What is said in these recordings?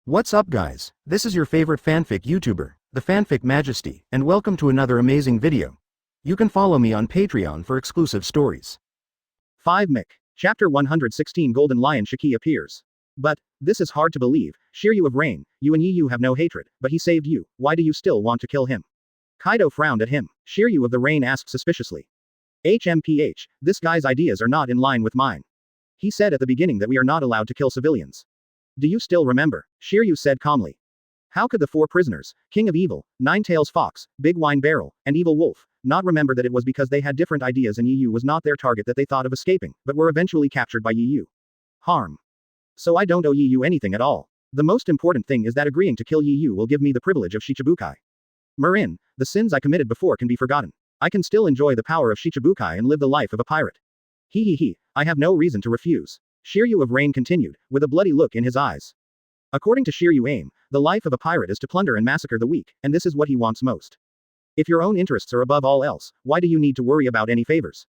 What's up guys, this is your favorite fanfic YouTuber, the Fanfic Majesty, and welcome to another amazing video. You can follow me on Patreon for exclusive stories. 5 Mick. Chapter 116 Golden Lion Shiki appears. But, this is hard to believe, Shiryu of Rain, you and Yiyu have no hatred, but he saved you, why do you still want to kill him? Kaido frowned at him. Shiryu of the Rain asked suspiciously. HMPH, this guy's ideas are not in line with mine. He said at the beginning that we are not allowed to kill civilians. Do you still remember? Shiryu said calmly. How could the 4 prisoners, King of Evil, Nine-Tails Fox, Big Wine Barrel, and Evil Wolf, not remember that it was because they had different ideas and Yiyu was not their target that they thought of escaping, but were eventually captured by Yiyu? Harm. So I don't owe Yiyu anything at all. The most important thing is that agreeing to kill Yiyu will give me the privilege of Shichibukai. Marin, the sins I committed before can be forgotten. I can still enjoy the power of Shichibukai and live the life of a pirate. He, I have no reason to refuse. Shiryu of Rain continued, with a bloody look in his eyes. According to Shiryu aim, the life of a pirate is to plunder and massacre the weak, and this is what he wants most. If your own interests are above all else, why do you need to worry about any favors?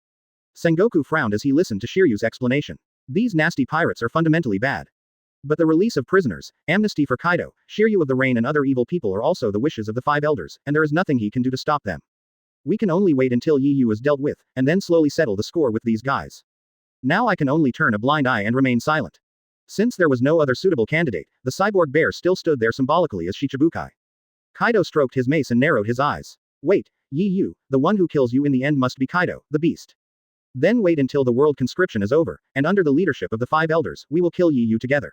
Sengoku frowned as he listened to Shiryu's explanation. These nasty pirates are fundamentally bad. But the release of prisoners, amnesty for Kaido, Shiryu of the Rain and other evil people are also the wishes of the 5 elders, and there is nothing he can do to stop them. We can only wait until Yiyu is dealt with, and then slowly settle the score with these guys. Now I can only turn a blind eye and remain silent. Since there was no other suitable candidate, the cyborg bear still stood there symbolically as Shichibukai. Kaido stroked his mace and narrowed his eyes. Wait, Yiyu, the one who kills you in the end must be Kaido, the beast. Then wait until the world conscription is over, and under the leadership of the 5 elders, we will kill Yiyu together.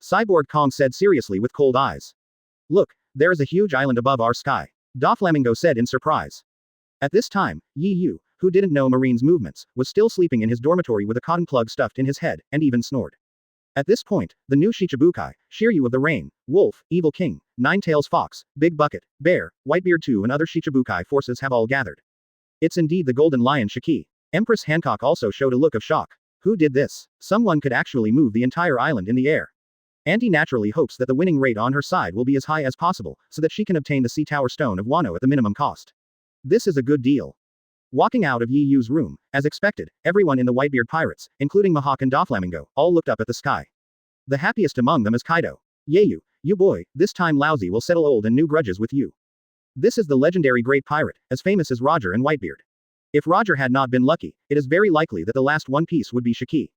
Cyborg Kong said seriously with cold eyes. Look, there is a huge island above our sky. Doflamingo said in surprise. At this time, Yiyu, who didn't know Marine's movements, was still sleeping in his dormitory with a cotton plug stuffed in his head, and even snored. At this point, the new Shichibukai, Shiryu of the Rain, Wolf, Evil King, Nine-Tails Fox, Big Bucket, Bear, Whitebeard 2 and other Shichibukai forces have all gathered. It's indeed the Golden Lion Shiki. Empress Hancock also showed a look of shock. Who did this? Someone could actually move the entire island in the air. Auntie naturally hopes that the winning rate on her side will be as high as possible, so that she can obtain the Sea Tower Stone of Wano at the minimum cost. This is a good deal. Walking out of Yiyu's room, as expected, everyone in the Whitebeard pirates, including Mihawk and Doflamingo, all looked up at the sky. The happiest among them is Kaido. Yeyu, you boy, this time Lousy will settle old and new grudges with you. This is the legendary great pirate, as famous as Roger and Whitebeard. If Roger had not been lucky, it is very likely that the last One Piece would be Shiki.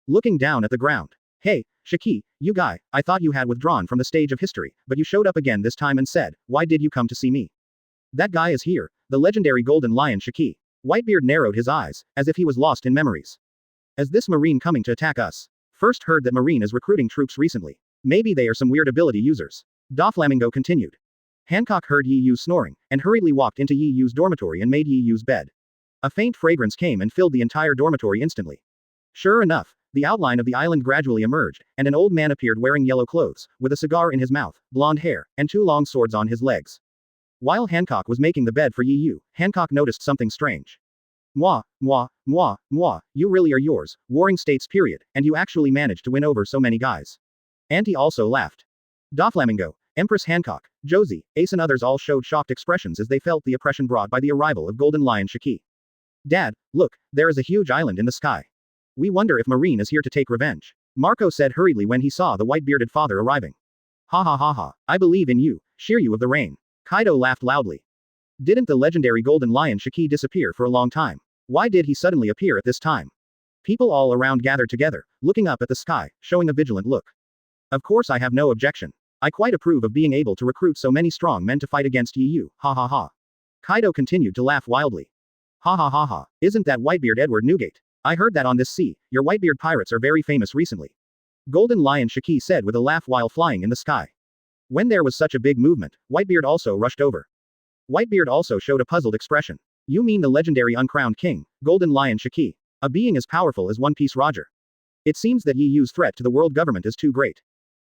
Looking down at the ground. Hey, Shiki, you guy, I thought you had withdrawn from the stage of history, but you showed up again this time and said, why did you come to see me? That guy is here, the legendary Golden Lion Shiki. Whitebeard narrowed his eyes, as if he was lost in memories. Is this Marine coming to attack us? First heard that Marine is recruiting troops recently. Maybe they are some weird ability users. Doflamingo continued. Hancock heard Yiyu snoring, and hurriedly walked into Yiyu's dormitory and made Yiyu's bed. A faint fragrance came and filled the entire dormitory instantly. Sure enough, the outline of the island gradually emerged, and an old man appeared wearing yellow clothes, with a cigar in his mouth, blonde hair, and 2 long swords on his legs. While Hancock was making the bed for Yiyu, Hancock noticed something strange. Moi, you really are yours, warring states period, and you actually managed to win over so many guys. Auntie also laughed. Doflamingo, Empress Hancock, Josie, Ace and others all showed shocked expressions as they felt the oppression brought by the arrival of Golden Lion Shiki. Dad, look, there is a huge island in the sky. We wonder if Marine is here to take revenge. Marco said hurriedly when he saw the white-bearded father arriving. Ha, I believe in you, Shiryu of the Rain. Kaido laughed loudly. Didn't the legendary Golden Lion Shiki disappear for a long time? Why did he suddenly appear at this time? People all around gathered together, looking up at the sky, showing a vigilant look. Of course I have no objection. I quite approve of being able to recruit so many strong men to fight against Yiyu, ha. Kaido continued to laugh wildly. Ha, isn't that Whitebeard Edward Newgate? I heard that on this sea, your Whitebeard pirates are very famous recently. Golden Lion Shiki said with a laugh while flying in the sky. When there was such a big movement, Whitebeard also rushed over. Whitebeard also showed a puzzled expression. You mean the legendary uncrowned king, Golden Lion Shiki? A being as powerful as One Piece Roger. It seems that Yiyu's threat to the world government is too great.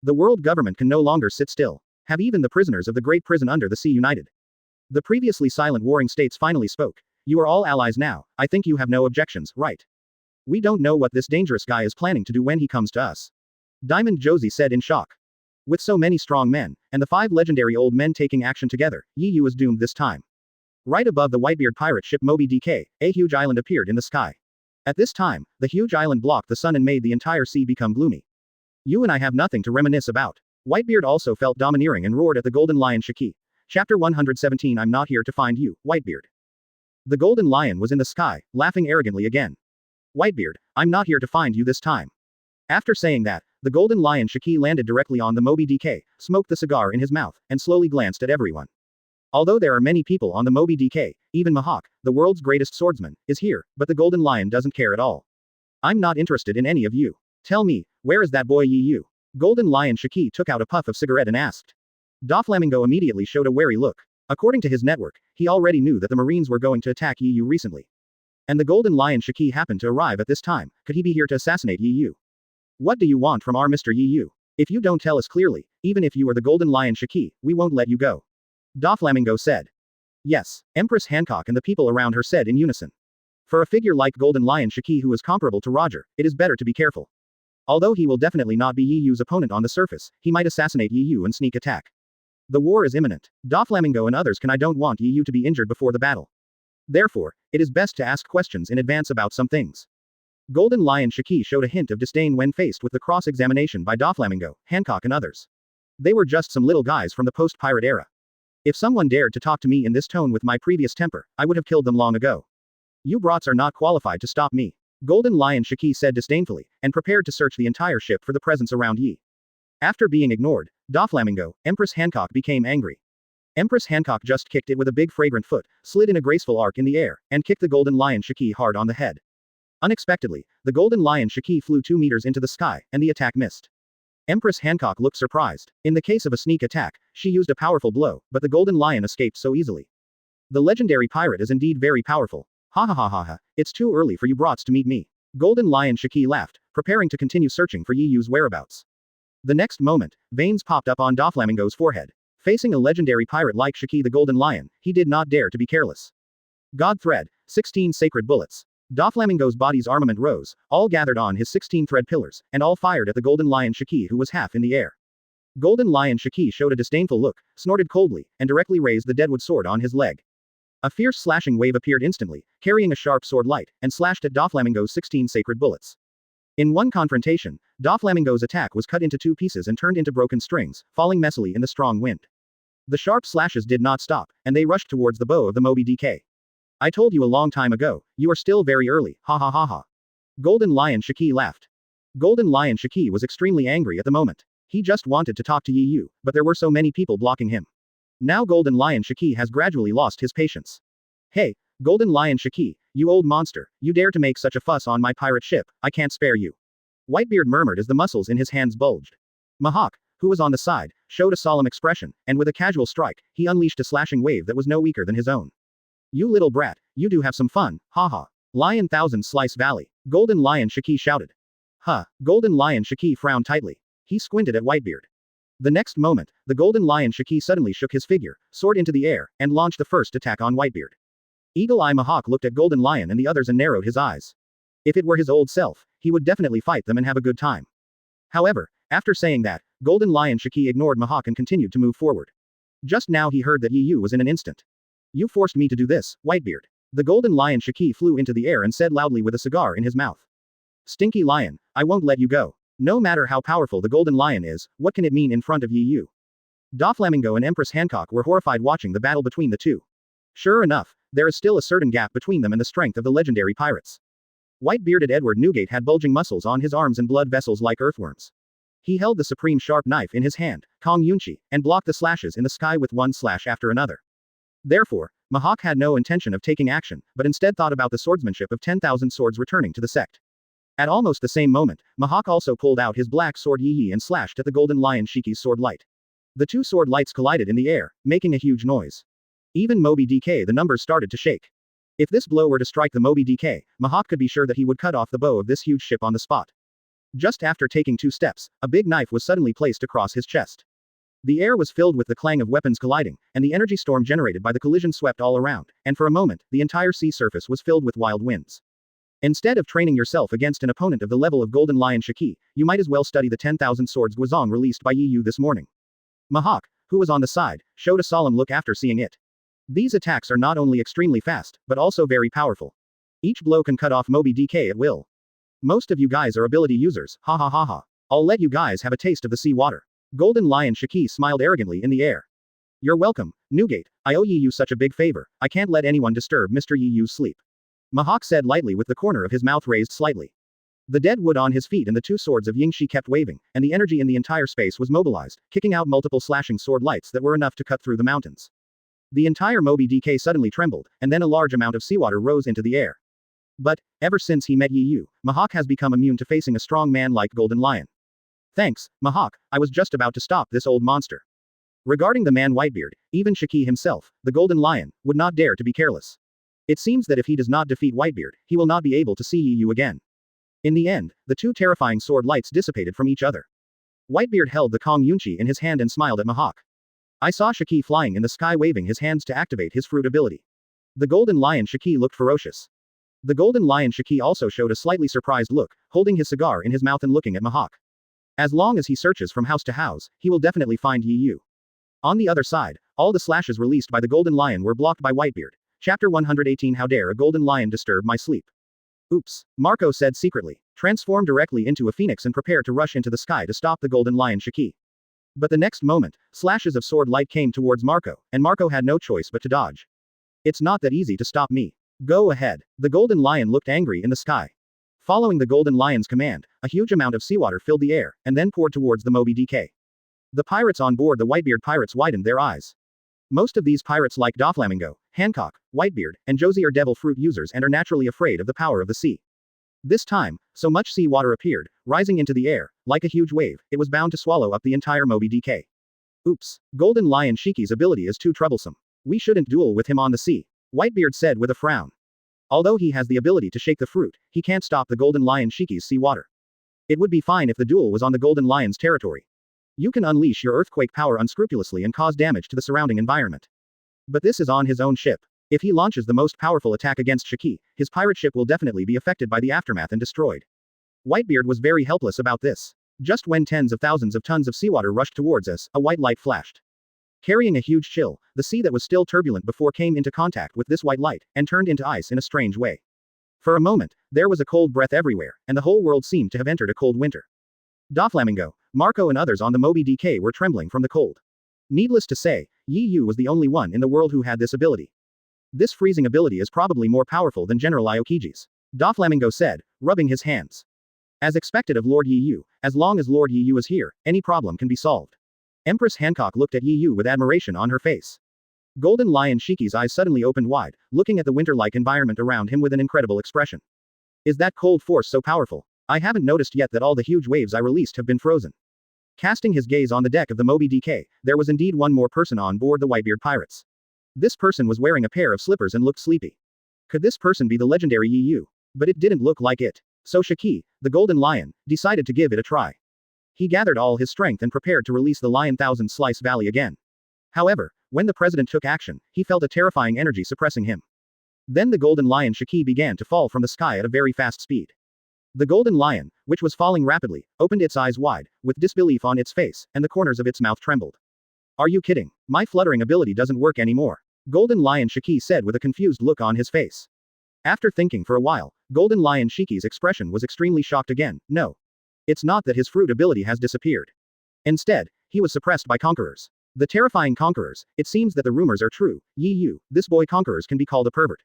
The world government can no longer sit still. Have even the prisoners of the great prison under the sea united. The previously silent warring states finally spoke. You are all allies now, I think you have no objections, right? We don't know what this dangerous guy is planning to do when he comes to us. Diamond Josie said in shock. With so many strong men, and the 5 legendary old men taking action together, Yiyu is doomed this time. Right above the Whitebeard pirate ship Moby DK, a huge island appeared in the sky. At this time, the huge island blocked the sun and made the entire sea become gloomy. You and I have nothing to reminisce about. Whitebeard also felt domineering and roared at the Golden Lion Shiki. Chapter 117 I'm not here to find you, Whitebeard. The Golden Lion was in the sky, laughing arrogantly again. Whitebeard, I'm not here to find you this time. After saying that, the Golden Lion Shiki landed directly on the Moby DK, smoked the cigar in his mouth, and slowly glanced at everyone. Although there are many people on the Moby DK, even Mihawk, the world's greatest swordsman, is here, but the Golden Lion doesn't care at all. I'm not interested in any of you. Tell me, where is that boy Yu? Golden Lion Shiki took out a puff of cigarette and asked. Doflamingo immediately showed a wary look. According to his network, he already knew that the Marines were going to attack Yu recently. And the Golden Lion Shiki happened to arrive at this time. Could he be here to assassinate Yu? What do you want from our Mr. Yu? If you don't tell us clearly, even if you are the Golden Lion Shiki, we won't let you go. Doflamingo said. Yes, Empress Hancock and the people around her said in unison. For a figure like Golden Lion Shiki who is comparable to Roger, it is better to be careful. Although he will definitely not be Yu's opponent on the surface, he might assassinate Yu and sneak attack. The war is imminent. Doflamingo and others I don't want Yu to be injured before the battle. Therefore, it is best to ask questions in advance about some things. Golden Lion Shiki showed a hint of disdain when faced with the cross-examination by Doflamingo, Hancock and others. They were just some little guys from the post-pirate era. If someone dared to talk to me in this tone with my previous temper, I would have killed them long ago. You brats are not qualified to stop me. Golden Lion Shiki said disdainfully, and prepared to search the entire ship for the presence around Yi. After being ignored, Doflamingo, Empress Hancock became angry. Empress Hancock just kicked it with a big fragrant foot, slid in a graceful arc in the air, and kicked the Golden Lion Shiki hard on the head. Unexpectedly, the Golden Lion Shiki flew 2 meters into the sky, and the attack missed. Empress Hancock looked surprised. In the case of a sneak attack, she used a powerful blow, but the Golden Lion escaped so easily. The legendary pirate is indeed very powerful. Ha ha ha ha ha, it's too early for you brats to meet me. Golden Lion Shiki laughed, preparing to continue searching for Yu's whereabouts. The next moment, veins popped up on Doflamingo's forehead. Facing a legendary pirate like Shiki the Golden Lion, he did not dare to be careless. God Thread, 16 sacred bullets. Doflamingo's body's armament rose, all gathered on his 16 thread pillars, and all fired at the Golden Lion Shiki who was half in the air. Golden Lion Shiki showed a disdainful look, snorted coldly, and directly raised the deadwood sword on his leg. A fierce slashing wave appeared instantly, carrying a sharp sword light, and slashed at Doflamingo's 16 sacred bullets. In one confrontation, Doflamingo's attack was cut into 2 pieces and turned into broken strings, falling messily in the strong wind. The sharp slashes did not stop, and they rushed towards the bow of the Moby DK. I told you a long time ago, you are still very early, ha ha ha ha. Golden Lion Shiki laughed. Golden Lion Shiki was extremely angry at the moment. He just wanted to talk to Yu, but there were so many people blocking him. Now Golden Lion Shiki has gradually lost his patience. Hey, Golden Lion Shiki, you old monster, you dare to make such a fuss on my pirate ship, I can't spare you. Whitebeard murmured as the muscles in his hands bulged. Mihawk, who was on the side, showed a solemn expression, and with a casual strike, he unleashed a slashing wave that was no weaker than his own. You little brat, you do have some fun, haha. Lion Thousand Slice Valley. Golden Lion Shiki shouted. Huh, Golden Lion Shiki frowned tightly. He squinted at Whitebeard. The next moment, the Golden Lion Shiki suddenly shook his figure, soared into the air, and launched the first attack on Whitebeard. Eagle Eye Mihawk looked at Golden Lion and the others and narrowed his eyes. If it were his old self, he would definitely fight them and have a good time. However, after saying that, Golden Lion Shiki ignored Mihawk and continued to move forward. Just now he heard that Yu was in an instant. You forced me to do this, Whitebeard. The Golden Lion Shiki flew into the air and said loudly with a cigar in his mouth. Stinky Lion, I won't let you go. No matter how powerful the Golden Lion is, what can it mean in front of Yu? Doflamingo and Empress Hancock were horrified watching the battle between the two. Sure enough, there is still a certain gap between them and the strength of the legendary pirates. White-bearded Edward Newgate had bulging muscles on his arms and blood vessels like earthworms. He held the supreme sharp knife in his hand, Kong Yunchi, and blocked the slashes in the sky with one slash after another. Therefore, Mihawk had no intention of taking action, but instead thought about the swordsmanship of 10,000 swords returning to the sect. At almost the same moment, Mihawk also pulled out his black sword Yi and slashed at the Golden Lion Shiki's sword light. The two sword lights collided in the air, making a huge noise. Even Moby DK the numbers started to shake. If this blow were to strike the Moby DK, Mihawk could be sure that he would cut off the bow of this huge ship on the spot. Just after taking 2 steps, a big knife was suddenly placed across his chest. The air was filled with the clang of weapons colliding, and the energy storm generated by the collision swept all around, and for a moment, the entire sea surface was filled with wild winds. Instead of training yourself against an opponent of the level of Golden Lion Shiki, you might as well study the 10,000 swords Guizhong released by Yu this morning. Mihawk, who was on the side, showed a solemn look after seeing it. These attacks are not only extremely fast, but also very powerful. Each blow can cut off Moby DK at will. Most of you guys are ability users, ha ha ha ha. I'll let you guys have a taste of the sea water. Golden Lion Shiki smiled arrogantly in the air. You're welcome, Newgate. I owe you such a big favor. I can't let anyone disturb Mr. Yu's sleep. Mihawk said lightly with the corner of his mouth raised slightly. The dead wood on his feet and the two swords of Yingshi kept waving, and the energy in the entire space was mobilized, kicking out multiple slashing sword lights that were enough to cut through the mountains. The entire Moby DK suddenly trembled, and then a large amount of seawater rose into the air. But, ever since he met Yu, Mihawk has become immune to facing a strong man like Golden Lion. Thanks, Mihawk, I was just about to stop this old monster. Regarding the man Whitebeard, even Shiki himself, the Golden Lion, would not dare to be careless. It seems that if he does not defeat Whitebeard, he will not be able to see Yu again. In the end, the two terrifying sword lights dissipated from each other. Whitebeard held the Kong Yunchi in his hand and smiled at Mihawk. I saw Shiki flying in the sky waving his hands to activate his fruit ability. The Golden Lion Shiki looked ferocious. The Golden Lion Shiki also showed a slightly surprised look, holding his cigar in his mouth and looking at Mihawk. As long as he searches from house to house, he will definitely find Yu. On the other side, all the slashes released by the Golden Lion were blocked by Whitebeard. Chapter 118 How dare a Golden Lion disturb my sleep? Oops, Marco said secretly. Transform directly into a phoenix and prepare to rush into the sky to stop the Golden Lion Shiki. But the next moment, slashes of sword light came towards Marco, and Marco had no choice but to dodge. It's not that easy to stop me. Go ahead. The Golden Lion looked angry in the sky. Following the Golden Lion's command, a huge amount of seawater filled the air, and then poured towards the Moby DK. The pirates on board the Whitebeard pirates widened their eyes. Most of these pirates like Doflamingo, Hancock, Whitebeard, and Josie are devil fruit users and are naturally afraid of the power of the sea. This time, so much sea water appeared, rising into the air, like a huge wave, it was bound to swallow up the entire Moby DK. Oops, Golden Lion Shiki's ability is too troublesome. We shouldn't duel with him on the sea, Whitebeard said with a frown. Although he has the ability to shake the fruit, he can't stop the Golden Lion Shiki's sea water. It would be fine if the duel was on the Golden Lion's territory. You can unleash your earthquake power unscrupulously and cause damage to the surrounding environment. But this is on his own ship. If he launches the most powerful attack against Shiki, his pirate ship will definitely be affected by the aftermath and destroyed. Whitebeard was very helpless about this. Just when tens of thousands of tons of seawater rushed towards us, a white light flashed. Carrying a huge chill, the sea that was still turbulent before came into contact with this white light, and turned into ice in a strange way. For a moment, there was a cold breath everywhere, and the whole world seemed to have entered a cold winter. Doflamingo, Marco and others on the Moby DK were trembling from the cold. Needless to say, Yu was the only one in the world who had this ability. This freezing ability is probably more powerful than General Aokiji's, Doflamingo said, rubbing his hands. As expected of Lord Yu, as long as Lord Yu is here, any problem can be solved. Empress Hancock looked at Yu with admiration on her face. Golden Lion Shiki's eyes suddenly opened wide, looking at the winter-like environment around him with an incredible expression. Is that cold force so powerful? I haven't noticed yet that all the huge waves I released have been frozen. Casting his gaze on the deck of the Moby DK, there was indeed one more person on board the Whitebeard pirates. This person was wearing a pair of slippers and looked sleepy. Could this person be the legendary Yu? But it didn't look like it. So Shiki, the Golden Lion, decided to give it a try. He gathered all his strength and prepared to release the Lion Thousand Slice Valley again. However, when the president took action, he felt a terrifying energy suppressing him. Then the Golden Lion Shiki began to fall from the sky at a very fast speed. The Golden Lion, which was falling rapidly, opened its eyes wide, with disbelief on its face, and the corners of its mouth trembled. Are you kidding? My fluttering ability doesn't work anymore. Golden Lion Shiki said with a confused look on his face. After thinking for a while, Golden Lion Shiki's expression was extremely shocked again. No. It's not that his fruit ability has disappeared. Instead, he was suppressed by conquerors. The terrifying conquerors. It seems that the rumors are true. This boy conquerors can be called a pervert.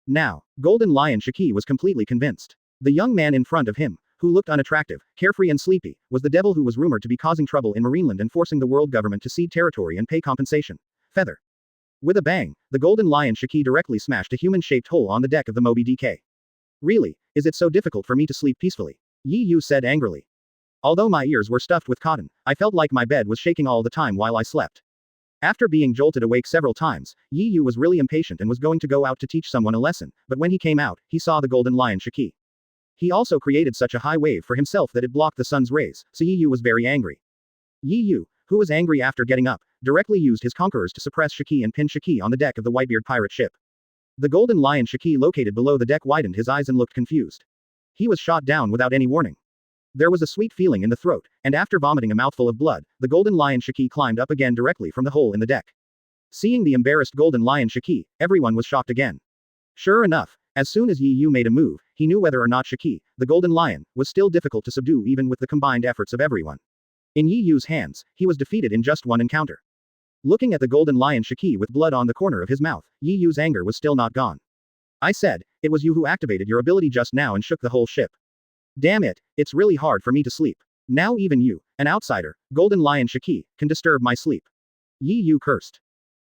Now, Golden Lion Shiki was completely convinced. The young man in front of him, who looked unattractive, carefree and sleepy, was the devil who was rumored to be causing trouble in Marineland and forcing the world government to cede territory and pay compensation. Feather. With a bang, the Golden Lion Shiki directly smashed a human-shaped hole on the deck of the Moby DK. Really, is it so difficult for me to sleep peacefully? Yu said angrily. Although my ears were stuffed with cotton, I felt like my bed was shaking all the time while I slept. After being jolted awake several times, Yu was really impatient and was going to go out to teach someone a lesson, but when he came out, he saw the Golden Lion Shiki. He also created such a high wave for himself that it blocked the sun's rays, so Yu was very angry. Yu, who was angry after getting up, directly used his conquerors to suppress Shiki and pin Shiki on the deck of the Whitebeard pirate ship. The Golden Lion Shiki located below the deck widened his eyes and looked confused. He was shot down without any warning. There was a sweet feeling in the throat, and after vomiting a mouthful of blood, the Golden Lion Shiki climbed up again directly from the hole in the deck. Seeing the embarrassed Golden Lion Shiki, everyone was shocked again. Sure enough, as soon as Yu made a move, he knew whether or not Shiki, the Golden Lion, was still difficult to subdue even with the combined efforts of everyone. In Yi Yu's hands, he was defeated in just one encounter. Looking at the golden lion Shiki with blood on the corner of his mouth, Yi Yu's anger was still not gone. I said, it was you who activated your ability just now and shook the whole ship. Damn it, it's really hard for me to sleep. Now even you, an outsider, golden lion Shiki, can disturb my sleep. Yi Yu cursed.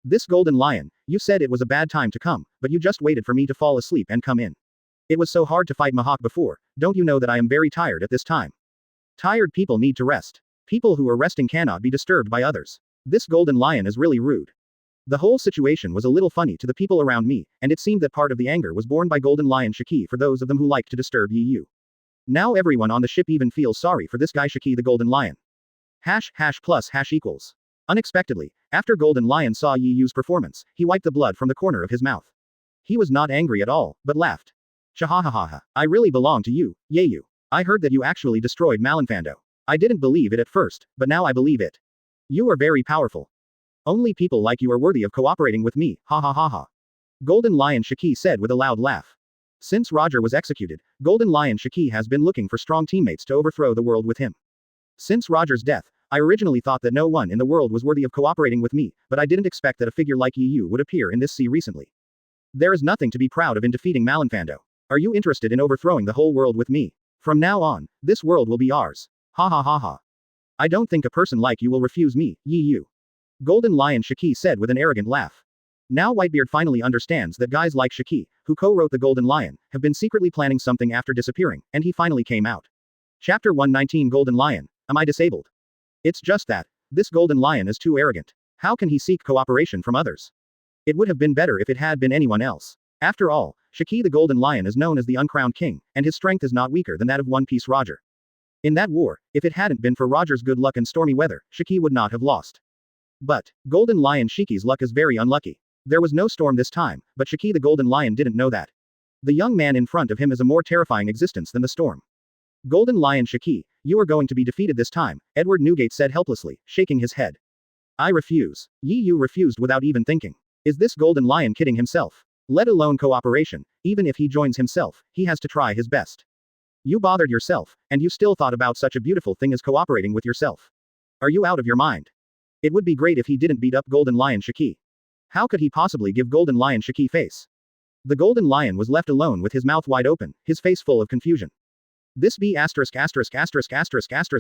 This golden lion, you said it was a bad time to come, but you just waited for me to fall asleep and come in. It was so hard to fight Mihawk before, don't you know that I am very tired at this time? Tired people need to rest. People who are resting cannot be disturbed by others. This golden lion is really rude. The whole situation was a little funny to the people around me, and it seemed that part of the anger was borne by golden lion Shiki for those of them who liked to disturb Yi Yu. Now everyone on the ship even feels sorry for this guy Shiki the golden lion. #+ equals. Unexpectedly, after golden lion saw Yi Yu's performance, he wiped the blood from the corner of his mouth. He was not angry at all, but laughed. Chahahaha, I really belong to you, Yeyu. I heard that you actually destroyed Malinfando. I didn't believe it at first, but now I believe it. You are very powerful. Only people like you are worthy of cooperating with me, ha ha ha ha. Golden Lion Shiki said with a loud laugh. Since Roger was executed, Golden Lion Shiki has been looking for strong teammates to overthrow the world with him. Since Roger's death, I originally thought that no one in the world was worthy of cooperating with me, but I didn't expect that a figure like Yi Yu would appear in this sea recently. There is nothing to be proud of in defeating Malinfando. Are you interested in overthrowing the whole world with me? From now on, this world will be ours. Ha ha ha ha. I don't think a person like you will refuse me, Yi Yu. Golden Lion Shiki said with an arrogant laugh. Now Whitebeard finally understands that guys like Shiki, who co-wrote the Golden Lion, have been secretly planning something after disappearing, and he finally came out. Chapter 119 Golden Lion, am I disabled? It's just that, this Golden Lion is too arrogant. How can he seek cooperation from others? It would have been better if it had been anyone else. After all, Shiki the Golden Lion is known as the uncrowned king, and his strength is not weaker than that of One Piece Roger. In that war, if it hadn't been for Roger's good luck and stormy weather, Shiki would not have lost. But, Golden Lion Shiki's luck is very unlucky. There was no storm this time, but Shiki the Golden Lion didn't know that. The young man in front of him is a more terrifying existence than the storm. Golden Lion Shiki, you are going to be defeated this time, Edward Newgate said helplessly, shaking his head. I refuse. Yi Yu refused without even thinking. Is this Golden Lion kidding himself? Let alone cooperation, even if he joins himself, he has to try his best. You bothered yourself, and you still thought about such a beautiful thing as cooperating with yourself. Are you out of your mind? It would be great if he didn't beat up Golden Lion Shiki. How could he possibly give Golden Lion Shiki face? The Golden Lion was left alone with his mouth wide open, his face full of confusion. This B****************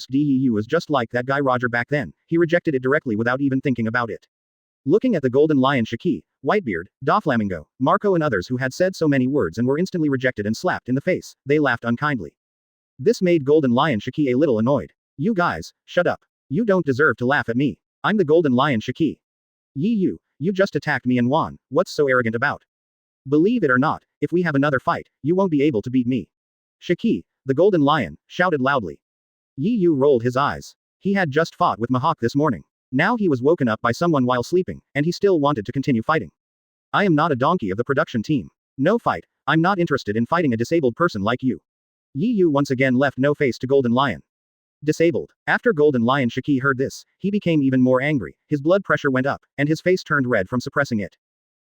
DEU is just like that guy Roger back then, he rejected it directly without even thinking about it. Looking at the Golden Lion Shiki, Whitebeard, Doflamingo, Marco and others who had said so many words and were instantly rejected and slapped in the face, they laughed unkindly. This made Golden Lion Shiki a little annoyed. You guys, shut up. You don't deserve to laugh at me. I'm the Golden Lion Shiki. Yi Yu, you just attacked me and won, what's so arrogant about? Believe it or not, if we have another fight, you won't be able to beat me. Shiki, the Golden Lion, shouted loudly. Yi Yu rolled his eyes. He had just fought with Mihawk this morning. Now he was woken up by someone while sleeping, and he still wanted to continue fighting. I am not a donkey of the production team. No fight, I'm not interested in fighting a disabled person like you. Yi Yu once again left no face to Golden Lion. Disabled. After Golden Lion Shiki heard this, he became even more angry, his blood pressure went up, and his face turned red from suppressing it.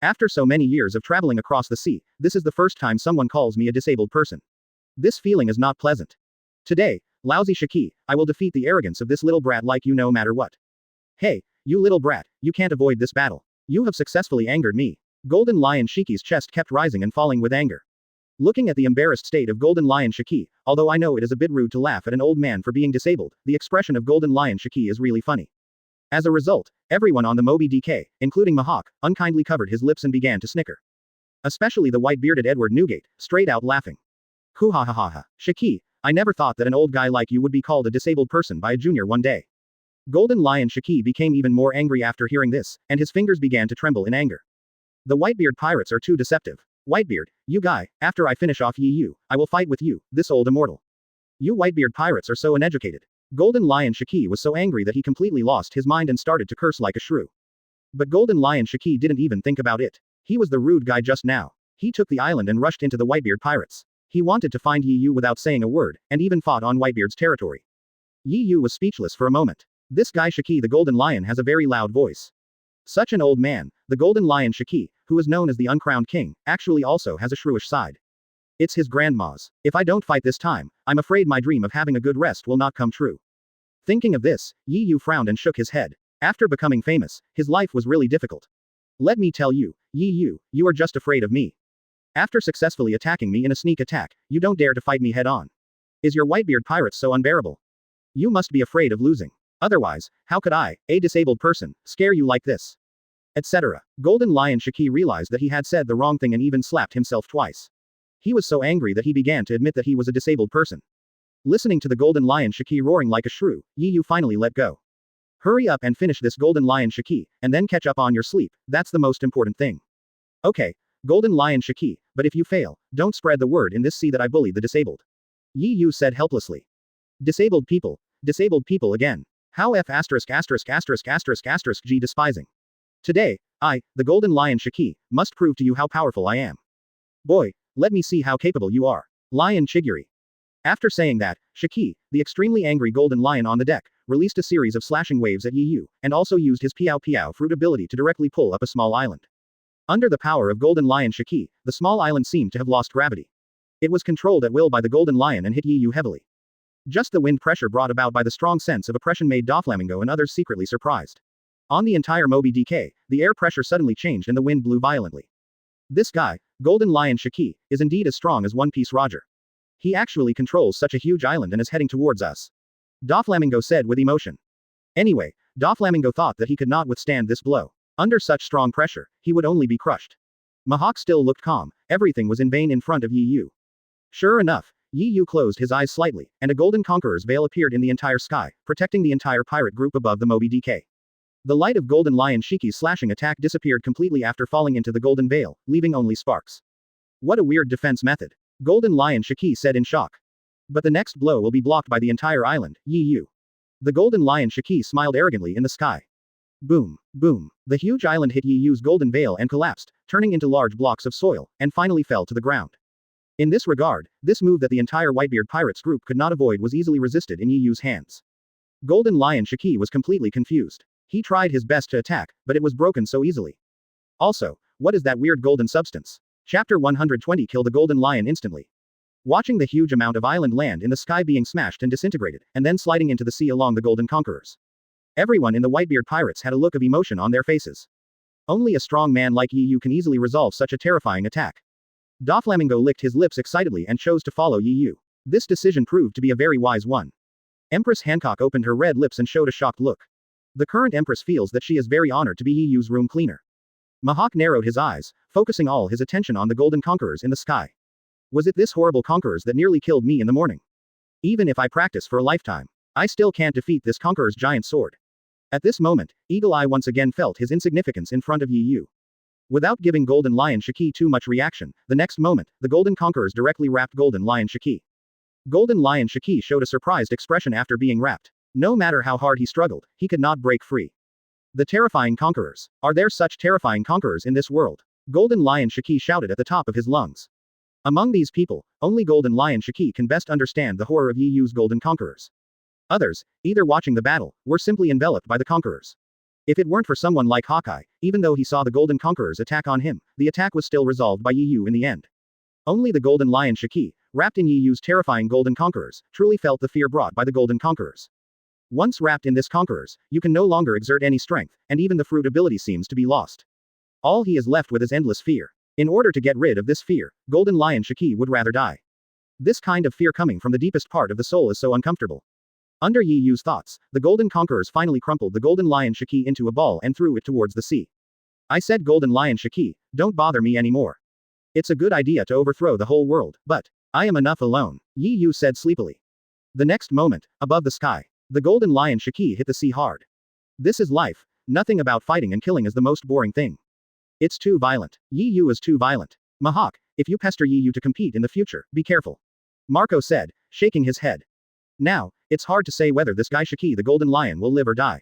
After so many years of traveling across the sea, this is the first time someone calls me a disabled person. This feeling is not pleasant. Today, lousy Shiki, I will defeat the arrogance of this little brat like you no matter what. Hey, you little brat, you can't avoid this battle. You have successfully angered me. Golden Lion Shiki's chest kept rising and falling with anger. Looking at the embarrassed state of Golden Lion Shiki, although I know it is a bit rude to laugh at an old man for being disabled, the expression of Golden Lion Shiki is really funny. As a result, everyone on the Moby DK, including Mihawk, unkindly covered his lips and began to snicker. Especially the white-bearded Edward Newgate, straight out laughing. Hoo-ha-ha-ha-ha. Shiki, I never thought that an old guy like you would be called a disabled person by a junior one day. Golden Lion Shiki became even more angry after hearing this, and his fingers began to tremble in anger. The Whitebeard pirates are too deceptive. Whitebeard, you guy, after I finish off Yi Yu, I will fight with you, this old immortal. You Whitebeard pirates are so uneducated. Golden Lion Shiki was so angry that he completely lost his mind and started to curse like a shrew. But Golden Lion Shiki didn't even think about it. He was the rude guy just now. He took the island and rushed into the Whitebeard pirates. He wanted to find Yi Yu without saying a word, and even fought on Whitebeard's territory. Yi Yu was speechless for a moment. This guy Shiki the Golden Lion has a very loud voice. Such an old man, the Golden Lion Shiki, who is known as the uncrowned king, actually also has a shrewish side. It's his grandma's. If I don't fight this time, I'm afraid my dream of having a good rest will not come true. Thinking of this, Yi Yu frowned and shook his head. After becoming famous, his life was really difficult. Let me tell you, Yi Yu, you are just afraid of me. After successfully attacking me in a sneak attack, you don't dare to fight me head-on. Is your Whitebeard pirate so unbearable? You must be afraid of losing. Otherwise, how could I, a disabled person, scare you like this? Etc. Golden Lion Shiki realized that he had said the wrong thing and even slapped himself twice. He was so angry that he began to admit that he was a disabled person. Listening to the Golden Lion Shiki roaring like a shrew, Yi Yu finally let go. Hurry up and finish this Golden Lion Shiki, and then catch up on your sleep, that's the most important thing. Okay, Golden Lion Shiki, but if you fail, don't spread the word in this sea that I bullied the disabled. Yi Yu said helplessly. Disabled people again. How F asterisk asterisk asterisk asterisk asterisk G despising. Today, I, the Golden Lion Shiki, must prove to you how powerful I am. Boy, let me see how capable you are. Lion Chigiri. After saying that, Shiki, the extremely angry Golden Lion on the deck, released a series of slashing waves at Yi Yu, and also used his Piao Piao fruit ability to directly pull up a small island. Under the power of Golden Lion Shiki, the small island seemed to have lost gravity. It was controlled at will by the Golden Lion and hit Yi Yu heavily. Just the wind pressure brought about by the strong sense of oppression made Doflamingo and others secretly surprised. On the entire Moby DK, the air pressure suddenly changed and the wind blew violently. This guy, Golden Lion Shiki, is indeed as strong as One Piece Roger. He actually controls such a huge island and is heading towards us. Doflamingo said with emotion. Anyway, Doflamingo thought that he could not withstand this blow. Under such strong pressure, he would only be crushed. Mihawk still looked calm, everything was in vain in front of Yi Yu. Sure enough, Yi Yu closed his eyes slightly, and a golden conqueror's veil appeared in the entire sky, protecting the entire pirate group above the Moby DK. The light of Golden Lion Shiki's slashing attack disappeared completely after falling into the golden veil, leaving only sparks. What a weird defense method. Golden Lion Shiki said in shock. But the next blow will be blocked by the entire island, Yi Yu. The Golden Lion Shiki smiled arrogantly in the sky. Boom, boom. The huge island hit Yi Yu's golden veil and collapsed, turning into large blocks of soil, and finally fell to the ground. In this regard, this move that the entire Whitebeard pirates group could not avoid was easily resisted in Yi Yu's hands. Golden Lion Shiki was completely confused. He tried his best to attack, but it was broken so easily. Also, what is that weird golden substance? Chapter 120 Kill the Golden Lion instantly. Watching the huge amount of island land in the sky being smashed and disintegrated, and then sliding into the sea along the Golden Conquerors. Everyone in the Whitebeard pirates had a look of emotion on their faces. Only a strong man like Yi Yu can easily resolve such a terrifying attack. Doflamingo licked his lips excitedly and chose to follow Yi Yu. This decision proved to be a very wise one. Empress Hancock opened her red lips and showed a shocked look. The current Empress feels that she is very honored to be Yi Yu's room cleaner. Mihawk narrowed his eyes, focusing all his attention on the golden conquerors in the sky. Was it this horrible conquerors that nearly killed me in the morning? Even if I practice for a lifetime, I still can't defeat this conqueror's giant sword. At this moment, Eagle Eye once again felt his insignificance in front of Yi Yu. Without giving Golden Lion Shiki too much reaction, the next moment, the Golden Conquerors directly wrapped Golden Lion Shiki. Golden Lion Shiki showed a surprised expression after being wrapped. No matter how hard he struggled, he could not break free. The terrifying conquerors. Are there such terrifying conquerors in this world? Golden Lion Shiki shouted at the top of his lungs. Among these people, only Golden Lion Shiki can best understand the horror of Yi Yu's Golden Conquerors. Others, either watching the battle, were simply enveloped by the conquerors. If it weren't for someone like Hawkeye, even though he saw the Golden Conquerors attack on him, the attack was still resolved by Yi Yu in the end. Only the Golden Lion Shiki, wrapped in Yi Yu's terrifying Golden Conquerors, truly felt the fear brought by the Golden Conquerors. Once wrapped in this conquerors, you can no longer exert any strength, and even the fruit ability seems to be lost. All he is left with is endless fear. In order to get rid of this fear, Golden Lion Shiki would rather die. This kind of fear coming from the deepest part of the soul is so uncomfortable. Under Yi Yu's thoughts, the Golden Conquerors finally crumpled the Golden Lion Shiki into a ball and threw it towards the sea. I said Golden Lion Shiki, don't bother me anymore. It's a good idea to overthrow the whole world, but I am enough alone, Yi Yu said sleepily. The next moment, above the sky, the Golden Lion Shiki hit the sea hard. This is life, nothing about fighting and killing is the most boring thing. It's too violent. Yi Yu is too violent. Mihawk, if you pester Yi Yu to compete in the future, be careful. Marco said, shaking his head. Now, it's hard to say whether this guy Shiki the Golden Lion will live or die.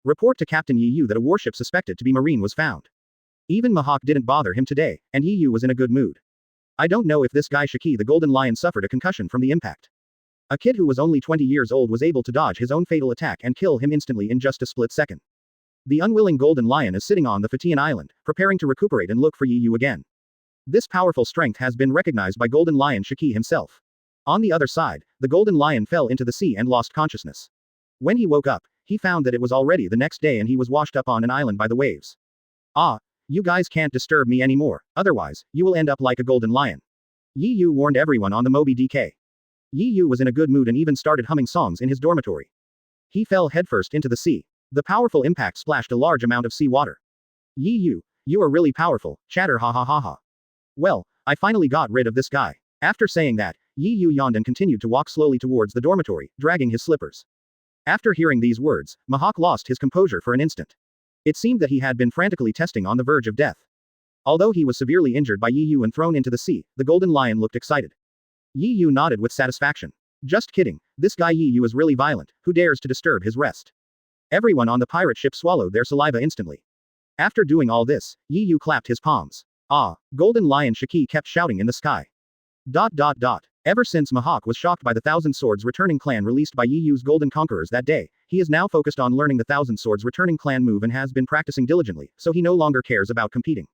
Report to Captain Yi Yu that a warship suspected to be marine was found. Even Mihawk didn't bother him today, and Yi Yu was in a good mood. I don't know if this guy Shiki the Golden Lion suffered a concussion from the impact. A kid who was only 20 years old was able to dodge his own fatal attack and kill him instantly in just a split second. The unwilling Golden Lion is sitting on the Fatian Island, preparing to recuperate and look for Yi Yu again. This powerful strength has been recognized by Golden Lion Shiki himself. On the other side, the Golden Lion fell into the sea and lost consciousness. When he woke up, he found that it was already the next day and he was washed up on an island by the waves. Ah, you guys can't disturb me anymore, otherwise, you will end up like a golden lion. Yi Yu warned everyone on the Moby DK. Yi Yu was in a good mood and even started humming songs in his dormitory. He fell headfirst into the sea. The powerful impact splashed a large amount of sea water. Yi Yu, you are really powerful, chatter ha ha ha ha. Well, I finally got rid of this guy. After saying that, Yi Yu yawned and continued to walk slowly towards the dormitory, dragging his slippers. After hearing these words, Mihawk lost his composure for an instant. It seemed that he had been frantically testing on the verge of death. Although he was severely injured by Yi Yu and thrown into the sea, the golden lion looked excited. Yi Yu nodded with satisfaction. Just kidding, this guy Yi Yu is really violent, who dares to disturb his rest? Everyone on the pirate ship swallowed their saliva instantly. After doing all this, Yi Yu clapped his palms. Ah, golden lion Shiki kept shouting in the sky. ... Ever since Mihawk was shocked by the Thousand Swords Returning Clan released by Yi Yu's Golden Conquerors that day, he is now focused on learning the Thousand Swords Returning Clan move and has been practicing diligently, so he no longer cares about competing.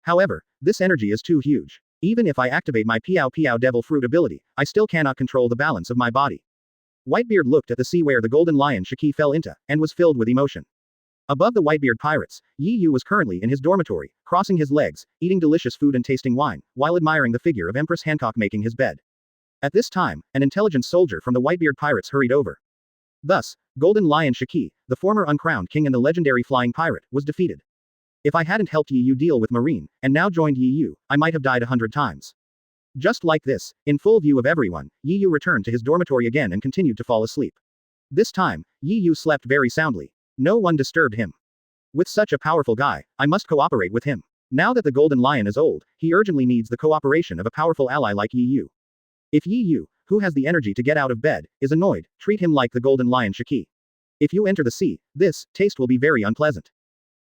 However, this energy is too huge. Even if I activate my Piao Piao Devil Fruit ability, I still cannot control the balance of my body. Whitebeard looked at the sea where the golden lion Shiki fell into, and was filled with emotion. Above the Whitebeard pirates, Yi Yu was currently in his dormitory, crossing his legs, eating delicious food and tasting wine, while admiring the figure of Empress Hancock making his bed. At this time, an intelligent soldier from the Whitebeard pirates hurried over. Thus, Golden Lion Shiki, the former uncrowned king and the legendary flying pirate, was defeated. If I hadn't helped Yi Yu deal with Marine, and now joined Yi Yu, I might have died 100 times. Just like this, in full view of everyone, Yi Yu returned to his dormitory again and continued to fall asleep. This time, Yi Yu slept very soundly. No one disturbed him. With such a powerful guy, I must cooperate with him. Now that the Golden Lion is old, he urgently needs the cooperation of a powerful ally like Yi Yu. If Yi Yu, who has the energy to get out of bed, is annoyed, treat him like the Golden Lion Shiki. If you enter the sea, this taste will be very unpleasant.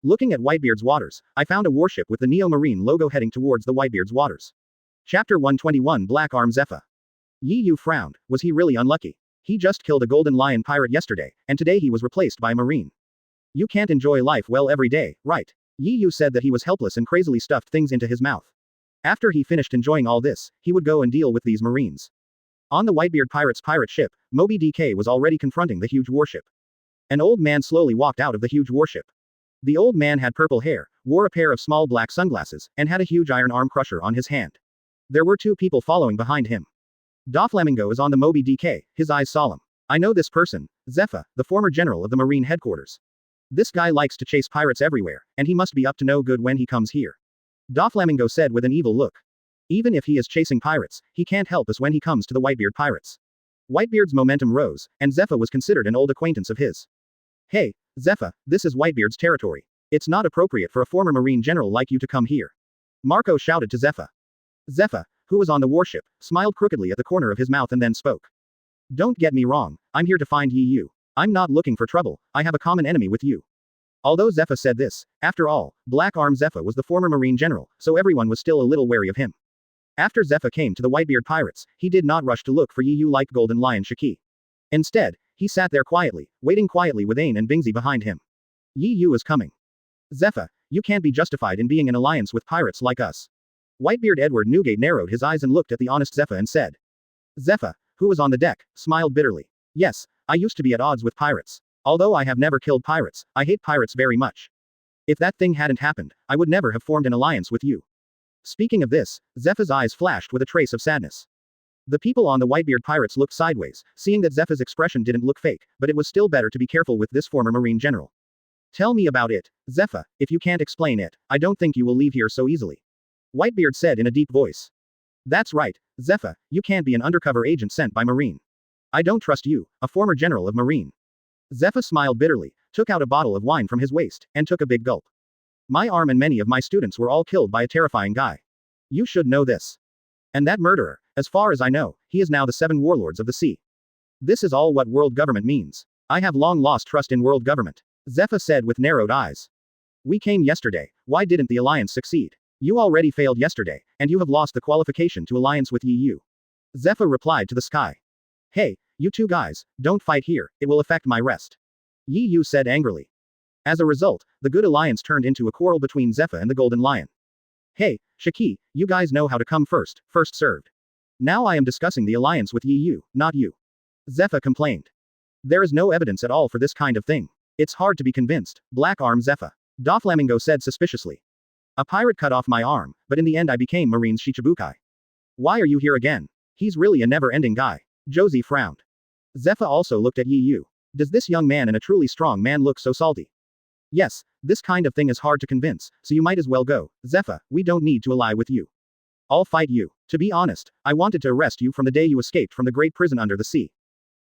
Looking at Whitebeard's waters, I found a warship with the Neo Marine logo heading towards the Whitebeard's waters. Chapter 121 Black Arm Zephyr. Yi Yu frowned. Was he really unlucky? He just killed a Golden Lion pirate yesterday, and today he was replaced by a Marine. You can't enjoy life well every day, right? Yi Yu said that he was helpless and crazily stuffed things into his mouth. After he finished enjoying all this, he would go and deal with these Marines. On the Whitebeard pirate's pirate ship, Moby DK was already confronting the huge warship. An old man slowly walked out of the huge warship. The old man had purple hair, wore a pair of small black sunglasses, and had a huge iron arm crusher on his hand. There were two people following behind him. Doflamingo is on the Moby DK, his eyes solemn. I know this person, Zephyr, the former general of the Marine headquarters. This guy likes to chase pirates everywhere, and he must be up to no good when he comes here. Doflamingo said with an evil look. Even if he is chasing pirates, he can't help us when he comes to the Whitebeard pirates. Whitebeard's momentum rose, and Zephyr was considered an old acquaintance of his. Hey, Zephyr, this is Whitebeard's territory. It's not appropriate for a former Marine general like you to come here. Marco shouted to Zephyr. Zephyr, who was on the warship, smiled crookedly at the corner of his mouth and then spoke. Don't get me wrong, I'm here to find Yi Yu. I'm not looking for trouble, I have a common enemy with you. Although Zephyr said this, after all, Black Arm Zephyr was the former Marine general, so everyone was still a little wary of him. After Zephyr came to the Whitebeard pirates, he did not rush to look for Yi Yu like Golden Lion Shiki. Instead, he sat there quietly, waiting quietly with Ain and Bingzi behind him. Yi Yu is coming. Zephyr, you can't be justified in being in alliance with pirates like us. Whitebeard Edward Newgate narrowed his eyes and looked at the honest Zephyr and said. Zephyr, who was on the deck, smiled bitterly. Yes, I used to be at odds with pirates. Although I have never killed pirates, I hate pirates very much. If that thing hadn't happened, I would never have formed an alliance with you. Speaking of this, Zephyr's eyes flashed with a trace of sadness. The people on the Whitebeard pirates looked sideways, seeing that Zephyr's expression didn't look fake, but it was still better to be careful with this former Marine general. Tell me about it, Zephyr. If you can't explain it, I don't think you will leave here so easily. Whitebeard said in a deep voice. That's right, Zephyr, you can't be an undercover agent sent by Marine. I don't trust you, a former general of Marine. Zephyr smiled bitterly, took out a bottle of wine from his waist, and took a big gulp. My arm and many of my students were all killed by a terrifying guy. You should know this. And that murderer, as far as I know, he is now the 7 warlords of the sea. This is all what world government means. I have long lost trust in world government. Zephyr said with narrowed eyes. We came yesterday, why didn't the alliance succeed? You already failed yesterday, and you have lost the qualification to alliance with Yi Yu. Zephyr replied to the sky. Hey, you two guys, don't fight here, it will affect my rest. Yi Yu said angrily. As a result, the good alliance turned into a quarrel between Zephyr and the Golden Lion. Hey, Shiki, you guys know how to come first served. Now I am discussing the alliance with Yi Yu, not you. Zephyr complained. There is no evidence at all for this kind of thing. It's hard to be convinced. Black arm Zephyr. Doflamingo said suspiciously. A pirate cut off my arm, but in the end I became Marine's Shichibukai. Why are you here again? He's really a never-ending guy. Josie frowned. Zephyr also looked at Yi Yu. Does this young man and a truly strong man look so salty? Yes, this kind of thing is hard to convince, so you might as well go. Zephyr, we don't need to ally with you. I'll fight you. To be honest, I wanted to arrest you from the day you escaped from the great prison under the sea.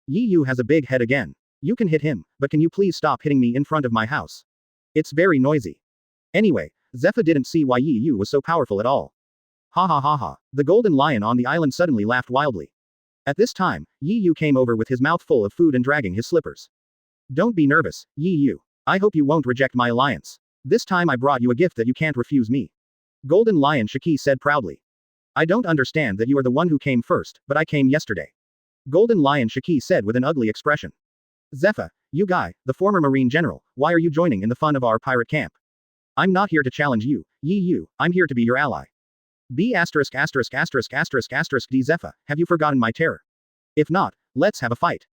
Yi Yu has a big head again. You can hit him, but can you please stop hitting me in front of my house? It's very noisy. Anyway, Zephyr didn't see why Yi Yu was so powerful at all. Ha ha ha ha. The golden lion on the island suddenly laughed wildly. At this time, Yi Yu came over with his mouth full of food and dragging his slippers. Don't be nervous, Yi Yu. I hope you won't reject my alliance. This time I brought you a gift that you can't refuse me. Golden Lion Shiki said proudly. I don't understand that you are the one who came first, but I came yesterday. Golden Lion Shiki said with an ugly expression. Zephyr, you guy, the former Marine General, why are you joining in the fun of our pirate camp? I'm not here to challenge you, Yi Yu, I'm here to be your ally. B************ D Zephyr, have you forgotten my terror? If not, let's have a fight.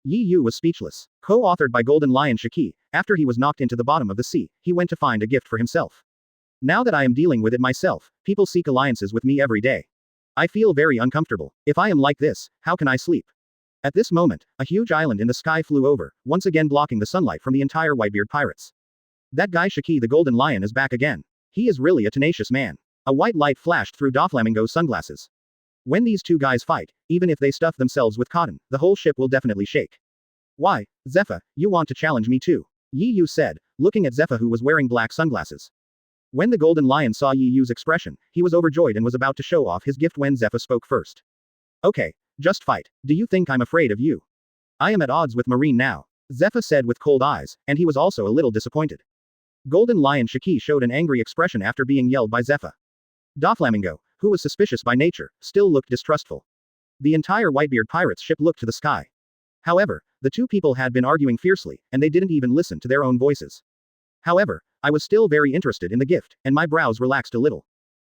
Yi Yu was speechless. Co-authored by Golden Lion Shiki, after he was knocked into the bottom of the sea, he went to find a gift for himself. Now that I am dealing with it myself, people seek alliances with me every day. I feel very uncomfortable. If I am like this, how can I sleep? At this moment, a huge island in the sky flew over, once again blocking the sunlight from the entire Whitebeard pirates. That guy Shiki the Golden Lion is back again. He is really a tenacious man. A white light flashed through Doflamingo's sunglasses. When these two guys fight, even if they stuff themselves with cotton, the whole ship will definitely shake. Why, Zephyr, you want to challenge me too? Yi Yu said, looking at Zephyr who was wearing black sunglasses. When the Golden Lion saw Yi Yu's expression, he was overjoyed and was about to show off his gift when Zephyr spoke first. Okay, just fight. Do you think I'm afraid of you? I am at odds with Marine now, Zephyr said with cold eyes, and he was also a little disappointed. Golden Lion Shiki showed an angry expression after being yelled by Zephyr. Doflamingo, who was suspicious by nature, still looked distrustful. The entire Whitebeard pirates ship looked to the sky. However, the two people had been arguing fiercely, and they didn't even listen to their own voices. However, I was still very interested in the gift, and my brows relaxed a little.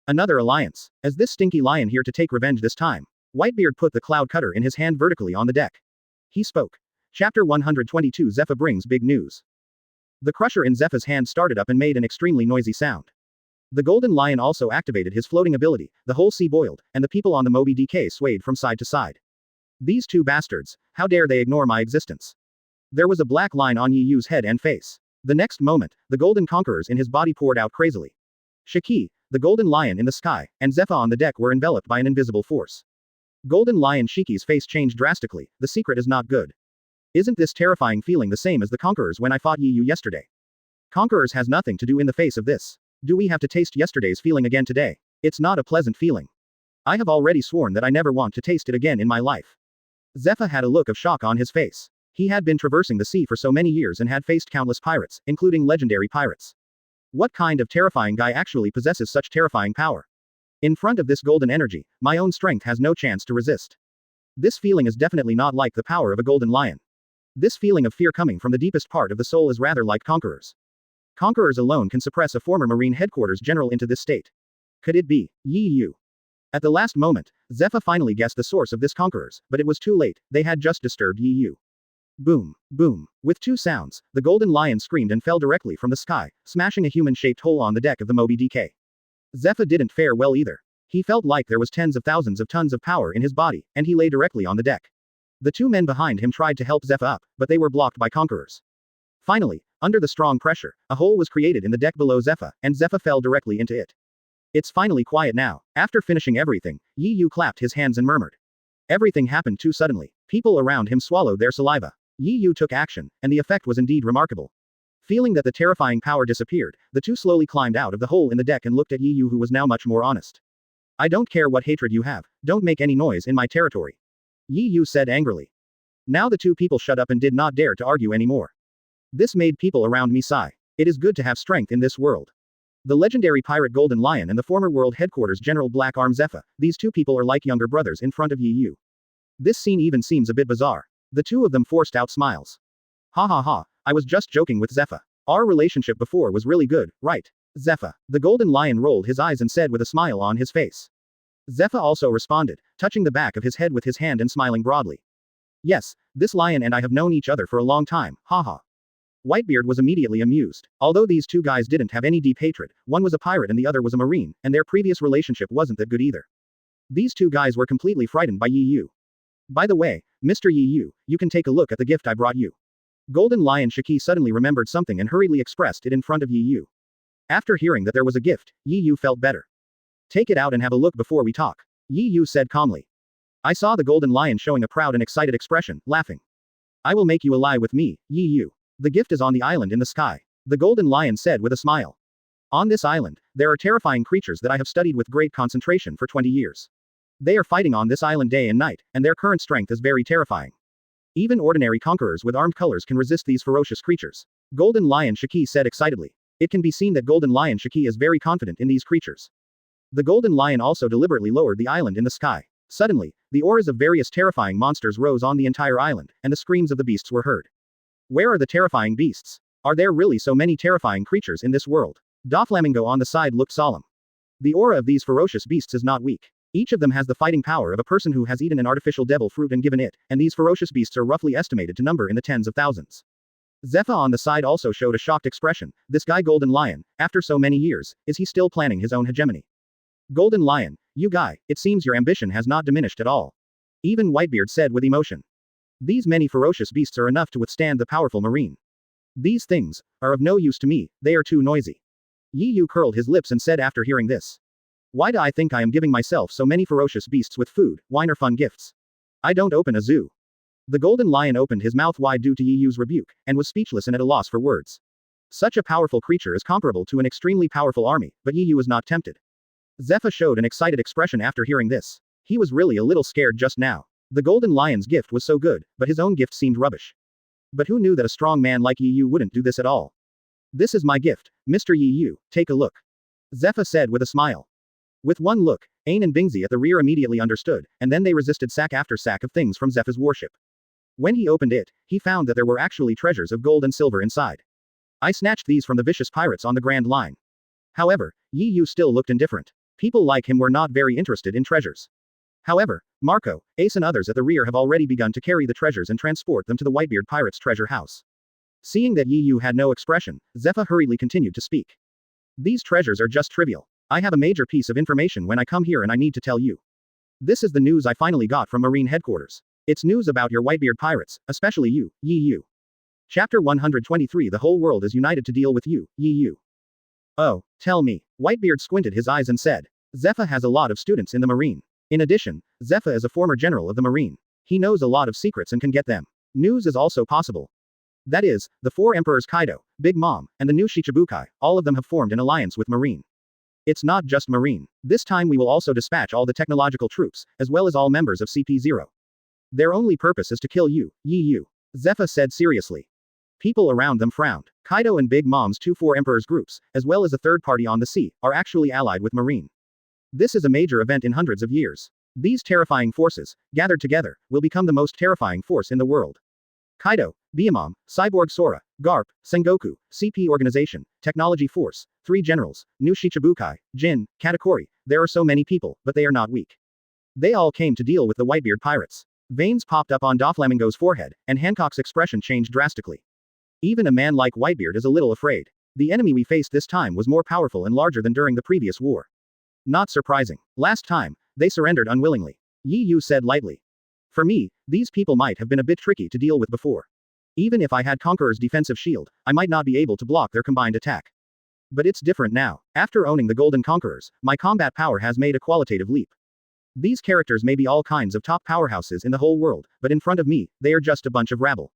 Another alliance. As this stinky lion here to take revenge this time? Whitebeard put the cloud cutter in his hand vertically on the deck. He spoke. Chapter 122 Zephyr brings big news. The crusher in Zephyr's hand started up and made an extremely noisy sound. The Golden Lion also activated his floating ability, the whole sea boiled, and the people on the Moby DK swayed from side to side. These two bastards, how dare they ignore my existence? There was a black line on Yi Yu's head and face. The next moment, the golden conquerors in his body poured out crazily. Shiki, the Golden Lion in the sky, and Zephyr on the deck were enveloped by an invisible force. Golden Lion Shiki's face changed drastically, the secret is not good. Isn't this terrifying feeling the same as the conquerors when I fought Yi Yu yesterday? Conquerors has nothing to do in the face of this. Do we have to taste yesterday's feeling again today? It's not a pleasant feeling. I have already sworn that I never want to taste it again in my life. Zephyr had a look of shock on his face. He had been traversing the sea for so many years and had faced countless pirates, including legendary pirates. What kind of terrifying guy actually possesses such terrifying power? In front of this golden energy, my own strength has no chance to resist. This feeling is definitely not like the power of a golden lion. This feeling of fear coming from the deepest part of the soul is rather like conquerors. Conquerors alone can suppress a former Marine headquarters general into this state. Could it be Yi Yu? At the last moment, Zephyr finally guessed the source of this conquerors, but it was too late, they had just disturbed Yi Yu. Boom, boom. With two sounds, the Golden Lion screamed and fell directly from the sky, smashing a human-shaped hole on the deck of the Moby DK. Zephyr didn't fare well either. He felt like there was tens of thousands of tons of power in his body, and he lay directly on the deck. The two men behind him tried to help Zephyr up, but they were blocked by conquerors. Finally, under the strong pressure, a hole was created in the deck below Zephyr, and Zephyr fell directly into it. It's finally quiet now. After finishing everything, Yi Yu clapped his hands and murmured. Everything happened too suddenly. People around him swallowed their saliva. Yi Yu took action, and the effect was indeed remarkable. Feeling that the terrifying power disappeared, the two slowly climbed out of the hole in the deck and looked at Yi Yu, who was now much more honest. I don't care what hatred you have, don't make any noise in my territory. Yi Yu said angrily. Now the two people shut up and did not dare to argue anymore. This made people around me sigh. It is good to have strength in this world. The legendary pirate Golden Lion and the former world headquarters General Black Arm Zephyr, these two people are like younger brothers in front of Yi Yu. This scene even seems a bit bizarre. The two of them forced out smiles. Ha ha ha, I was just joking with Zephyr. Our relationship before was really good, right? Zephyr. The Golden Lion rolled his eyes and said with a smile on his face. Zephyr also responded, touching the back of his head with his hand and smiling broadly. Yes, this lion and I have known each other for a long time, haha. Whitebeard was immediately amused. Although these two guys didn't have any deep hatred, one was a pirate and the other was a marine, and their previous relationship wasn't that good either. These two guys were completely frightened by Yi Yu. By the way, Mr. Yi Yu, you can take a look at the gift I brought you. Golden Lion Shiki suddenly remembered something and hurriedly expressed it in front of Yi Yu. After hearing that there was a gift, Yi Yu felt better. Take it out and have a look before we talk. Yi Yu said calmly. I saw the Golden Lion showing a proud and excited expression, laughing. I will make you ally with me, Yi Yu. The gift is on the island in the sky. The Golden Lion said with a smile. On this island, there are terrifying creatures that I have studied with great concentration for 20 years. They are fighting on this island day and night, and their current strength is very terrifying. Even ordinary conquerors with armed colors can resist these ferocious creatures. Golden Lion Shiki said excitedly. It can be seen that Golden Lion Shiki is very confident in these creatures. The Golden Lion also deliberately lowered the island in the sky. Suddenly, the auras of various terrifying monsters rose on the entire island, and the screams of the beasts were heard. Where are the terrifying beasts? Are there really so many terrifying creatures in this world? Doflamingo on the side looked solemn. The aura of these ferocious beasts is not weak. Each of them has the fighting power of a person who has eaten an artificial devil fruit and given it, and these ferocious beasts are roughly estimated to number in the tens of thousands. Zephyr on the side also showed a shocked expression. This guy Golden Lion, after so many years, is he still planning his own hegemony? Golden Lion, you guy, it seems your ambition has not diminished at all. Even Whitebeard said with emotion. These many ferocious beasts are enough to withstand the powerful marine. These things are of no use to me, they are too noisy. Yi Yu curled his lips and said after hearing this. Why do I think I am giving myself so many ferocious beasts with food, wine or fun gifts? I don't open a zoo. The Golden Lion opened his mouth wide due to Yi Yu's rebuke, and was speechless and at a loss for words. Such a powerful creature is comparable to an extremely powerful army, but Yi Yu was not tempted. Zephyr showed an excited expression after hearing this. He was really a little scared just now. The Golden Lion's gift was so good, but his own gift seemed rubbish. But who knew that a strong man like Yi Yu wouldn't do this at all? This is my gift, Mr. Yi Yu, take a look. Zephyr said with a smile. With one look, Ain and Bingzi at the rear immediately understood, and then they resisted sack after sack of things from Zephyr's warship. When he opened it, he found that there were actually treasures of gold and silver inside. I snatched these from the vicious pirates on the Grand Line. However, Yi Yu still looked indifferent. People like him were not very interested in treasures. However, Marco, Ace and others at the rear have already begun to carry the treasures and transport them to the Whitebeard pirates' treasure house. Seeing that Yi Yu had no expression, Zephyr hurriedly continued to speak. These treasures are just trivial. I have a major piece of information when I come here and I need to tell you. This is the news I finally got from Marine headquarters. It's news about your Whitebeard pirates, especially you, Yi Yu. Chapter 123 The whole world is united to deal with you, Yi Yu. Oh, tell me. Whitebeard squinted his eyes and said. Zephyr has a lot of students in the Marine. In addition, Zephyr is a former general of the Marine. He knows a lot of secrets and can get them. News is also possible. That is, the four emperors Kaido, Big Mom, and the new Shichibukai, all of them have formed an alliance with Marine. It's not just Marine. This time we will also dispatch all the technological troops, as well as all members of CP0. Their only purpose is to kill you, Yi Yu. Zephyr said seriously. People around them frowned. Kaido and Big Mom's two four emperors groups, as well as a third party on the sea, are actually allied with Marine. This is a major event in hundreds of years. These terrifying forces, gathered together, will become the most terrifying force in the world. Kaido, Big Mom, Cyborg Sora, Garp, Sengoku, CP Organization, Technology Force, 3 Generals, New Shichibukai, Jin, Katakuri, there are so many people, but they are not weak. They all came to deal with the Whitebeard pirates. Veins popped up on Doflamingo's forehead, and Hancock's expression changed drastically. Even a man like Whitebeard is a little afraid. The enemy we faced this time was more powerful and larger than during the previous war. Not surprising. Last time, they surrendered unwillingly. Yi Yu said lightly. For me, these people might have been a bit tricky to deal with before. Even if I had Conqueror's defensive shield, I might not be able to block their combined attack. But it's different now. After owning the Golden Conquerors, my combat power has made a qualitative leap. These characters may be all kinds of top powerhouses in the whole world, but in front of me, they are just a bunch of rabble.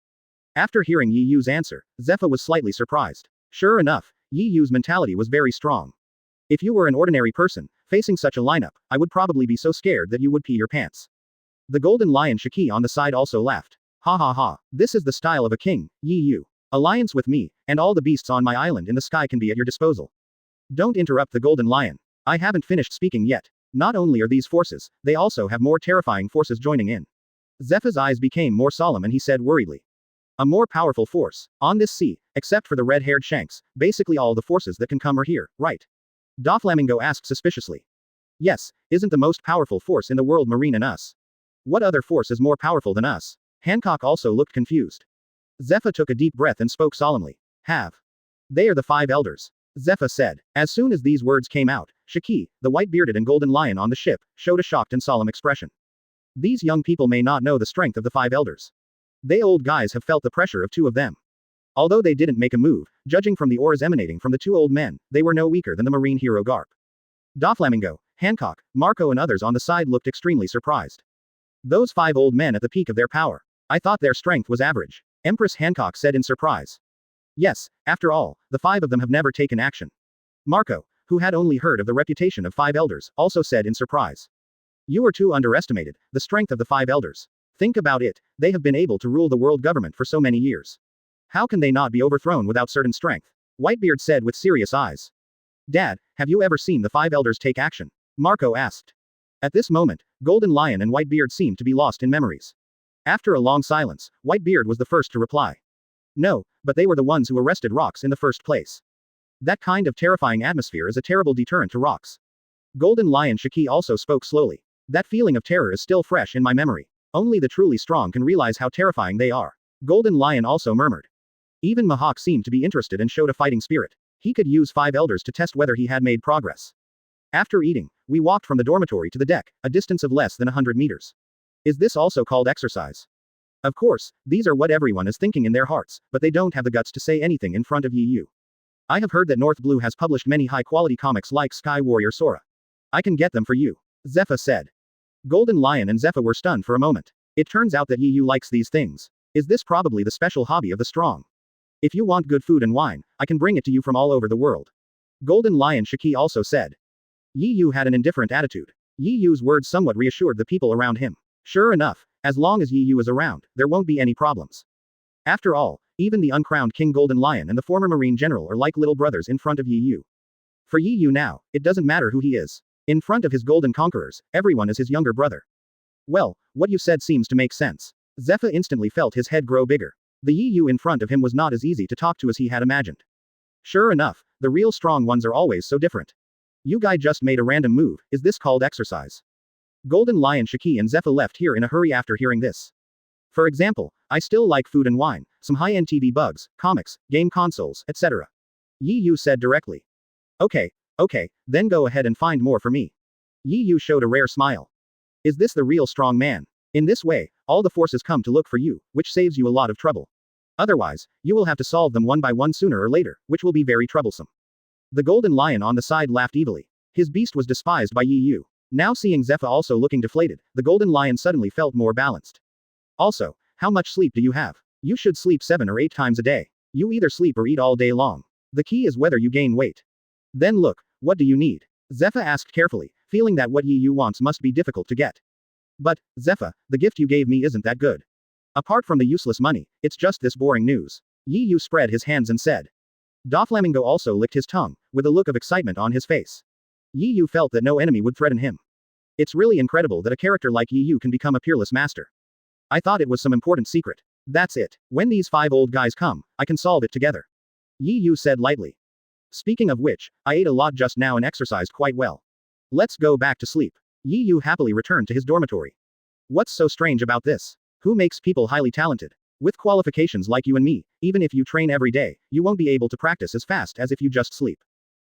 After hearing Yi Yu's answer, Zephyr was slightly surprised. Sure enough, Yi Yu's mentality was very strong. If you were an ordinary person, facing such a lineup, I would probably be so scared that you would pee your pants. The Golden Lion Shiki on the side also laughed. Ha ha ha, this is the style of a king, Yi Yu. Alliance with me, and all the beasts on my island in the sky can be at your disposal. Don't interrupt the Golden Lion. I haven't finished speaking yet. Not only are these forces, they also have more terrifying forces joining in. Zephyr's eyes became more solemn and he said worriedly. A more powerful force. On this sea, except for the red-haired Shanks, basically all the forces that can come are here, right? Doflamingo asked suspiciously. Yes, isn't the most powerful force in the world Marine and us? What other force is more powerful than us? Hancock also looked confused. Zephyr took a deep breath and spoke solemnly. Have. They are the 5 elders. Zephyr said. As soon as these words came out, Shiki, the white-bearded and golden lion on the ship, showed a shocked and solemn expression. These young people may not know the strength of the 5 elders. They old guys have felt the pressure of 2 of them. Although they didn't make a move, judging from the auras emanating from the 2 old men, they were no weaker than the marine hero Garp. Doflamingo, Hancock, Marco and others on the side looked extremely surprised. Those 5 old men at the peak of their power. I thought their strength was average. Empress Hancock said in surprise. Yes, after all, the 5 of them have never taken action. Marco, who had only heard of the reputation of 5 elders, also said in surprise. You are too underestimated, the strength of the 5 elders. Think about it, they have been able to rule the world government for so many years. How can they not be overthrown without certain strength? Whitebeard said with serious eyes. Dad, have you ever seen the 5 elders take action? Marco asked. At this moment, Golden Lion and Whitebeard seemed to be lost in memories. After a long silence, Whitebeard was the first to reply. No, but they were the ones who arrested rocks in the first place. That kind of terrifying atmosphere is a terrible deterrent to rocks. Golden Lion Shiki also spoke slowly. That feeling of terror is still fresh in my memory. Only the truly strong can realize how terrifying they are. Golden Lion also murmured. Even Mihawk seemed to be interested and showed a fighting spirit. He could use 5 elders to test whether he had made progress. After eating, we walked from the dormitory to the deck, a distance of less than 100 meters. Is this also called exercise? Of course, these are what everyone is thinking in their hearts, but they don't have the guts to say anything in front of Yu. I have heard that North Blue has published many high-quality comics like Sky Warrior Sora. I can get them for you. Zephyr said. Golden Lion and Zephyr were stunned for a moment. It turns out that Yu likes these things. Is this probably the special hobby of the strong? If you want good food and wine, I can bring it to you from all over the world. Golden Lion Shiki also said. Yu had an indifferent attitude. Yu's words somewhat reassured the people around him. Sure enough, as long as Yu is around, there won't be any problems. After all, even the uncrowned King Golden Lion and the former Marine General are like little brothers in front of Yu. For Yu now, it doesn't matter who he is. In front of his golden conquerors, everyone is his younger brother. Well, what you said seems to make sense. Zephyr instantly felt his head grow bigger. The Yu in front of him was not as easy to talk to as he had imagined. Sure enough, the real strong ones are always so different. You guy just made a random move, is this called exercise? Golden Lion Shiki and Zephyr left here in a hurry after hearing this. For example, I still like food and wine, some high-end TV bugs, comics, game consoles, etc. Yu said directly. Okay, then go ahead and find more for me. Yu showed a rare smile. Is this the real strong man? In this way, all the forces come to look for you, which saves you a lot of trouble. Otherwise, you will have to solve them one by one sooner or later, which will be very troublesome. The Golden Lion on the side laughed evilly. His beast was despised by Yu. Now seeing Zephyr also looking deflated, the Golden Lion suddenly felt more balanced. Also, how much sleep do you have? You should sleep 7 or 8 times a day. You either sleep or eat all day long. The key is whether you gain weight. Then look, what do you need? Zephyr asked carefully, feeling that what Yu wants must be difficult to get. But, Zephyr, the gift you gave me isn't that good. Apart from the useless money, it's just this boring news. Yu spread his hands and said. Doflamingo also licked his tongue, with a look of excitement on his face. Yu felt that no enemy would threaten him. It's really incredible that a character like Yu can become a peerless master. I thought it was some important secret. That's it. When these 5 old guys come, I can solve it together. Yu said lightly. Speaking of which, I ate a lot just now and exercised quite well. Let's go back to sleep. Yu happily returned to his dormitory. What's so strange about this? Who makes people highly talented? With qualifications like you and me, even if you train every day, you won't be able to practice as fast as if you just sleep.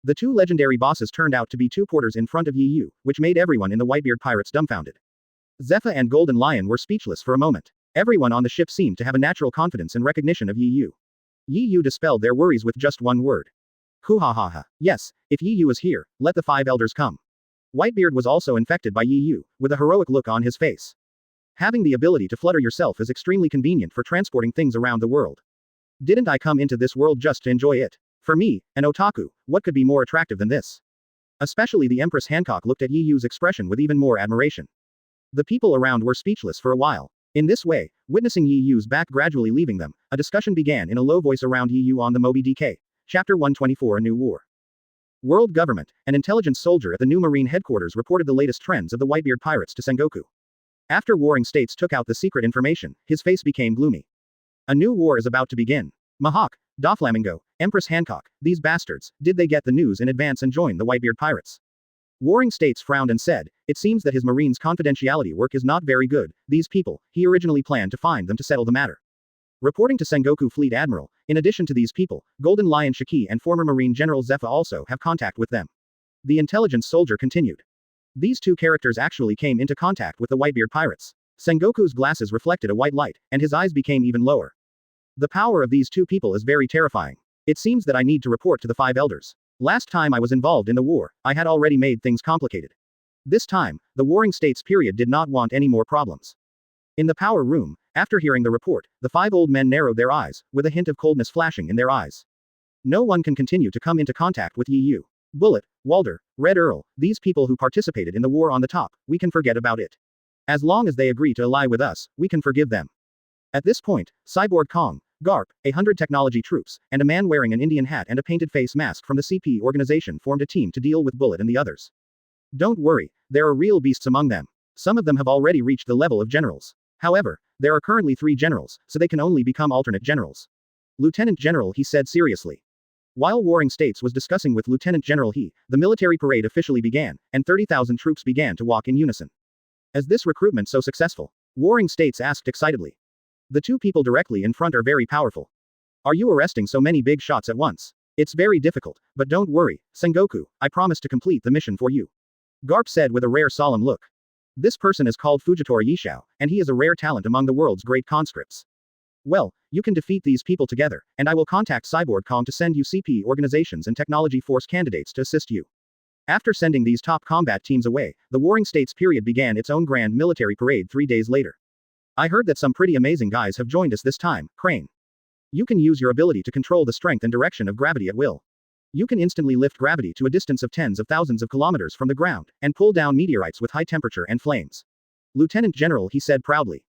The 2 legendary bosses turned out to be 2 porters in front of Yu, which made everyone in the Whitebeard pirates dumbfounded. Zephyr and Golden Lion were speechless for a moment. Everyone on the ship seemed to have a natural confidence and recognition of Yu. Yu dispelled their worries with just one word. Hoo-ha-ha-ha. Yes, if Yu is here, let the 5 elders come. Whitebeard was also infected by Yu, with a heroic look on his face. Having the ability to flutter yourself is extremely convenient for transporting things around the world. Didn't I come into this world just to enjoy it? For me, an otaku, what could be more attractive than this? Especially the Empress Hancock looked at Yu's expression with even more admiration. The people around were speechless for a while. In this way, witnessing Yu's back gradually leaving them, a discussion began in a low voice around Yu on the Moby DK. Chapter 124 A New War. World Government, an intelligence soldier at the new Marine headquarters reported the latest trends of the Whitebeard pirates to Sengoku. After warring states took out the secret information, his face became gloomy. A new war is about to begin. Mihawk, Doflamingo, Empress Hancock, these bastards, did they get the news in advance and join the Whitebeard pirates? Warring states frowned and said, It seems that his Marine's confidentiality work is not very good. These people, he originally planned to find them to settle the matter. Reporting to Sengoku Fleet Admiral, in addition to these people, Golden Lion Shiki and former Marine General Zephyr also have contact with them. The intelligence soldier continued. These two characters actually came into contact with the Whitebeard pirates. Sengoku's glasses reflected a white light, and his eyes became even lower. The power of these two people is very terrifying. It seems that I need to report to the five elders. Last time I was involved in the war, I had already made things complicated. This time, the warring states period did not want any more problems. In the power room, after hearing the report, the five old men narrowed their eyes, with a hint of coldness flashing in their eyes. No one can continue to come into contact with Yu. Bullet, Walder, Red Earl, these people who participated in the war on the top, we can forget about it. As long as they agree to ally with us, we can forgive them. At this point, Cyborg Kong, Garp, 100 technology troops, and a man wearing an Indian hat and a painted face mask from the CP organization formed a team to deal with Bullet and the others. Don't worry, there are real beasts among them. Some of them have already reached the level of generals. However, there are currently 3 generals, so they can only become alternate generals. Lieutenant General He said seriously. While Warring States was discussing with Lieutenant General He, the military parade officially began, and 30,000 troops began to walk in unison. Is this recruitment so successful? Warring States asked excitedly. The two people directly in front are very powerful. Are you arresting so many big shots at once? It's very difficult, but don't worry, Sengoku, I promise to complete the mission for you. Garp said with a rare solemn look. This person is called Fujitora Yishao, and he is a rare talent among the world's great conscripts. Well, you can defeat these people together, and I will contact Cyborg Kong to send you CP organizations and technology force candidates to assist you. After sending these top combat teams away, the Warring States period began its own grand military parade 3 days later. I heard that some pretty amazing guys have joined us this time, Crane. You can use your ability to control the strength and direction of gravity at will. You can instantly lift gravity to a distance of tens of thousands of kilometers from the ground, and pull down meteorites with high temperature and flames. Lieutenant General He said proudly.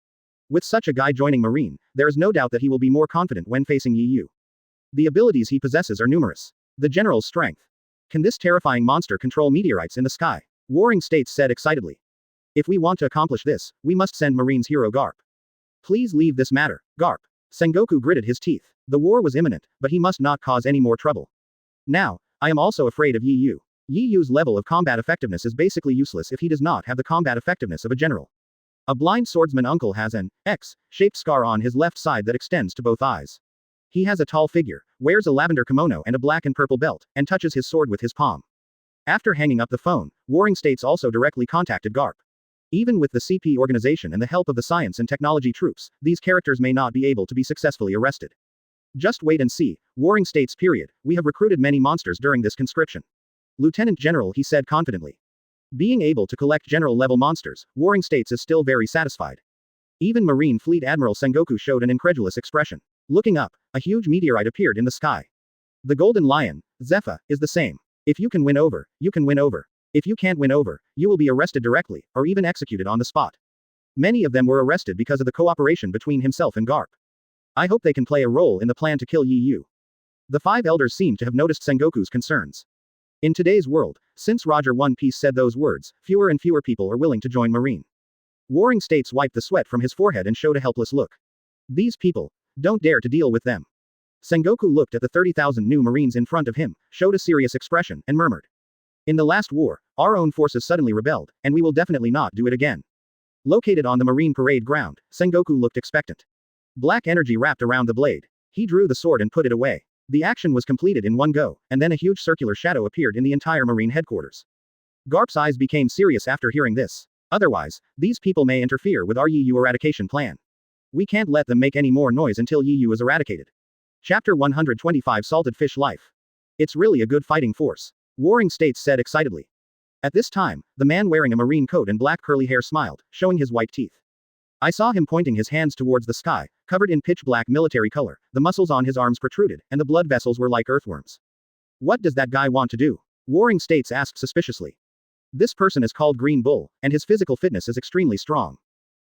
With such a guy joining Marine, there is no doubt that he will be more confident when facing Yu. The abilities he possesses are numerous. The General's strength. Can this terrifying monster control meteorites in the sky? Warring States said excitedly. If we want to accomplish this, we must send Marine's hero Garp. Please leave this matter, Garp. Sengoku gritted his teeth. The war was imminent, but he must not cause any more trouble. Now, I am also afraid of Yu. Yu's level of combat effectiveness is basically useless if he does not have the combat effectiveness of a general. A blind swordsman uncle has an X-shaped scar on his left side that extends to both eyes. He has a tall figure, wears a lavender kimono and a black and purple belt, and touches his sword with his palm. After hanging up the phone, Warring States also directly contacted Garp. Even with the CP organization and the help of the science and technology troops, these characters may not be able to be successfully arrested. Just wait and see, Warring States period, we have recruited many monsters during this conscription. Lieutenant General He said confidently. Being able to collect general-level monsters, Warring States is still very satisfied. Even Marine Fleet Admiral Sengoku showed an incredulous expression. Looking up, a huge meteorite appeared in the sky. The Golden Lion, Zephyr, is the same. If you can win over, you can win over. If you can't win over, you will be arrested directly, or even executed on the spot. Many of them were arrested because of the cooperation between himself and Garp. I hope they can play a role in the plan to kill Yu. The 5 elders seemed to have noticed Sengoku's concerns. In today's world, since Roger One Piece said those words, fewer and fewer people are willing to join Marine. Warring States wiped the sweat from his forehead and showed a helpless look. These people, don't dare to deal with them. Sengoku looked at the 30,000 new Marines in front of him, showed a serious expression, and murmured. In the last war, our own forces suddenly rebelled, and we will definitely not do it again. Located on the Marine parade ground, Sengoku looked expectant. Black energy wrapped around the blade. He drew the sword and put it away. The action was completed in one go, and then a huge circular shadow appeared in the entire Marine headquarters. Garp's eyes became serious after hearing this. Otherwise, these people may interfere with our Yu eradication plan. We can't let them make any more noise until Yu is eradicated. Chapter 125 Salted Fish Life. It's really a good fighting force. Warring States said excitedly. At this time, the man wearing a marine coat and black curly hair smiled, showing his white teeth. I saw him pointing his hands towards the sky, covered in pitch black military color, the muscles on his arms protruded, and the blood vessels were like earthworms. What does that guy want to do? Warring States asked suspiciously. This person is called Green Bull, and his physical fitness is extremely strong.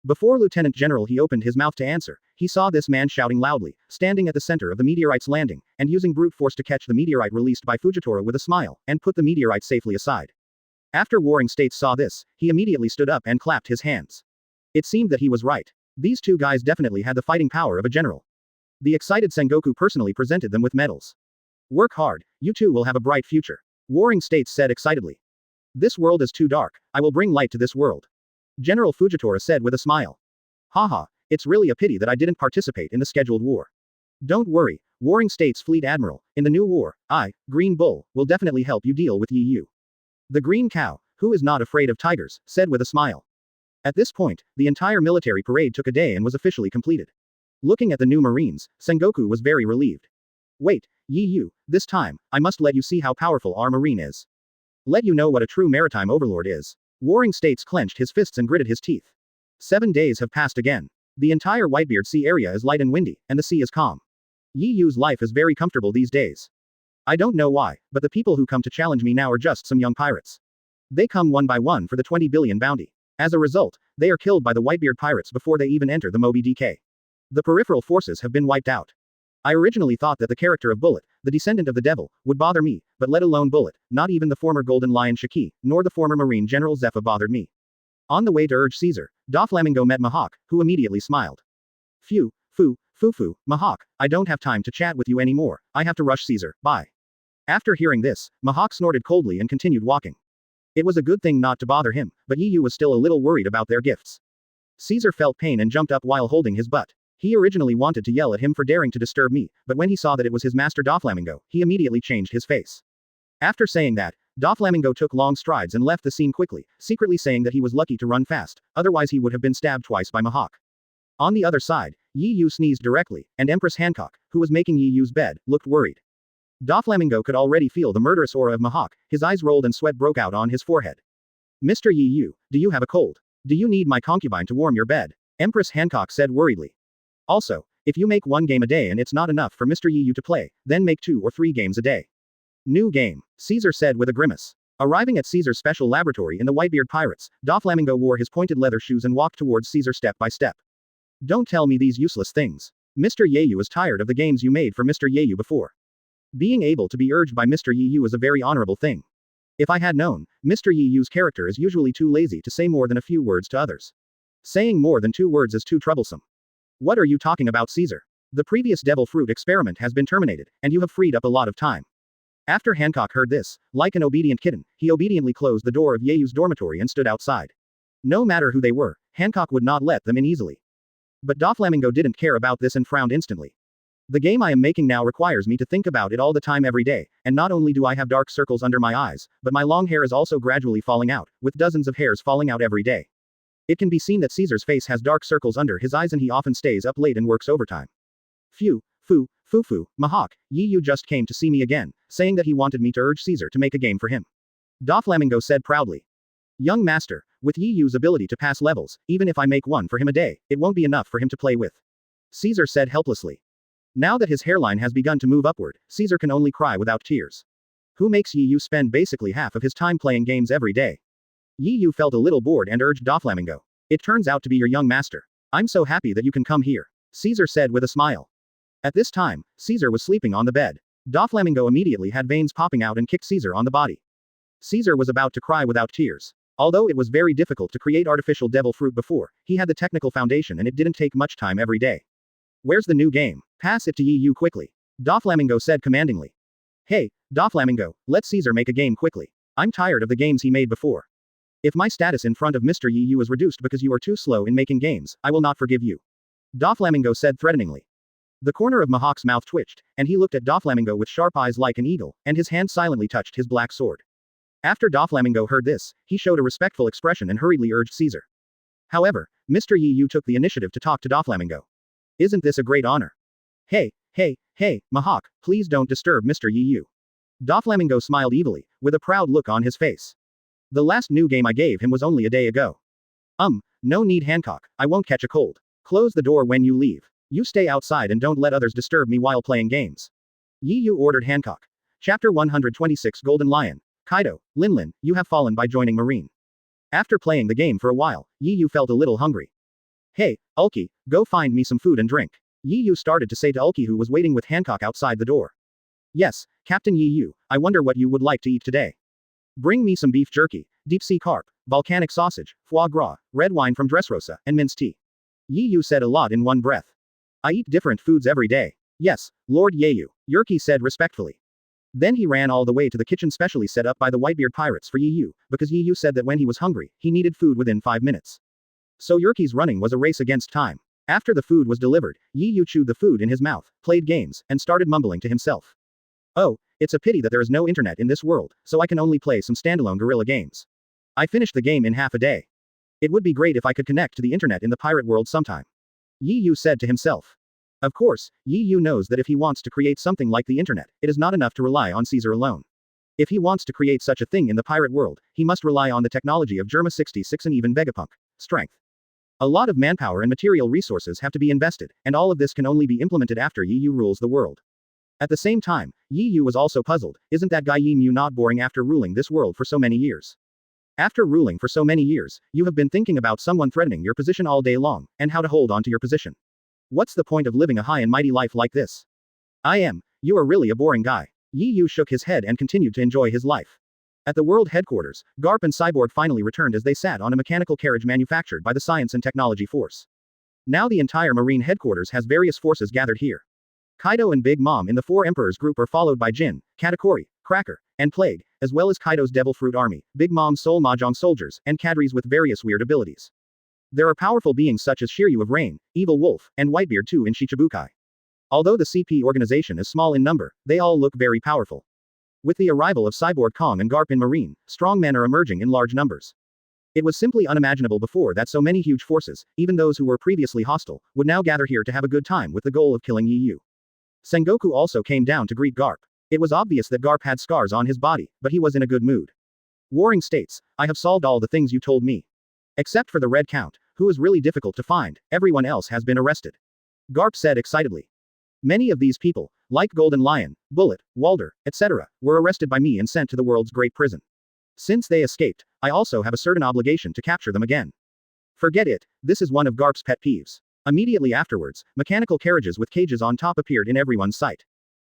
Before Lieutenant General He opened his mouth to answer, he saw this man shouting loudly, standing at the center of the meteorite's landing, and using brute force to catch the meteorite released by Fujitora with a smile, and put the meteorite safely aside. After Warring States saw this, he immediately stood up and clapped his hands. It seemed that he was right. These two guys definitely had the fighting power of a general. The excited Sengoku personally presented them with medals. Work hard, you two will have a bright future. Warring States said excitedly. This world is too dark, I will bring light to this world. General Fujitora said with a smile. Haha, it's really a pity that I didn't participate in the scheduled war. Don't worry, Warring States Fleet Admiral, in the new war, I, Green Bull, will definitely help you deal with Yu. The Green Cow, who is not afraid of tigers, said with a smile. At this point, the entire military parade took a day and was officially completed. Looking at the new Marines, Sengoku was very relieved. Wait, Yu, this time, I must let you see how powerful our Marine is. Let you know what a true maritime overlord is. Warring States clenched his fists and gritted his teeth. 7 days have passed again. The entire Whitebeard Sea area is light and windy, and the sea is calm. Yu's life is very comfortable these days. I don't know why, but the people who come to challenge me now are just some young pirates. They come one by one for the 20 billion bounty. As a result, they are killed by the Whitebeard pirates before they even enter the Moby DK. The peripheral forces have been wiped out. I originally thought that the character of Bullet, the descendant of the devil, would bother me, but let alone Bullet, not even the former Golden Lion Shiki, nor the former Marine General Zephyr bothered me. On the way to urge Caesar, Doflamingo met Mihawk, who immediately smiled. Phew, Mihawk, I don't have time to chat with you anymore, I have to rush Caesar, bye. After hearing this, Mihawk snorted coldly and continued walking. It was a good thing not to bother him, but Yu was still a little worried about their gifts. Caesar felt pain and jumped up while holding his butt. He originally wanted to yell at him for daring to disturb me, but when he saw that it was his master Doflamingo, he immediately changed his face. After saying that, Doflamingo took long strides and left the scene quickly, secretly saying that he was lucky to run fast, otherwise he would have been stabbed twice by Mihawk. On the other side, Yu sneezed directly, and Empress Hancock, who was making Yu's bed, looked worried. Doflamingo could already feel the murderous aura of Mihawk, his eyes rolled and sweat broke out on his forehead. Mr. Yu, do you have a cold? Do you need my concubine to warm your bed? Empress Hancock said worriedly. Also, if you make 1 game a day and it's not enough for Mr. Yu to play, then make 2 or 3 games a day. New game, Caesar said with a grimace. Arriving at Caesar's special laboratory in the Whitebeard Pirates, Doflamingo wore his pointed leather shoes and walked towards Caesar step by step. Don't tell me these useless things. Mr. Yu is tired of the games you made for Mr. Yu before. Being able to be urged by Mr. Yu is a very honorable thing. If I had known, Mr. Yu's character is usually too lazy to say more than a few words to others. Saying more than 2 words is too troublesome. What are you talking about, Caesar? The previous devil fruit experiment has been terminated, and you have freed up a lot of time. After Hancock heard this, like an obedient kitten, he obediently closed the door of Yu's dormitory and stood outside. No matter who they were, Hancock would not let them in easily. But Doflamingo didn't care about this and frowned instantly. The game I am making now requires me to think about it all the time every day, and not only do I have dark circles under my eyes, but my long hair is also gradually falling out, with dozens of hairs falling out every day. It can be seen that Caesar's face has dark circles under his eyes and he often stays up late and works overtime. Phew, Mihawk, Yu just came to see me again, saying that he wanted me to urge Caesar to make a game for him. Doflamingo said proudly. Young master, with Yu's ability to pass levels, even if I make 1 for him a day, it won't be enough for him to play with. Caesar said helplessly. Now that his hairline has begun to move upward, Caesar can only cry without tears. Who makes Yu spend basically half of his time playing games every day? Yu felt a little bored and urged Doflamingo. It turns out to be your young master. I'm so happy that you can come here. Caesar said with a smile. At this time, Caesar was sleeping on the bed. Doflamingo immediately had veins popping out and kicked Caesar on the body. Caesar was about to cry without tears. Although it was very difficult to create artificial devil fruit before, he had the technical foundation and it didn't take much time every day. Where's the new game? Pass it to Yu quickly. Doflamingo said commandingly. Hey, Doflamingo, let Caesar make a game quickly. I'm tired of the games he made before. If my status in front of Mr. Yu is reduced because you are too slow in making games, I will not forgive you. Doflamingo said threateningly. The corner of Mihawk's mouth twitched, and he looked at Doflamingo with sharp eyes like an eagle, and his hand silently touched his black sword. After Doflamingo heard this, he showed a respectful expression and hurriedly urged Caesar. However, Mr. Yu took the initiative to talk to Doflamingo. Isn't this a great honor? Hey, Mihawk, please don't disturb Mr. Yu. Doflamingo smiled evilly, with a proud look on his face. The last new game I gave him was only a day ago. No need Hancock, I won't catch a cold. Close the door when you leave. You stay outside and don't let others disturb me while playing games. Yu ordered Hancock. Chapter 126 Golden Lion. Kaido, Linlin, you have fallen by joining Marine. After playing the game for a while, Yu felt a little hungry. Hey, Ulki, go find me some food and drink. Yu started to say to Ulki who was waiting with Hancock outside the door. Yes, Captain Yu, I wonder what you would like to eat today. Bring me some beef jerky, deep-sea carp, volcanic sausage, foie gras, red wine from Dressrosa, and minced tea. Yu said a lot in one breath. I eat different foods every day. Yes, Lord Yeyu, Yerki said respectfully. Then he ran all the way to the kitchen specially set up by the Whitebeard pirates for Yu, because Yu said that when he was hungry, he needed food within 5 minutes. So Yerki's running was a race against time. After the food was delivered, Yu chewed the food in his mouth, played games, and started mumbling to himself. Oh, it's a pity that there is no internet in this world, so I can only play some standalone guerrilla games. I finished the game in half a day. It would be great if I could connect to the internet in the pirate world sometime. Yu said to himself. Of course, Yu knows that if he wants to create something like the internet, it is not enough to rely on Caesar alone. If he wants to create such a thing in the pirate world, he must rely on the technology of Germa 66 and even Vegapunk. Strength. A lot of manpower and material resources have to be invested, and all of this can only be implemented after Yu rules the world. At the same time, Yu was also puzzled, isn't that guy Yu not boring after ruling this world for so many years? After ruling for so many years, you have been thinking about someone threatening your position all day long, and how to hold on to your position. What's the point of living a high and mighty life like this? You are really a boring guy. Yu shook his head and continued to enjoy his life. At the world headquarters, Garp and Cyborg finally returned as they sat on a mechanical carriage manufactured by the Science and Technology Force. Now the entire Marine headquarters has various forces gathered here. Kaido and Big Mom in the Four Emperors group are followed by Jin, Katakuri, Cracker, and Plague, as well as Kaido's Devil Fruit Army, Big Mom's Soul Mahjong soldiers, and cadres with various weird abilities. There are powerful beings such as Shiryu of Rain, Evil Wolf, and Whitebeard too in Shichibukai. Although the CP organization is small in number, they all look very powerful. With the arrival of Cyborg Kong and Garp in Marine, strong men are emerging in large numbers. It was simply unimaginable before that so many huge forces, even those who were previously hostile, would now gather here to have a good time with the goal of killing Yu. Sengoku also came down to greet Garp. It was obvious that Garp had scars on his body, but he was in a good mood. Warring states, I have solved all the things you told me. Except for the Red Count, who is really difficult to find, everyone else has been arrested. Garp said excitedly. Many of these people, like Golden Lion, Bullet, Walder, etc., were arrested by me and sent to the world's great prison. Since they escaped, I also have a certain obligation to capture them again. Forget it, this is one of Garp's pet peeves. Immediately afterwards, mechanical carriages with cages on top appeared in everyone's sight.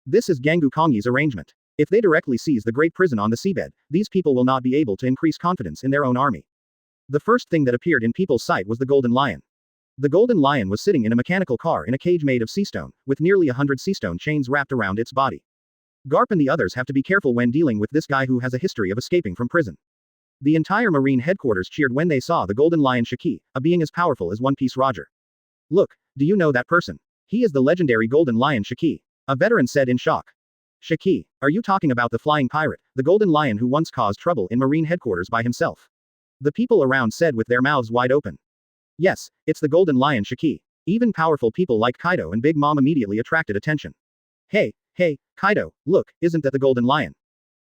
This is Gangu Kongi's arrangement. If they directly seize the great prison on the seabed, these people will not be able to increase confidence in their own army. The first thing that appeared in people's sight was the Golden Lion. The Golden Lion was sitting in a mechanical car in a cage made of seastone, with nearly 100 seastone chains wrapped around its body. Garp and the others have to be careful when dealing with this guy who has a history of escaping from prison. The entire Marine headquarters cheered when they saw the Golden Lion Shiki, a being as powerful as One Piece Roger. Look, do you know that person? He is the legendary Golden Lion Shiki. A veteran said in shock. Shiki, are you talking about the flying pirate, the Golden Lion who once caused trouble in Marine headquarters by himself? The people around said with their mouths wide open. Yes, it's the Golden Lion Shiki. Even powerful people like Kaido and Big Mom immediately attracted attention. Hey, Kaido, look, isn't that the Golden Lion?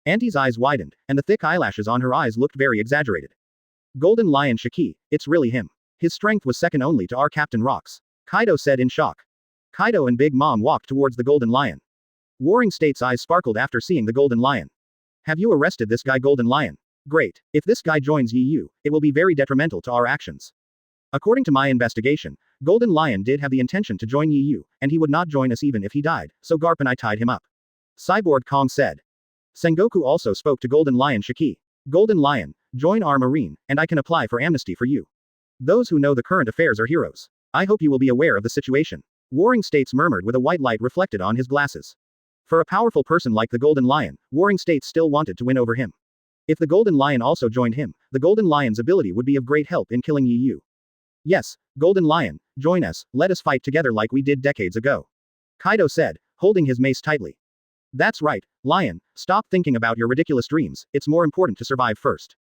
Auntie's eyes widened, and the thick eyelashes on her eyes looked very exaggerated. Golden Lion Shiki, it's really him. His strength was second only to our Captain Rock's. Kaido said in shock. Kaido and Big Mom walked towards the Golden Lion. Warring State's eyes sparkled after seeing the Golden Lion. Have you arrested this guy Golden Lion? Great. If this guy joins Yu, it will be very detrimental to our actions. According to my investigation, Golden Lion did have the intention to join Yu, and he would not join us even if he died, so Garp and I tied him up. Cyborg Kong said. Sengoku also spoke to Golden Lion Shiki. Golden Lion, join our Marine, and I can apply for amnesty for you. Those who know the current affairs are heroes. I hope you will be aware of the situation. Warring States murmured with a white light reflected on his glasses. For a powerful person like the Golden Lion, Warring States still wanted to win over him. If the Golden Lion also joined him, the Golden Lion's ability would be of great help in killing Yu. Yes, Golden Lion, join us, let us fight together like we did decades ago. Kaido said, holding his mace tightly. That's right, Lion, stop thinking about your ridiculous dreams, it's more important to survive first.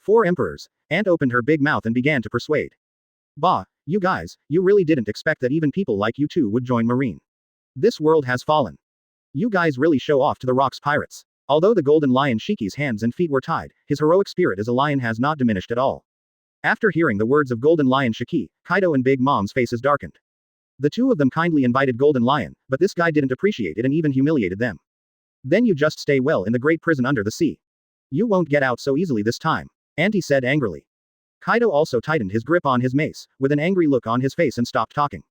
Four Emperors. Ant opened her big mouth and began to persuade. Bah, you guys, you really didn't expect that even people like you two would join Marine. This world has fallen. You guys really show off to the Rock's pirates. Although the Golden Lion Shiki's hands and feet were tied, his heroic spirit as a lion has not diminished at all. After hearing the words of Golden Lion Shiki, Kaido and Big Mom's faces darkened. The two of them kindly invited Golden Lion, but this guy didn't appreciate it and even humiliated them. Then you just stay well in the great prison under the sea. You won't get out so easily this time. Auntie said angrily. Kaido also tightened his grip on his mace, with an angry look on his face and stopped talking.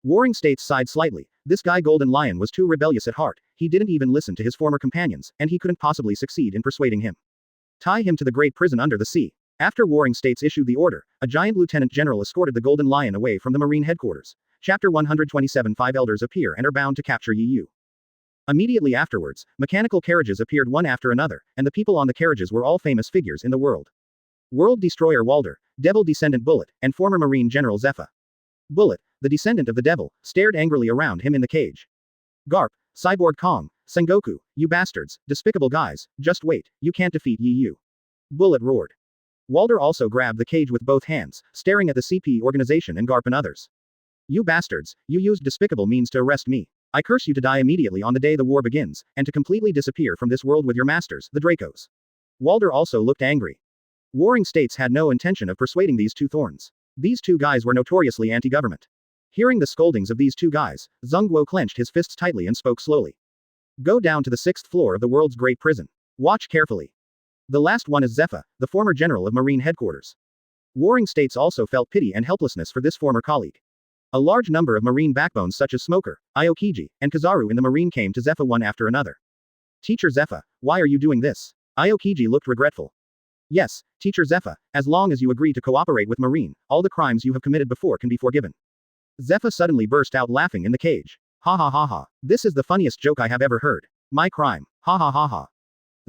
Warring States sighed slightly. This guy Golden Lion was too rebellious at heart, he didn't even listen to his former companions, and he couldn't possibly succeed in persuading him. Tie him to the great prison under the sea. After Warring States issued the order, a giant lieutenant general escorted the Golden Lion away from the Marine headquarters. Chapter 127. 5 elders appear and are bound to capture Yu. Immediately afterwards, mechanical carriages appeared one after another, and the people on the carriages were all famous figures in the world. World Destroyer Walder, Devil Descendant Bullet, and former Marine General Zephyr. Bullet, the descendant of the devil, stared angrily around him in the cage. Garp, Cyborg Kong, Sengoku, you bastards, despicable guys, just wait, you can't defeat you. Bullet roared. Walder also grabbed the cage with both hands, staring at the CP organization and Garp and others. You bastards, you used despicable means to arrest me. I curse you to die immediately on the day the war begins, and to completely disappear from this world with your masters, the Dracos. Walder also looked angry. Warring states had no intention of persuading these two thorns. These two guys were notoriously anti-government. Hearing the scoldings of these two guys, Zhongguo clenched his fists tightly and spoke slowly. Go down to the 6th floor of the world's great prison. Watch carefully. The last one is Zephyr, the former general of Marine headquarters. Warring states also felt pity and helplessness for this former colleague. A large number of Marine backbones such as Smoker, Aokiji, and Kizaru in the Marine came to Zephyr one after another. Teacher Zephyr, why are you doing this? Aokiji looked regretful. Yes, Teacher Zephyr, as long as you agree to cooperate with Marine, all the crimes you have committed before can be forgiven. Zephyr suddenly burst out laughing in the cage. Ha ha ha ha. This is the funniest joke I have ever heard. My crime. Ha ha ha ha.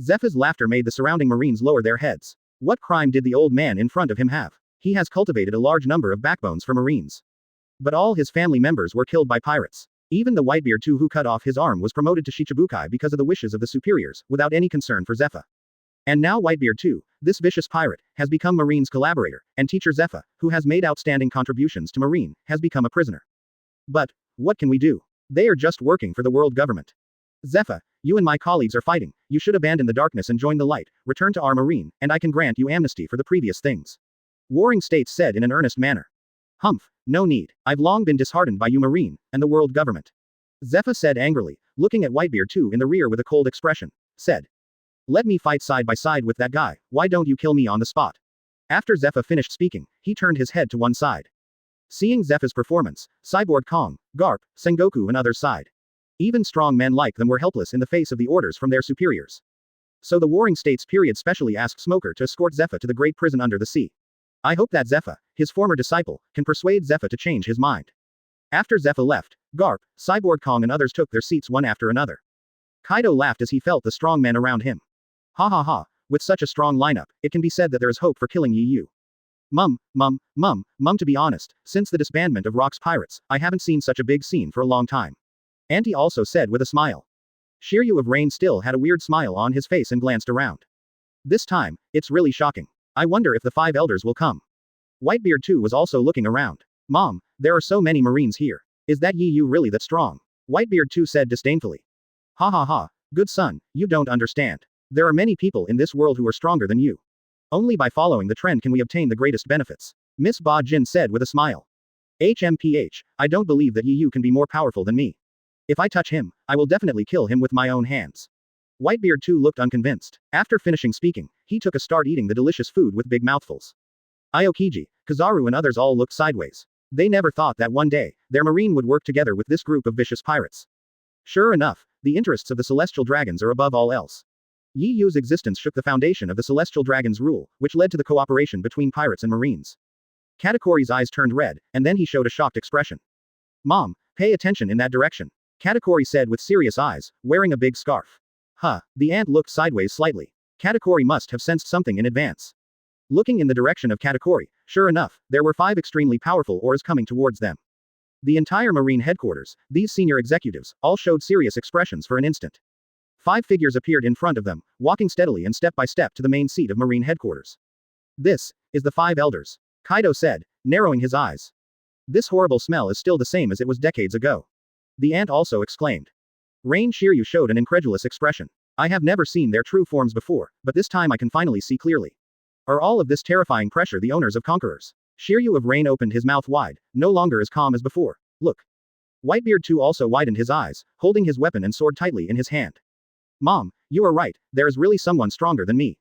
Zephyr's laughter made the surrounding Marines lower their heads. What crime did the old man in front of him have? He has cultivated a large number of backbones for Marines. But all his family members were killed by pirates. Even the Whitebeard too who cut off his arm was promoted to Shichibukai because of the wishes of the superiors, without any concern for Zephyr. And now Whitebeard too, this vicious pirate, has become Marine's collaborator, and Teacher Zephyr, who has made outstanding contributions to Marine, has become a prisoner. But, what can we do? They are just working for the world government. Zephyr, you and my colleagues are fighting, you should abandon the darkness and join the light, return to our Marine, and I can grant you amnesty for the previous things. Warring states said in an earnest manner. Humph, no need, I've long been disheartened by you Marine, and the world government. Zephyr said angrily, looking at Whitebeard too in the rear with a cold expression, said. Let me fight side by side with that guy, why don't you kill me on the spot? After Zephyr finished speaking, he turned his head to one side. Seeing Zephyr's performance, Cyborg Kong, Garp, Sengoku and others sighed. Even strong men like them were helpless in the face of the orders from their superiors. So the Warring States period specially asked Smoker to escort Zephyr to the great prison under the sea. I hope that Zephyr, his former disciple, can persuade Zephyr to change his mind. After Zephyr left, Garp, Cyborg Kong and others took their seats one after another. Kaido laughed as he felt the strong men around him. Ha ha ha, with such a strong lineup, it can be said that there is hope for killing Yu. Mum, to be honest, since the disbandment of Rock's Pirates, I haven't seen such a big scene for a long time. Auntie also said with a smile. Shiryu of Rain still had a weird smile on his face and glanced around. This time, it's really shocking. I wonder if the 5 elders will come. Whitebeard too was also looking around. Mom, there are so many Marines here. Is that Yu really that strong? Whitebeard too said disdainfully. Ha ha ha, good son, you don't understand. There are many people in this world who are stronger than you. Only by following the trend can we obtain the greatest benefits. Miss Ba Jin said with a smile. HMPH, I don't believe that Yu can be more powerful than me. If I touch him, I will definitely kill him with my own hands. Whitebeard too looked unconvinced. After finishing speaking, he took a start eating the delicious food with big mouthfuls. Aokiji, Kizaru and others all looked sideways. They never thought that one day, their Marine would work together with this group of vicious pirates. Sure enough, the interests of the Celestial Dragons are above all else. Yu's existence shook the foundation of the Celestial Dragon's rule, which led to the cooperation between pirates and Marines. Katakori's eyes turned red, and then he showed a shocked expression. Mom, pay attention in that direction. Katakori said with serious eyes, wearing a big scarf. Huh, the ant looked sideways slightly. Katakori must have sensed something in advance. Looking in the direction of Katakori, sure enough, there were 5 extremely powerful auras coming towards them. The entire Marine headquarters, these senior executives, all showed serious expressions for an instant. 5 figures appeared in front of them, walking steadily and step by step to the main seat of Marine headquarters. This is the 5 elders, Kaido said, narrowing his eyes. This horrible smell is still the same as it was decades ago. The ant also exclaimed. Rain Shiryu showed an incredulous expression. I have never seen their true forms before, but this time I can finally see clearly. Are all of this terrifying pressure the owners of Conquerors? Shiryu of Rain opened his mouth wide, no longer as calm as before. Look. Whitebeard too also widened his eyes, holding his weapon and sword tightly in his hand. Mom, you are right, there is really someone stronger than me.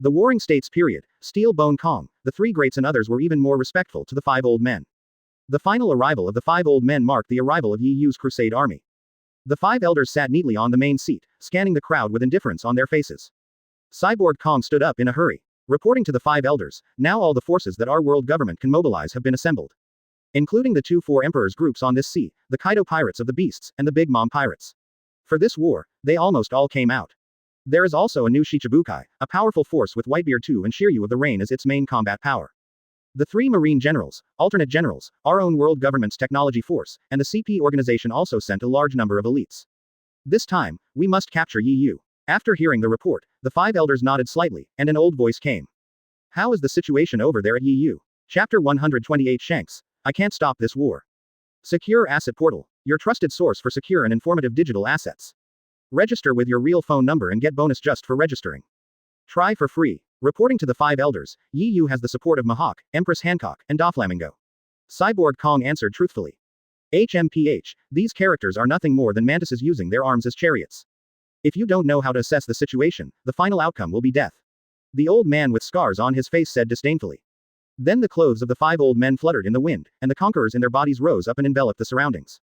The Warring States period, Steel Bone Kong, the 3 greats and others were even more respectful to the 5 old men. The final arrival of the 5 old men marked the arrival of Yu's crusade army. The 5 elders sat neatly on the main seat, scanning the crowd with indifference on their faces. Cyborg Kong stood up in a hurry. Reporting to the 5 elders, now all the forces that our world government can mobilize have been assembled. Including the 2 4 emperors groups on this sea, the Kaido pirates of the beasts, and the Big Mom pirates. For this war, they almost all came out. There is also a new Shichibukai, a powerful force with Whitebeard 2 and Shiryu of the Rain as its main combat power. The 3 Marine generals, alternate generals, our own world government's technology force, and the CP organization also sent a large number of elites. This time, we must capture Yi. After hearing the report, the 5 elders nodded slightly, and an old voice came. How is the situation over there at Yi? Chapter 128 Shanks, I can't stop this war. Secure Asset Portal, your trusted source for secure and informative digital assets. Register with your real phone number and get bonus just for registering. Try for free. Reporting to the 5 elders, Yi has the support of Mihawk, Empress Hancock, and Doflamingo. Cyborg Kong answered truthfully. HMPH, these characters are nothing more than mantises using their arms as chariots. If you don't know how to assess the situation, the final outcome will be death. The old man with scars on his face said disdainfully. Then the clothes of the 5 old men fluttered in the wind, and the conquerors in their bodies rose up and enveloped the surroundings.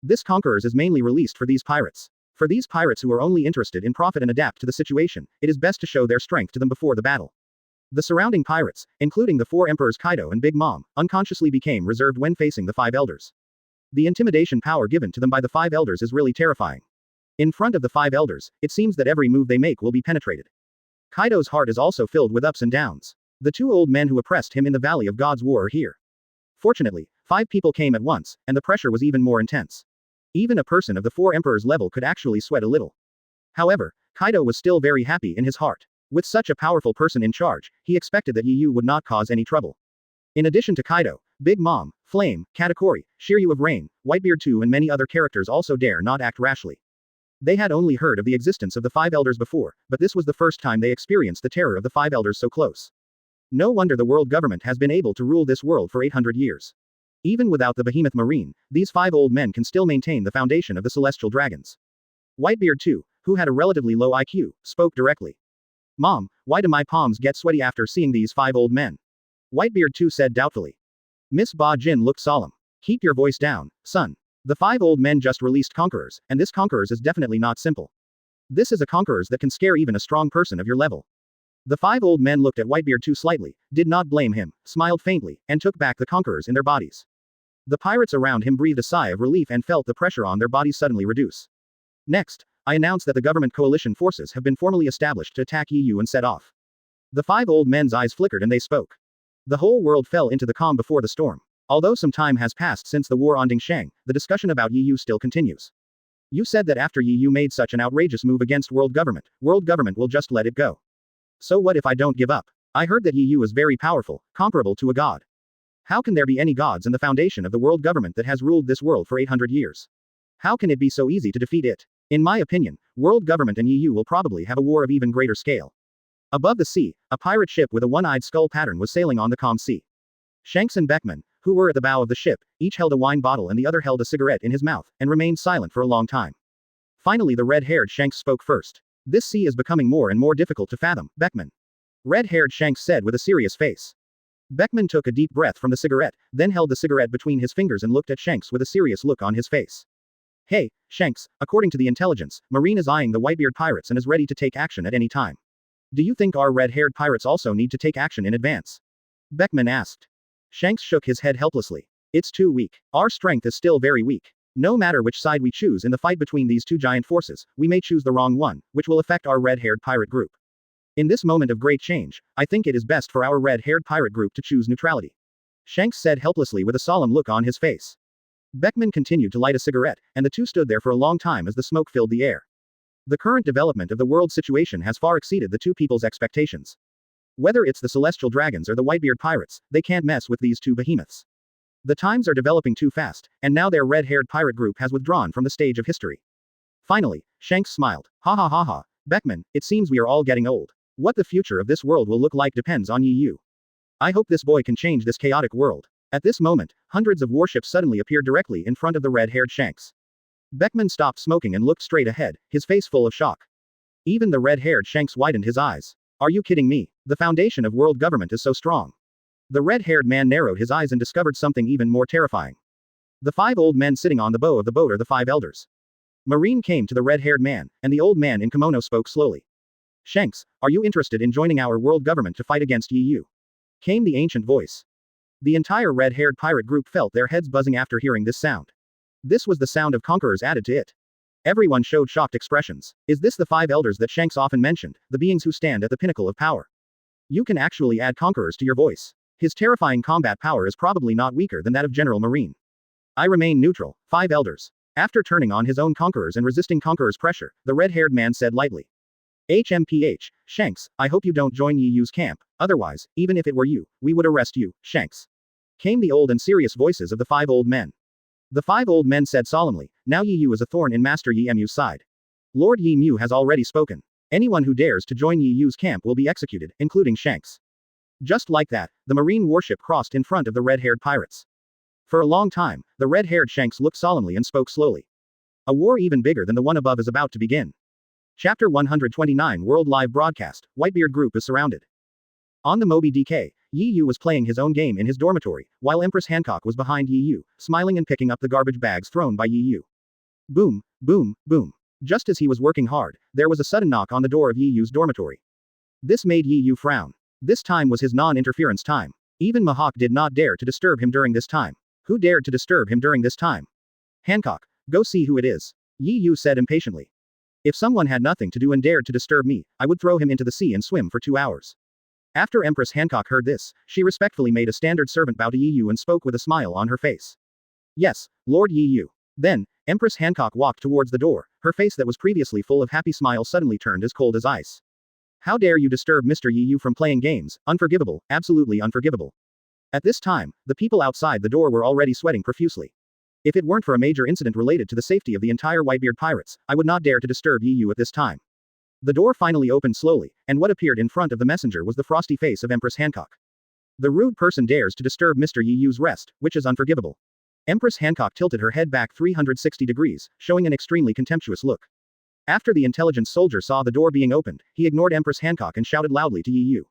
This conquerors is mainly released for these pirates. For these pirates who are only interested in profit and adapt to the situation, it is best to show their strength to them before the battle. The surrounding pirates, including the 4 emperors Kaido and Big Mom, unconsciously became reserved when facing the 5 elders. The intimidation power given to them by the 5 elders is really terrifying. In front of the 5 elders, it seems that every move they make will be penetrated. Kaido's heart is also filled with ups and downs. The 2 old men who oppressed him in the Valley of God's War are here. Fortunately, 5 people came at once, and the pressure was even more intense. Even a person of the 4 emperors level could actually sweat a little. However, Kaido was still very happy in his heart. With such a powerful person in charge, he expected that Yi would not cause any trouble. In addition to Kaido, Big Mom, Flame, Katakuri, Shiryu of Rain, Whitebeard 2 and many other characters also dare not act rashly. They had only heard of the existence of the 5 elders before, but this was the first time they experienced the terror of the 5 elders so close. No wonder the world government has been able to rule this world for 800 years. Even without the behemoth marine, these 5 old men can still maintain the foundation of the celestial dragons. Whitebeard 2, who had a relatively low IQ, spoke directly. Mom, why do my palms get sweaty after seeing these 5 old men? Whitebeard 2 said doubtfully. Miss Ba Jin looked solemn. Keep your voice down, son. The 5 old men just released conquerors, and this conquerors is definitely not simple. This is a conquerors that can scare even a strong person of your level. The 5 old men looked at Whitebeard 2 slightly, did not blame him, smiled faintly, and took back the conquerors in their bodies. The pirates around him breathed a sigh of relief and felt the pressure on their bodies suddenly reduce. Next, I announce that the government coalition forces have been formally established to attack Yi and set off. The 5 old men's eyes flickered and they spoke. The whole world fell into the calm before the storm. Although some time has passed since the war on Dingshang, the discussion about Yi still continues. You said that after Yi made such an outrageous move against world government will just let it go. So what if I don't give up? I heard that Yi is very powerful, comparable to a god. How can there be any gods in the foundation of the world government that has ruled this world for 800 years? How can it be so easy to defeat it? In my opinion, world government and Yi will probably have a war of even greater scale. Above the sea, a pirate ship with a one-eyed skull pattern was sailing on the calm sea. Shanks and Beckman, who were at the bow of the ship, each held a wine bottle and the other held a cigarette in his mouth, and remained silent for a long time. Finally the red-haired Shanks spoke first. This sea is becoming more and more difficult to fathom, Beckman. Red-haired Shanks said with a serious face. Beckman took a deep breath from the cigarette, then held the cigarette between his fingers and looked at Shanks with a serious look on his face. Hey, Shanks, according to the intelligence, Marine is eyeing the Whitebeard pirates and is ready to take action at any time. Do you think our red-haired pirates also need to take action in advance? Beckman asked. Shanks shook his head helplessly. It's too weak. Our strength is still very weak. No matter which side we choose in the fight between these 2 giant forces, we may choose the wrong one, which will affect our red-haired pirate group. In this moment of great change, I think it is best for our red-haired pirate group to choose neutrality. Shanks said helplessly with a solemn look on his face. Beckman continued to light a cigarette, and the 2 stood there for a long time as the smoke filled the air. The current development of the world situation has far exceeded the 2 people's expectations. Whether it's the celestial dragons or the Whitebeard pirates, they can't mess with these 2 behemoths. The times are developing too fast, and now their red-haired pirate group has withdrawn from the stage of history. Finally, Shanks smiled. Ha ha ha ha. Beckman, it seems we are all getting old. What the future of this world will look like depends on Yi. I hope this boy can change this chaotic world. At this moment, hundreds of warships suddenly appeared directly in front of the red-haired Shanks. Beckman stopped smoking and looked straight ahead, his face full of shock. Even the red-haired Shanks widened his eyes. Are you kidding me? The foundation of world government is so strong. The red-haired man narrowed his eyes and discovered something even more terrifying. The 5 old men sitting on the bow of the boat are the 5 elders. Marine came to the red-haired man, and the old man in kimono spoke slowly. Shanks, are you interested in joining our world government to fight against Yi? Came the ancient voice. The entire red-haired pirate group felt their heads buzzing after hearing this sound. This was the sound of conquerors added to it. Everyone showed shocked expressions. Is this the five elders that Shanks often mentioned, the beings who stand at the pinnacle of power? You can actually add conquerors to your voice. His terrifying combat power is probably not weaker than that of General Marine. I remain neutral, five elders. After turning on his own conquerors and resisting conquerors' pressure, the red-haired man said lightly. HMPH, Shanks, I hope you don't join Yi Yu's camp, otherwise, even if it were you, we would arrest you, Shanks. Came the old and serious voices of the five old men. The five old men said solemnly, now Yi Yu is a thorn in Master Yi Mu's side. Lord Yi Mu has already spoken. Anyone who dares to join Yi Yu's camp will be executed, including Shanks. Just like that, the marine warship crossed in front of the red-haired pirates. For a long time, the red-haired Shanks looked solemnly and spoke slowly. A war even bigger than the one above is about to begin. Chapter 129 World Live Broadcast, Whitebeard Group is surrounded. On the Moby DK, Yi Yu was playing his own game in his dormitory, while Empress Hancock was behind Yi Yu, smiling and picking up the garbage bags thrown by Yi Yu. Boom, boom, boom. Just as he was working hard, there was a sudden knock on the door of Yi Yu's dormitory. This made Yi Yu frown. This time was his non-interference time. Even Mihawk did not dare to disturb him during this time. Who dared to disturb him during this time? Hancock, go see who it is. Yi Yu said impatiently. If someone had nothing to do and dared to disturb me, I would throw him into the sea and swim for 2 hours. After Empress Hancock heard this, she respectfully made a standard servant bow to Yi Yu and spoke with a smile on her face. Yes, Lord Yi Yu. Then, Empress Hancock walked towards the door, her face that was previously full of happy smile suddenly turned as cold as ice. How dare you disturb Mr. Yi Yu from playing games, unforgivable, absolutely unforgivable. At this time, the people outside the door were already sweating profusely. If it weren't for a major incident related to the safety of the entire Whitebeard pirates, I would not dare to disturb Yi Yu at this time. The door finally opened slowly, and what appeared in front of the messenger was the frosty face of Empress Hancock. The rude person dares to disturb Mr. Yi Yu's rest, which is unforgivable. Empress Hancock tilted her head back 360 degrees, showing an extremely contemptuous look. After the intelligent soldier saw the door being opened, he ignored Empress Hancock and shouted loudly to Yi Yu.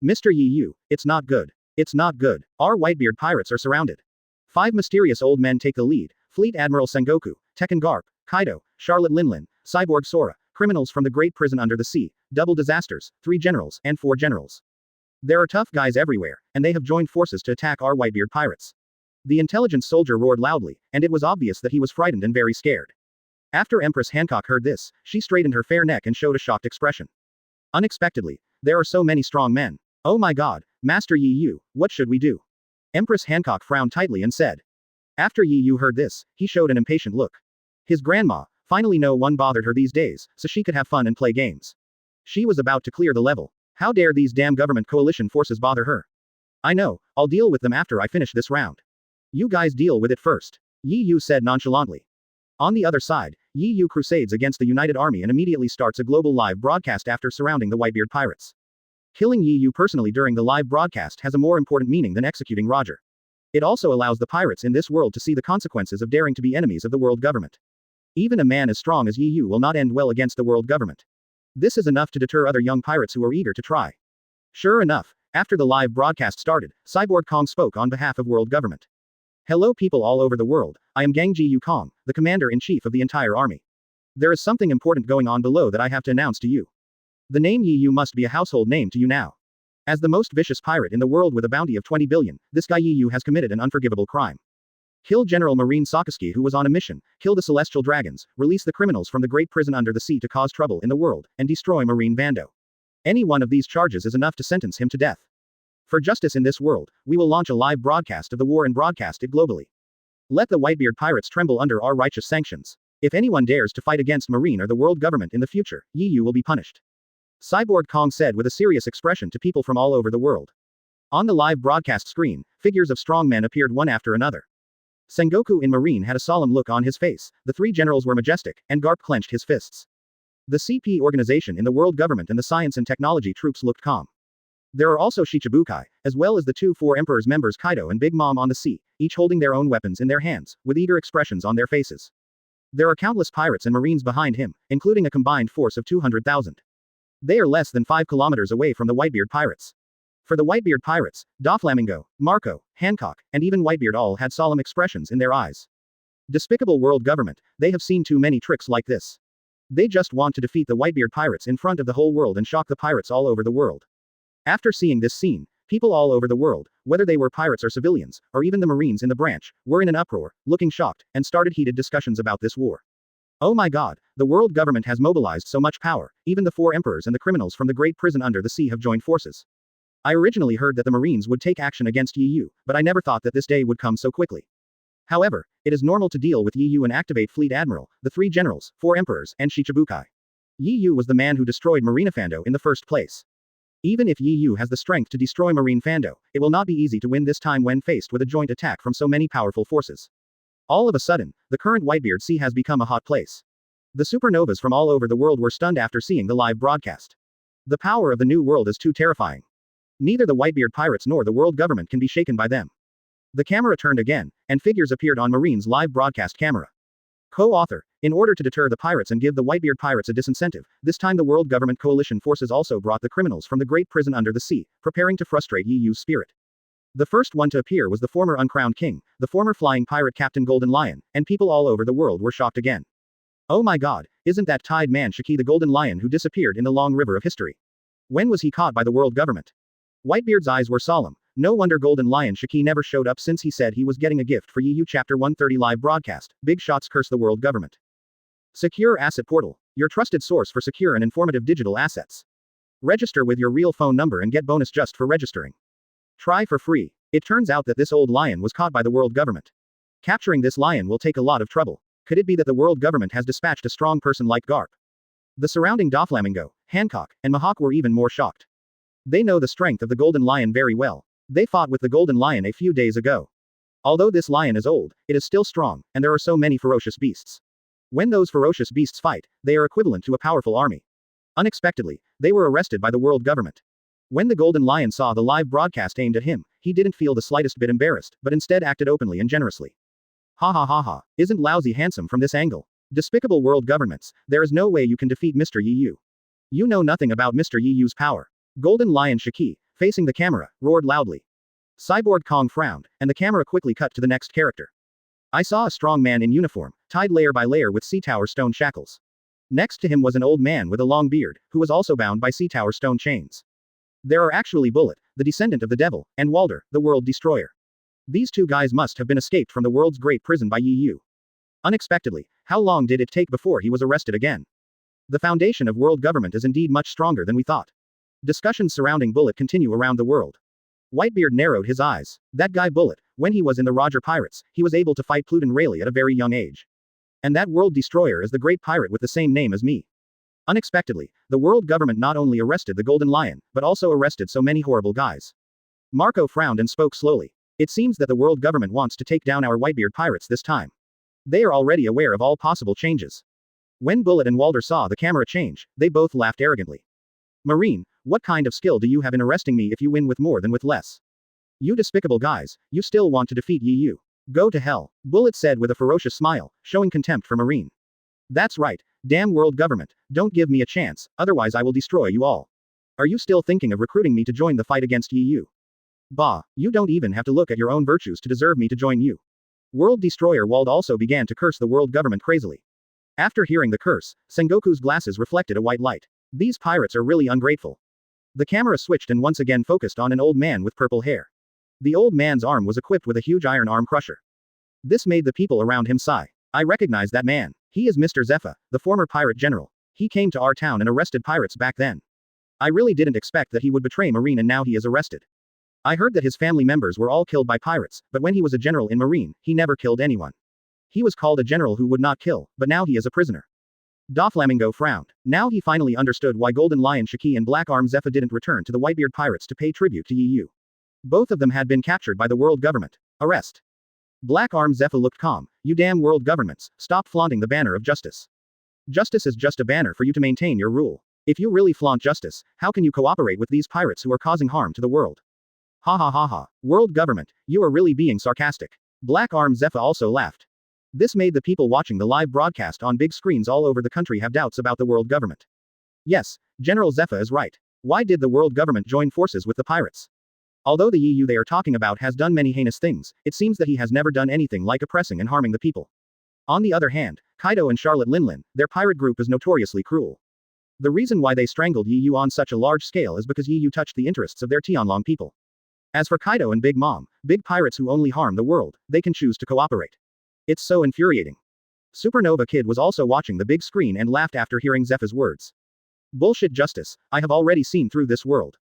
Mr. Yi Yu, it's not good. It's not good. Our Whitebeard pirates are surrounded. 5 mysterious old men take the lead, Fleet Admiral Sengoku, Tekken Garp, Kaido, Charlotte Linlin, Cyborg Sora, criminals from the Great Prison Under the Sea, Double Disasters, 3 generals, and 4 generals. There are tough guys everywhere, and they have joined forces to attack our Whitebeard pirates. The intelligent soldier roared loudly, and it was obvious that he was frightened and very scared. After Empress Hancock heard this, she straightened her fair neck and showed a shocked expression. Unexpectedly, there are so many strong men. Oh my god, Master Yi Yu, what should we do? Empress Hancock frowned tightly and said. After Yi Yu heard this, he showed an impatient look. His grandma, finally no one bothered her these days, so she could have fun and play games. She was about to clear the level. How dare these damn government coalition forces bother her? I know, I'll deal with them after I finish this round. You guys deal with it first. Yi Yu said nonchalantly. On the other side, Yi Yu crusades against the United Army and immediately starts a global live broadcast after surrounding the Whitebeard pirates. Killing Yi Yu personally during the live broadcast has a more important meaning than executing Roger. It also allows the pirates in this world to see the consequences of daring to be enemies of the world government. Even a man as strong as Yi Yu will not end well against the world government. This is enough to deter other young pirates who are eager to try. Sure enough, after the live broadcast started, Cyborg Kong spoke on behalf of world government. Hello people all over the world, I am Gang Ji Yu Kong, the commander-in-chief of the entire army. There is something important going on below that I have to announce to you. The name Yi Yu must be a household name to you now. As the most vicious pirate in the world with a bounty of 20 billion, this guy Yi Yu has committed an unforgivable crime. Kill General Marine Sakazuki who was on a mission, kill the celestial dragons, release the criminals from the great prison under the sea to cause trouble in the world, and destroy Marine Bando. Any one of these charges is enough to sentence him to death. For justice in this world, we will launch a live broadcast of the war and broadcast it globally. Let the Whitebeard pirates tremble under our righteous sanctions. If anyone dares to fight against Marine or the world government in the future, Yi Yu will be punished. Cyborg Kong said with a serious expression to people from all over the world. On the live broadcast screen, figures of strong men appeared one after another. Sengoku in Marine had a solemn look on his face, the 3 generals were majestic, and Garp clenched his fists. The CP organization in the world government and the science and technology troops looked calm. There are also Shichibukai, as well as the 2 4 Emperor's members Kaido and Big Mom on the sea, each holding their own weapons in their hands, with eager expressions on their faces. There are countless pirates and marines behind him, including a combined force of 200,000. They are less than 5 kilometers away from the Whitebeard pirates. For the Whitebeard pirates, Doflamingo, Marco, Hancock, and even Whitebeard all had solemn expressions in their eyes. Despicable world government, they have seen too many tricks like this. They just want to defeat the Whitebeard pirates in front of the whole world and shock the pirates all over the world. After seeing this scene, people all over the world, whether they were pirates or civilians, or even the marines in the branch, were in an uproar, looking shocked, and started heated discussions about this war. Oh my god, the world government has mobilized so much power, even the 4 emperors and the criminals from the great prison under the sea have joined forces. I originally heard that the Marines would take action against EU, but I never thought that this day would come so quickly. However, it is normal to deal with EU and activate Fleet Admiral, the 3 generals, 4 emperors, and Shichibukai. EU was the man who destroyed Marinefando in the first place. Even if EU has the strength to destroy Marinefando, it will not be easy to win this time when faced with a joint attack from so many powerful forces. All of a sudden, the current Whitebeard Sea has become a hot place. The supernovas from all over the world were stunned after seeing the live broadcast. The power of the new world is too terrifying. Neither the Whitebeard pirates nor the world government can be shaken by them. The camera turned again, and figures appeared on Marine's live broadcast camera. Co-author, in order to deter the pirates and give the Whitebeard pirates a disincentive, this time the world government coalition forces also brought the criminals from the great prison under the sea, preparing to frustrate EU's spirit. The first one to appear was the former uncrowned king, the former flying pirate Captain Golden Lion, and people all over the world were shocked again. Oh my god, isn't that tied man Shiki the Golden Lion who disappeared in the long river of history? When was he caught by the world government? Whitebeard's eyes were solemn. No wonder Golden Lion Shiki never showed up since he said he was getting a gift for EU Chapter 130 live broadcast. Big shots curse the world government. Secure Asset Portal, your trusted source for secure and informative digital assets. Register with your real phone number and get bonus just for registering. Try for free. It turns out that this old lion was caught by the world government. Capturing this lion will take a lot of trouble. Could it be that the world government has dispatched a strong person like Garp? The surrounding Doflamingo, Hancock, and Mihawk were even more shocked. They know the strength of the Golden Lion very well. They fought with the Golden Lion a few days ago. Although this lion is old, it is still strong, and there are so many ferocious beasts. When those ferocious beasts fight, they are equivalent to a powerful army. Unexpectedly, they were arrested by the world government. When the Golden Lion saw the live broadcast aimed at him, he didn't feel the slightest bit embarrassed, but instead acted openly and generously. Ha ha ha ha, isn't Lousy handsome from this angle? Despicable world governments, there is no way you can defeat Mr. Yu. You know nothing about Mr. Yu's power. Golden Lion Shiki, facing the camera, roared loudly. Cyborg Kong frowned, and the camera quickly cut to the next character. I saw a strong man in uniform, tied layer by layer with sea tower stone shackles. Next to him was an old man with a long beard, who was also bound by sea tower stone chains. There are actually Bullet, the descendant of the devil, and Walder, the world destroyer. These 2 guys must have been escaped from the world's great prison by EU. Unexpectedly, how long did it take before he was arrested again? The foundation of world government is indeed much stronger than we thought. Discussions surrounding Bullet continue around the world. Whitebeard narrowed his eyes. That guy Bullet, when he was in the Roger Pirates, he was able to fight Pluton Rayleigh at a very young age. And that world destroyer is the great pirate with the same name as me. Unexpectedly, the world government not only arrested the Golden Lion, but also arrested so many horrible guys. Marco frowned and spoke slowly. It seems that the world government wants to take down our Whitebeard pirates this time. They are already aware of all possible changes. When Bullet and Walder saw the camera change, they both laughed arrogantly. Marine, what kind of skill do you have in arresting me if you win with more than with less? You despicable guys, you still want to defeat EU. Go to hell, Bullet said with a ferocious smile, showing contempt for Marine. That's right, damn world government, don't give me a chance, otherwise I will destroy you all. Are you still thinking of recruiting me to join the fight against EU? Bah, you don't even have to look at your own virtues to deserve me to join you. World Destroyer Wald also began to curse the world government crazily. After hearing the curse, Sengoku's glasses reflected a white light. These pirates are really ungrateful. The camera switched and once again focused on an old man with purple hair. The old man's arm was equipped with a huge iron arm crusher. This made the people around him sigh. I recognize that man. He is Mr. Zephyr, the former pirate general. He came to our town and arrested pirates back then. I really didn't expect that he would betray Marine and now he is arrested. I heard that his family members were all killed by pirates, but when he was a general in Marine, he never killed anyone. He was called a general who would not kill, but now he is a prisoner. Doflamingo frowned. Now he finally understood why Golden Lion Shiki and Black Arm Zephyr didn't return to the Whitebeard pirates to pay tribute to EU. Both of them had been captured by the world government. Arrest. Black Arm Zephyr looked calm. You damn world governments, stop flaunting the banner of justice. Justice is just a banner for you to maintain your rule. If you really flaunt justice, how can you cooperate with these pirates who are causing harm to the world? Ha ha ha ha. World government, you are really being sarcastic. Black Arm Zephyr also laughed. This made the people watching the live broadcast on big screens all over the country have doubts about the world government. Yes, General Zephyr is right. Why did the world government join forces with the pirates? Although the EU they are talking about has done many heinous things, it seems that he has never done anything like oppressing and harming the people. On the other hand, Kaido and Charlotte Linlin, their pirate group is notoriously cruel. The reason why they strangled EU on such a large scale is because EU touched the interests of their Tianlong people. As for Kaido and Big Mom, big pirates who only harm the world, they can choose to cooperate. It's so infuriating. Supernova Kid was also watching the big screen and laughed after hearing Zephyr's words. Bullshit justice, I have already seen through this world.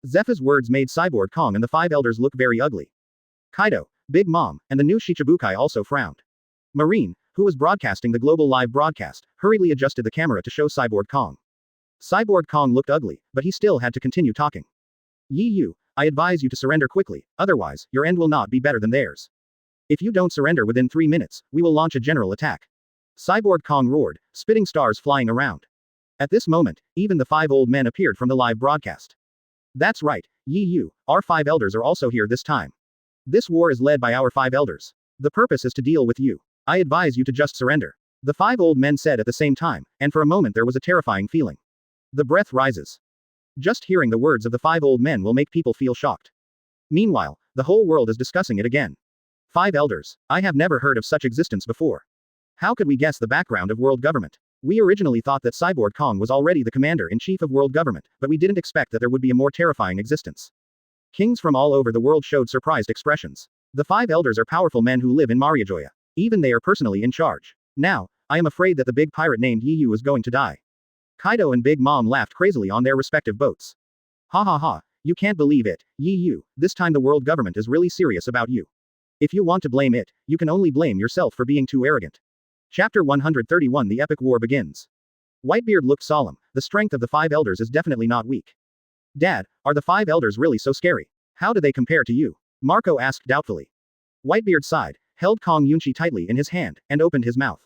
Zephyr's words made Cyborg Kong and the five elders look very ugly. Kaido, Big Mom, and the new Shichibukai also frowned. Marine, who was broadcasting the global live broadcast, hurriedly adjusted the camera to show Cyborg Kong. Cyborg Kong looked ugly, but he still had to continue talking. Yi Yu, I advise you to surrender quickly, otherwise, your end will not be better than theirs. If you don't surrender within 3 minutes, we will launch a general attack. Cyborg Kong roared, spitting stars flying around. At this moment, even the five old men appeared from the live broadcast. That's right, Yi Yu, our five elders are also here this time. This war is led by our five elders. The purpose is to deal with you. I advise you to just surrender. The five old men said at the same time, and for a moment there was a terrifying feeling. The breath rises. Just hearing the words of the five old men will make people feel shocked. Meanwhile, the whole world is discussing it again. Five elders. I have never heard of such existence before. How could we guess the background of world government? We originally thought that Cyborg Kong was already the commander-in-chief of world government, but we didn't expect that there would be a more terrifying existence. Kings from all over the world showed surprised expressions. The five elders are powerful men who live in Mariajoya. Even they are personally in charge. Now, I am afraid that the big pirate named Yi Yu is going to die. Kaido and Big Mom laughed crazily on their respective boats. Ha ha ha, you can't believe it, Yi Yu, this time the world government is really serious about you. If you want to blame it, you can only blame yourself for being too arrogant. Chapter 131 The Epic War begins. Whitebeard looked solemn. The strength of the five elders is definitely not weak. Dad, are the five elders really so scary? How do they compare to you? Marco asked doubtfully. Whitebeard sighed, held Kong Yunchi tightly in his hand, and opened his mouth.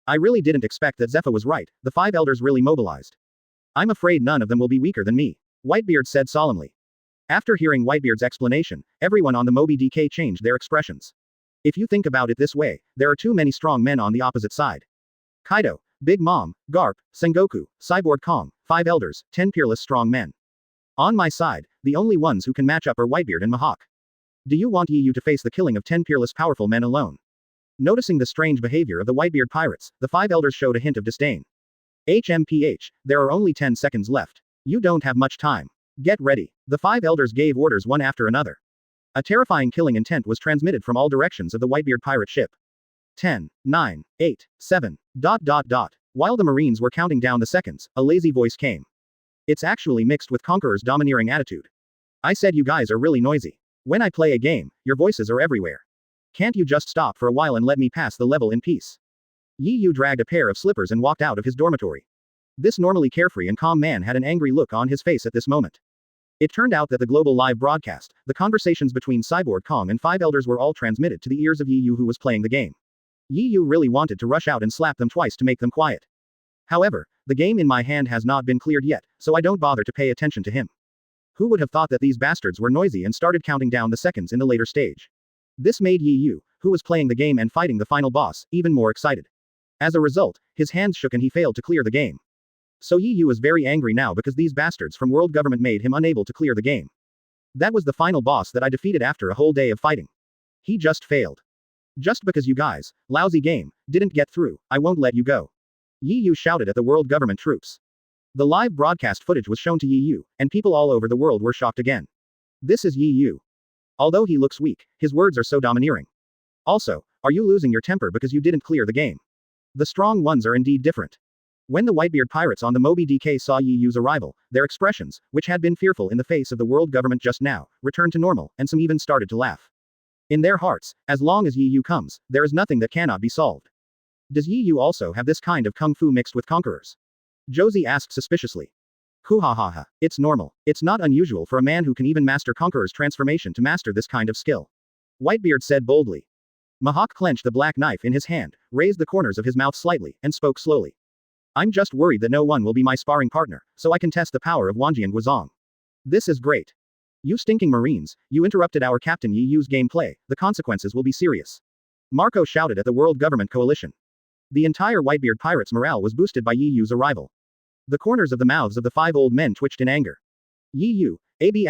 I really didn't expect that Zephyr was right, the five elders really mobilized. I'm afraid none of them will be weaker than me, Whitebeard said solemnly. After hearing Whitebeard's explanation, everyone on the Moby DK changed their expressions. If you think about it this way, there are too many strong men on the opposite side. Kaido, Big Mom, Garp, Sengoku, Cyborg Kong, 5 elders, 10 peerless strong men. On my side, the only ones who can match up are Whitebeard and Mihawk. Do you want Yi Yu to face the killing of 10 peerless powerful men alone? Noticing the strange behavior of the Whitebeard pirates, the 5 elders showed a hint of disdain. HMPH, there are only 10 seconds left. You don't have much time. Get ready. The 5 elders gave orders one after another. A terrifying killing intent was transmitted from all directions of the Whitebeard pirate ship. 10, 9, 8, 7, ... While the Marines were counting down the seconds, a lazy voice came. It's actually mixed with Conqueror's domineering attitude. I said you guys are really noisy. When I play a game, your voices are everywhere. Can't you just stop for a while and let me pass the level in peace? Yi Yu dragged a pair of slippers and walked out of his dormitory. This normally carefree and calm man had an angry look on his face at this moment. It turned out that the global live broadcast, the conversations between Cyborg Kong and 5 elders were all transmitted to the ears of Yi Yu who was playing the game. Yi Yu really wanted to rush out and slap them twice to make them quiet. However, the game in my hand has not been cleared yet, so I don't bother to pay attention to him. Who would have thought that these bastards were noisy and started counting down the seconds in the later stage? This made Yi Yu, who was playing the game and fighting the final boss, even more excited. As a result, his hands shook and he failed to clear the game. So Yi Yu is very angry now because these bastards from world government made him unable to clear the game. That was the final boss that I defeated after a whole day of fighting. He just failed. Just because you guys, lousy game, didn't get through, I won't let you go. Yi Yu shouted at the world government troops. The live broadcast footage was shown to Yi Yu, and people all over the world were shocked again. This is Yi Yu. Although he looks weak, his words are so domineering. Also, are you losing your temper because you didn't clear the game? The strong ones are indeed different. When the Whitebeard pirates on the Moby DK saw Yi Yu's arrival, their expressions, which had been fearful in the face of the world government just now, returned to normal, and some even started to laugh. In their hearts, as long as Yi Yu comes, there is nothing that cannot be solved. Does Yi Yu also have this kind of kung fu mixed with conquerors? Josie asked suspiciously. Hoo-ha-ha-ha, it's normal. It's not unusual for a man who can even master Conqueror's transformation to master this kind of skill. Whitebeard said boldly. Mihawk clenched the black knife in his hand, raised the corners of his mouth slightly, and spoke slowly. I'm just worried that no one will be my sparring partner, so I can test the power of Wanjian Guizhong. This is great. You stinking Marines, you interrupted our Captain Yi Yu's gameplay, the consequences will be serious. Marco shouted at the World Government Coalition. The entire Whitebeard pirates' morale was boosted by Yi Yu's arrival. The corners of the mouths of the 5 old men twitched in anger. Yi Yu, AB**********D,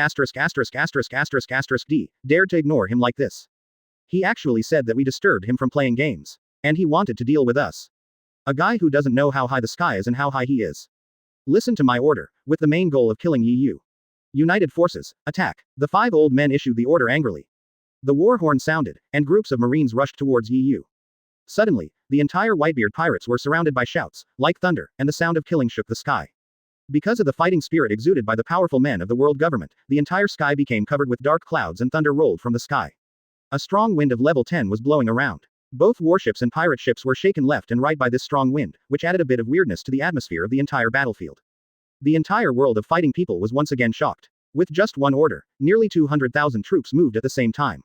dared to ignore him like this. He actually said that we disturbed him from playing games. And he wanted to deal with us. A guy who doesn't know how high the sky is and how high he is. Listen to my order, with the main goal of killing Yi Yu. United forces, attack. The 5 old men issued the order angrily. The war horn sounded, and groups of Marines rushed towards Yi Yu. Suddenly, the entire Whitebeard pirates were surrounded by shouts, like thunder, and the sound of killing shook the sky. Because of the fighting spirit exuded by the powerful men of the world government, the entire sky became covered with dark clouds and thunder rolled from the sky. A strong wind of level 10 was blowing around. Both warships and pirate ships were shaken left and right by this strong wind, which added a bit of weirdness to the atmosphere of the entire battlefield. The entire world of fighting people was once again shocked. With just one order, nearly 200,000 troops moved at the same time.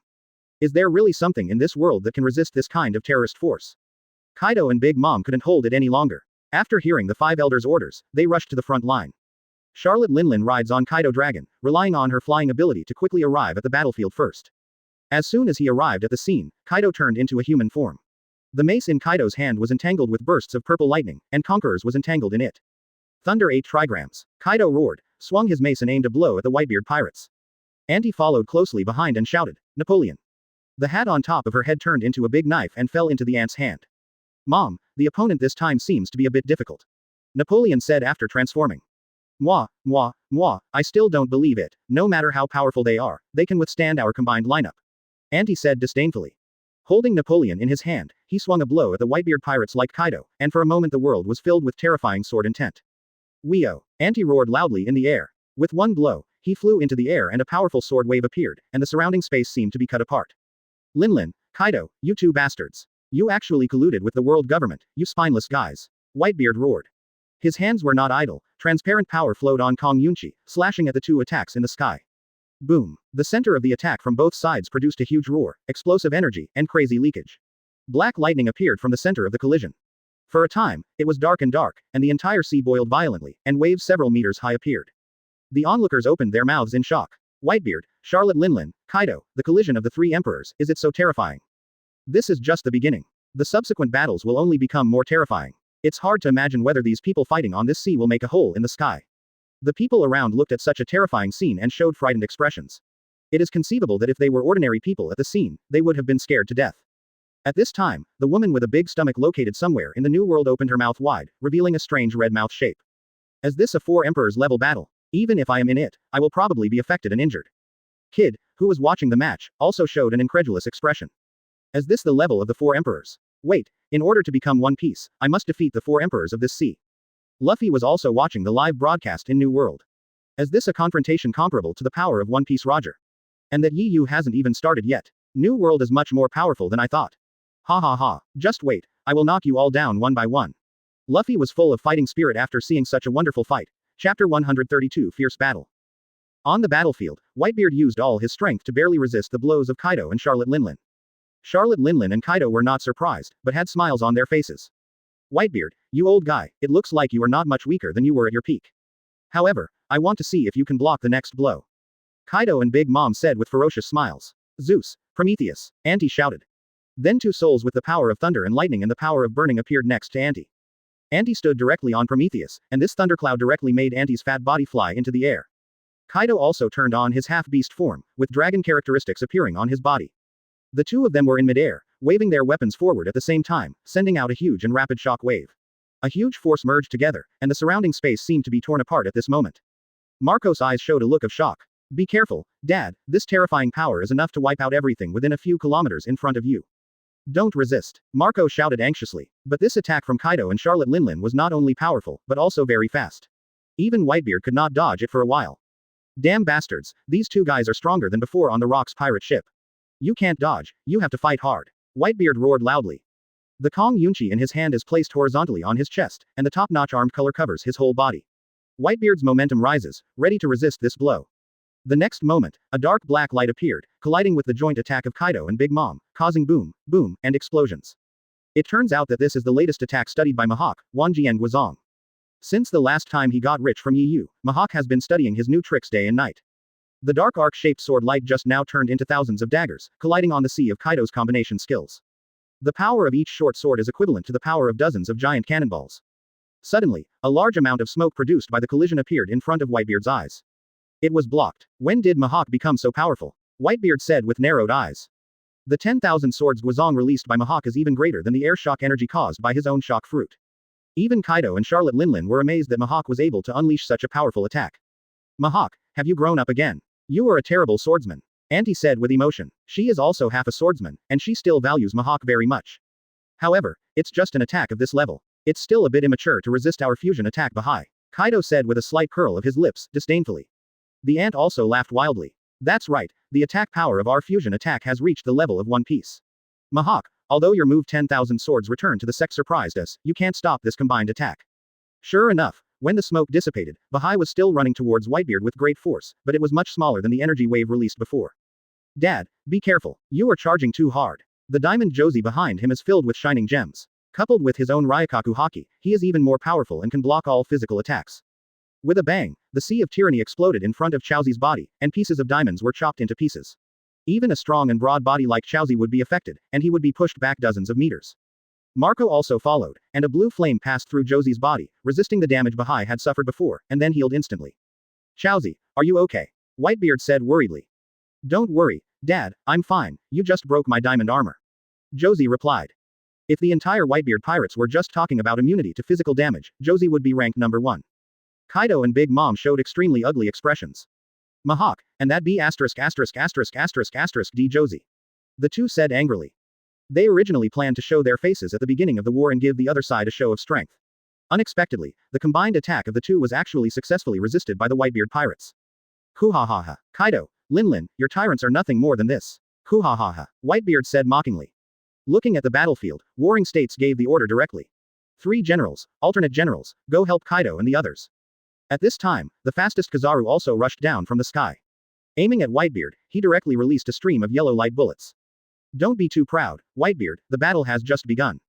Is there really something in this world that can resist this kind of terrorist force? Kaido and Big Mom couldn't hold it any longer. After hearing the five elders' orders, they rushed to the front line. Charlotte Linlin rides on Kaido Dragon, relying on her flying ability to quickly arrive at the battlefield first. As soon as he arrived at the scene, Kaido turned into a human form. The mace in Kaido's hand was entangled with bursts of purple lightning, and Conqueror's was entangled in it. Thunder 8 trigrams. Kaido roared, swung his mace and aimed a blow at the Whitebeard pirates. Auntie followed closely behind and shouted, Napoleon. The hat on top of her head turned into a big knife and fell into the aunt's hand. Mom, the opponent this time seems to be a bit difficult. Napoleon said after transforming. Moi, I still don't believe it. No matter how powerful they are, they can withstand our combined lineup. Auntie said disdainfully. Holding Napoleon in his hand, he swung a blow at the Whitebeard pirates like Kaido, and for a moment the world was filled with terrifying sword intent. Weo! Auntie roared loudly in the air. With one blow, he flew into the air and a powerful sword wave appeared, and the surrounding space seemed to be cut apart. Linlin, Kaido, you two bastards. You actually colluded with the world government, you spineless guys. Whitebeard roared. His hands were not idle, transparent power flowed on Kong Yunchi, slashing at the two attacks in the sky. Boom. The center of the attack from both sides produced a huge roar, explosive energy, and crazy leakage. Black lightning appeared from the center of the collision. For a time, it was dark, and the entire sea boiled violently, and waves several meters high appeared. The onlookers opened their mouths in shock. Whitebeard, Charlotte Linlin, Kaido, the collision of the three emperors, is it so terrifying? This is just the beginning. The subsequent battles will only become more terrifying. It's hard to imagine whether these people fighting on this sea will make a hole in the sky. The people around looked at such a terrifying scene and showed frightened expressions. It is conceivable that if they were ordinary people at the scene, they would have been scared to death. At this time, the woman with a big stomach located somewhere in the New World opened her mouth wide, revealing a strange red mouth shape. Is this a four emperors level battle? Even if I am in it, I will probably be affected and injured. Kid, who was watching the match, also showed an incredulous expression. Is this the level of the four emperors? Wait, in order to become One Piece, I must defeat the four emperors of this sea. Luffy was also watching the live broadcast in New World. Is this a confrontation comparable to the power of One Piece Roger? And that Yu hasn't even started yet. New World is much more powerful than I thought. Ha ha ha, just wait, I will knock you all down one by one. Luffy was full of fighting spirit after seeing such a wonderful fight. Chapter 132 Fierce Battle. On the battlefield, Whitebeard used all his strength to barely resist the blows of Kaido and Charlotte Linlin. Charlotte Linlin and Kaido were not surprised, but had smiles on their faces. Whitebeard, you old guy, it looks like you are not much weaker than you were at your peak. However, I want to see if you can block the next blow. Kaido and Big Mom said with ferocious smiles. Zeus, Prometheus, Auntie shouted. Then two souls with the power of thunder and lightning and the power of burning appeared next to Auntie. Auntie stood directly on Prometheus, and this thundercloud directly made Auntie's fat body fly into the air. Kaido also turned on his half-beast form, with dragon characteristics appearing on his body. The two of them were in midair, waving their weapons forward at the same time, sending out a huge and rapid shock wave. A huge force merged together, and the surrounding space seemed to be torn apart at this moment. Marco's eyes showed a look of shock. Be careful, Dad, this terrifying power is enough to wipe out everything within a few kilometers in front of you. Don't resist, Marco shouted anxiously. But this attack from Kaido and Charlotte Linlin was not only powerful, but also very fast. Even Whitebeard could not dodge it for a while. Damn bastards, these two guys are stronger than before on the Rocks pirate ship. You can't dodge, you have to fight hard. Whitebeard roared loudly. The Kong Yunchi in his hand is placed horizontally on his chest, and the top-notch armed color covers his whole body. Whitebeard's momentum rises, ready to resist this blow. The next moment, a dark black light appeared, colliding with the joint attack of Kaido and Big Mom, causing boom, boom, and explosions. It turns out that this is the latest attack studied by Mihawk, Wanjian Guizong. Since the last time he got rich from Yu, Mihawk has been studying his new tricks day and night. The dark arc-shaped sword light just now turned into thousands of daggers, colliding on the sea of Kaido's combination skills. The power of each short sword is equivalent to the power of dozens of giant cannonballs. Suddenly, a large amount of smoke produced by the collision appeared in front of Whitebeard's eyes. It was blocked. When did Mihawk become so powerful? Whitebeard said with narrowed eyes. The 10,000 swords Guizong released by Mihawk is even greater than the air shock energy caused by his own shock fruit. Even Kaido and Charlotte Linlin were amazed that Mihawk was able to unleash such a powerful attack. Mihawk, have you grown up again? You are a terrible swordsman. Auntie said with emotion. She is also half a swordsman, and she still values Mihawk very much. However, it's just an attack of this level. It's still a bit immature to resist our fusion attack Bahai. Kaido said with a slight curl of his lips, disdainfully. The ant also laughed wildly. That's right, the attack power of our fusion attack has reached the level of One Piece. Mihawk, although your move 10,000 swords return to the sect surprised us, you can't stop this combined attack. Sure enough, when the smoke dissipated, Bahai was still running towards Whitebeard with great force, but it was much smaller than the energy wave released before. Dad, be careful, you are charging too hard. The diamond Josie behind him is filled with shining gems. Coupled with his own Ryukaku haki, he is even more powerful and can block all physical attacks. With a bang, the sea of tyranny exploded in front of Chaozi's body, and pieces of diamonds were chopped into pieces. Even a strong and broad body like Chaozi would be affected, and he would be pushed back dozens of meters. Marco also followed, and a blue flame passed through Josie's body, resisting the damage Bahai had suffered before, and then healed instantly. Chaozi, are you okay? Whitebeard said worriedly. Don't worry, Dad, I'm fine, you just broke my diamond armor. Josie replied. If the entire Whitebeard pirates were just talking about immunity to physical damage, Josie would be ranked number 1. Kaido and Big Mom showed extremely ugly expressions. Mihawk, and that be asterisk asterisk asterisk asterisk asterisk D Josie. The two said angrily. They originally planned to show their faces at the beginning of the war and give the other side a show of strength. Unexpectedly, the combined attack of the two was actually successfully resisted by the Whitebeard pirates. Hoo-ha-ha-ha. Kaido, Lin, your tyrants are nothing more than this. Hoo-ha-ha-ha. Whitebeard said mockingly. Looking at the battlefield, warring states gave the order directly. 3 generals, alternate generals, go help Kaido and the others. At this time, the fastest Kizaru also rushed down from the sky. Aiming at Whitebeard, he directly released a stream of yellow light bullets. Don't be too proud, Whitebeard, the battle has just begun.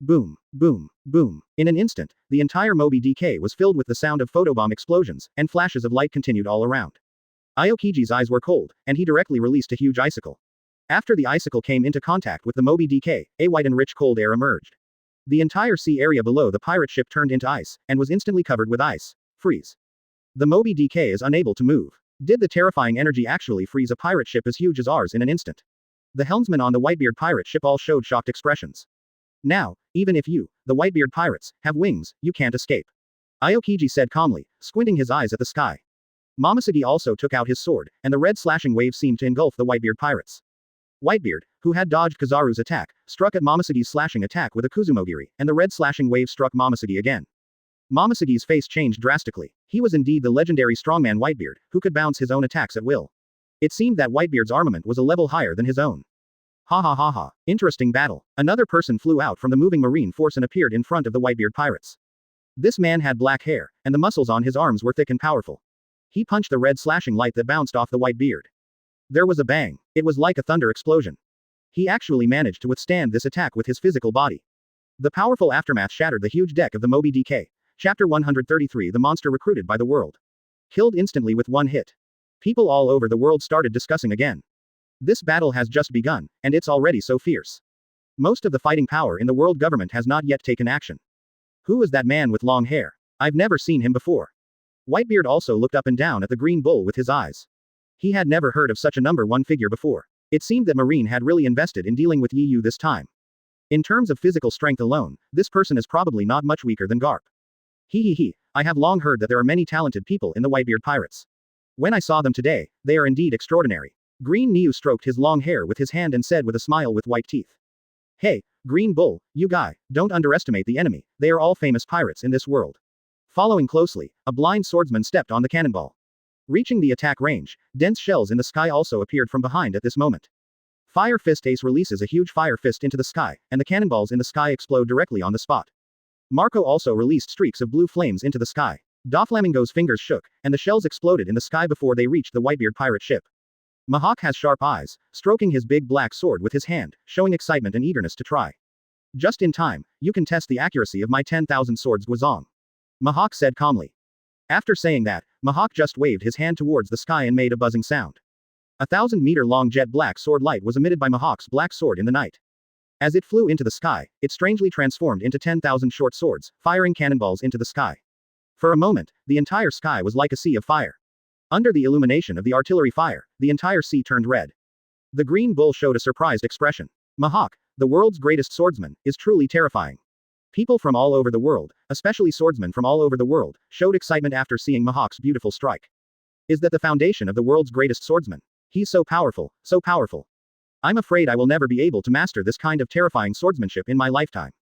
Boom, boom, boom. In an instant, the entire Moby DK was filled with the sound of photobomb explosions, and flashes of light continued all around. Aokiji's eyes were cold, and he directly released a huge icicle. After the icicle came into contact with the Moby DK, a white and rich cold air emerged. The entire sea area below the pirate ship turned into ice, and was instantly covered with ice. Freeze. The Moby DK is unable to move. Did the terrifying energy actually freeze a pirate ship as huge as ours in an instant? The helmsmen on the Whitebeard pirate ship all showed shocked expressions. Now, even if you, the Whitebeard pirates, have wings, you can't escape. Aokiji said calmly, squinting his eyes at the sky. Momoshiki also took out his sword, and the red slashing wave seemed to engulf the Whitebeard pirates. Whitebeard, who had dodged Kizaru's attack, struck at Momoshiki's slashing attack with a Kuzumogiri, and the red slashing wave struck Momoshiki again. Momoshiki's face changed drastically. He was indeed the legendary strongman Whitebeard, who could bounce his own attacks at will. It seemed that Whitebeard's armament was a level higher than his own. Ha ha ha ha. Interesting battle. Another person flew out from the moving marine force and appeared in front of the Whitebeard pirates. This man had black hair, and the muscles on his arms were thick and powerful. He punched the red slashing light that bounced off the Whitebeard. There was a bang. It was like a thunder explosion. He actually managed to withstand this attack with his physical body. The powerful aftermath shattered the huge deck of the Moby DK. Chapter 133 The monster recruited by the world. Killed instantly with one hit. People all over the world started discussing again. This battle has just begun, and it's already so fierce. Most of the fighting power in the world government has not yet taken action. Who is that man with long hair? I've never seen him before. Whitebeard also looked up and down at the green bull with his eyes. He had never heard of such a number 1 figure before. It seemed that Marine had really invested in dealing with Yu this time. In terms of physical strength alone, this person is probably not much weaker than Garp. He, I have long heard that there are many talented people in the Whitebeard pirates. When I saw them today, they are indeed extraordinary. Green Niu stroked his long hair with his hand and said with a smile with white teeth. Hey, Green Bull, you guy, don't underestimate the enemy, they are all famous pirates in this world. Following closely, a blind swordsman stepped on the cannonball. Reaching the attack range, dense shells in the sky also appeared from behind at this moment. Fire Fist Ace releases a huge fire fist into the sky, and the cannonballs in the sky explode directly on the spot. Marco also released streaks of blue flames into the sky. Doflamingo's fingers shook, and the shells exploded in the sky before they reached the Whitebeard pirate ship. Mihawk has sharp eyes, stroking his big black sword with his hand, showing excitement and eagerness to try. Just in time, you can test the accuracy of my 10,000 swords Guizong. Mihawk said calmly. After saying that, Mihawk just waved his hand towards the sky and made a buzzing sound. 1,000-meter-long jet black sword light was emitted by Mihawk's black sword in the night. As it flew into the sky, it strangely transformed into 10,000 short swords, firing cannonballs into the sky. For a moment, the entire sky was like a sea of fire. Under the illumination of the artillery fire, the entire sea turned red. The green bull showed a surprised expression. Mihawk, the world's greatest swordsman, is truly terrifying. People from all over the world, especially swordsmen from all over the world, showed excitement after seeing Mihawk's beautiful strike. Is that the foundation of the world's greatest swordsman? He's so powerful, so powerful. I'm afraid I will never be able to master this kind of terrifying swordsmanship in my lifetime.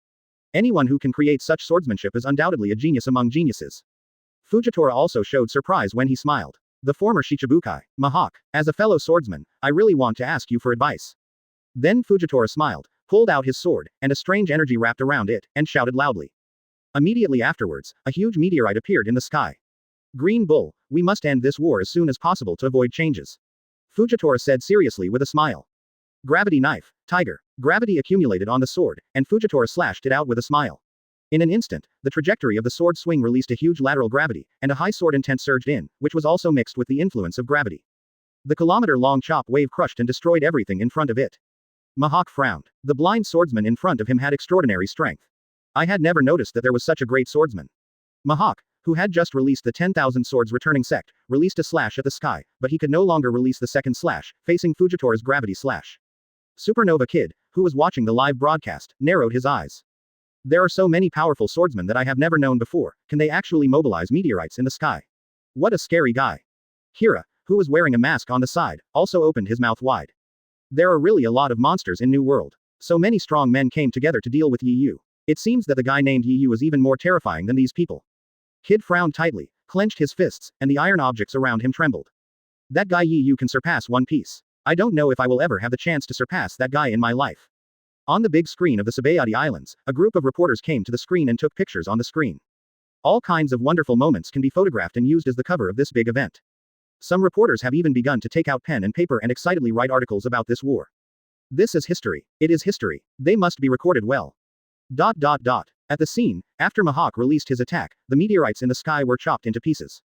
Anyone who can create such swordsmanship is undoubtedly a genius among geniuses. Fujitora also showed surprise when he smiled. The former Shichibukai, Mihawk, as a fellow swordsman, I really want to ask you for advice. Then Fujitora smiled, pulled out his sword, and a strange energy wrapped around it, and shouted loudly. Immediately afterwards, a huge meteorite appeared in the sky. Green Bull, we must end this war as soon as possible to avoid changes. Fujitora said seriously with a smile. Gravity knife, tiger. Gravity accumulated on the sword, and Fujitora slashed it out with a smile. In an instant, the trajectory of the sword swing released a huge lateral gravity, and a high sword intent surged in, which was also mixed with the influence of gravity. The kilometer-long chop wave crushed and destroyed everything in front of it. Mihawk frowned. The blind swordsman in front of him had extraordinary strength. I had never noticed that there was such a great swordsman. Mihawk, who had just released the 10,000 swords returning sect, released a slash at the sky, but he could no longer release the second slash, facing Fujitora's gravity slash. Supernova Kid, who was watching the live broadcast, narrowed his eyes. There are so many powerful swordsmen that I have never known before. Can they actually mobilize meteorites in the sky? What a scary guy. Hira, who was wearing a mask on the side, also opened his mouth wide. There are really a lot of monsters in New World. So many strong men came together to deal with Yi Yu. It seems that the guy named Yi Yu is even more terrifying than these people. Kid frowned tightly, clenched his fists, and the iron objects around him trembled. That guy Yi Yu can surpass One Piece. I don't know if I will ever have the chance to surpass that guy in my life. On the big screen of the Sabayati Islands, a group of reporters came to the screen and took pictures on the screen. All kinds of wonderful moments can be photographed and used as the cover of this big event. Some reporters have even begun to take out pen and paper and excitedly write articles about this war. This is history. It is history. They must be recorded well. At the scene, after Mihawk released his attack, the meteorites in the sky were chopped into pieces.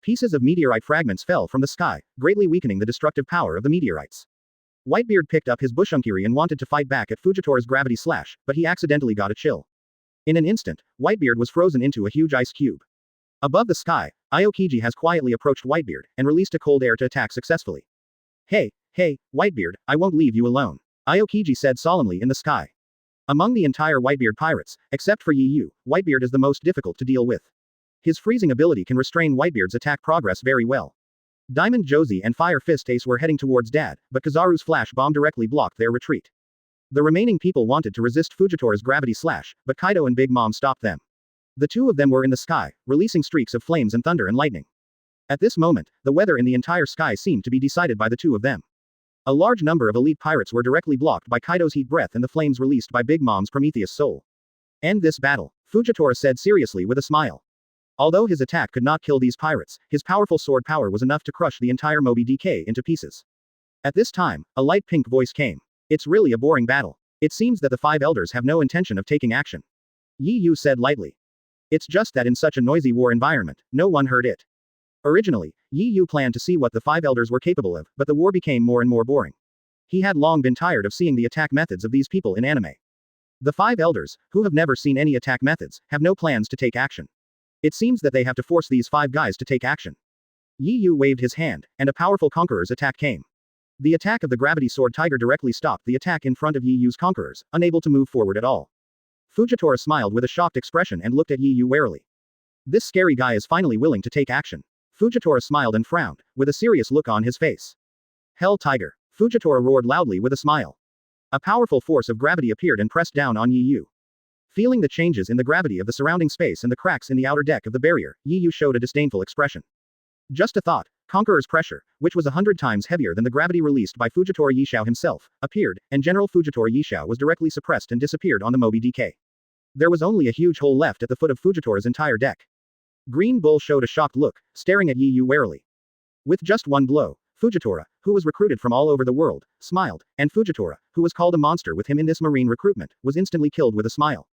Pieces of meteorite fragments fell from the sky, greatly weakening the destructive power of the meteorites. Whitebeard picked up his bushunkiri and wanted to fight back at Fujitora's gravity slash, but he accidentally got a chill. In an instant, Whitebeard was frozen into a huge ice cube. Above the sky, Aokiji has quietly approached Whitebeard, and released a cold air to attack successfully. Hey, Whitebeard, I won't leave you alone. Aokiji said solemnly in the sky. Among the entire Whitebeard pirates, except for Yi Yu, Whitebeard is the most difficult to deal with. His freezing ability can restrain Whitebeard's attack progress very well. Diamond Josie and Fire Fist Ace were heading towards Dad, but Kizaru's flash bomb directly blocked their retreat. The remaining people wanted to resist Fujitora's gravity slash, but Kaido and Big Mom stopped them. The two of them were in the sky, releasing streaks of flames and thunder and lightning. At this moment, the weather in the entire sky seemed to be decided by the two of them. A large number of elite pirates were directly blocked by Kaido's heat breath and the flames released by Big Mom's Prometheus soul. End this battle, Fujitora said seriously with a smile. Although his attack could not kill these pirates, his powerful sword power was enough to crush the entire Moby DK into pieces. At this time, a light pink voice came. It's really a boring battle. It seems that the five elders have no intention of taking action. Yi Yu said lightly. It's just that in such a noisy war environment, no one heard it. Originally, Yi Yu planned to see what the five elders were capable of, but the war became more and more boring. He had long been tired of seeing the attack methods of these people in anime. The five elders, who have never seen any attack methods, have no plans to take action. It seems that they have to force these five guys to take action. Yi Yu waved his hand, and a powerful Conqueror's attack came. The attack of the Gravity Sword Tiger directly stopped the attack in front of Yi Yu's Conquerors, unable to move forward at all. Fujitora smiled with a shocked expression and looked at Yi Yu warily. This scary guy is finally willing to take action. Fujitora smiled and frowned, with a serious look on his face. Hell Tiger. Fujitora roared loudly with a smile. A powerful force of gravity appeared and pressed down on Yi Yu. Feeling the changes in the gravity of the surrounding space and the cracks in the outer deck of the barrier, Yi Yu showed a disdainful expression. Just a thought. Conqueror's pressure, which was 100 times heavier than the gravity released by Fujitora Yishao himself, appeared, and General Fujitora Yishao was directly suppressed and disappeared on the Moby DK. There was only a huge hole left at the foot of Fujitora's entire deck. Green Bull showed a shocked look, staring at Yi Yu warily. With just one blow, Fujitora, who was recruited from all over the world, smiled, and Fujitora, who was called a monster with him in this marine recruitment, was instantly killed with a smile.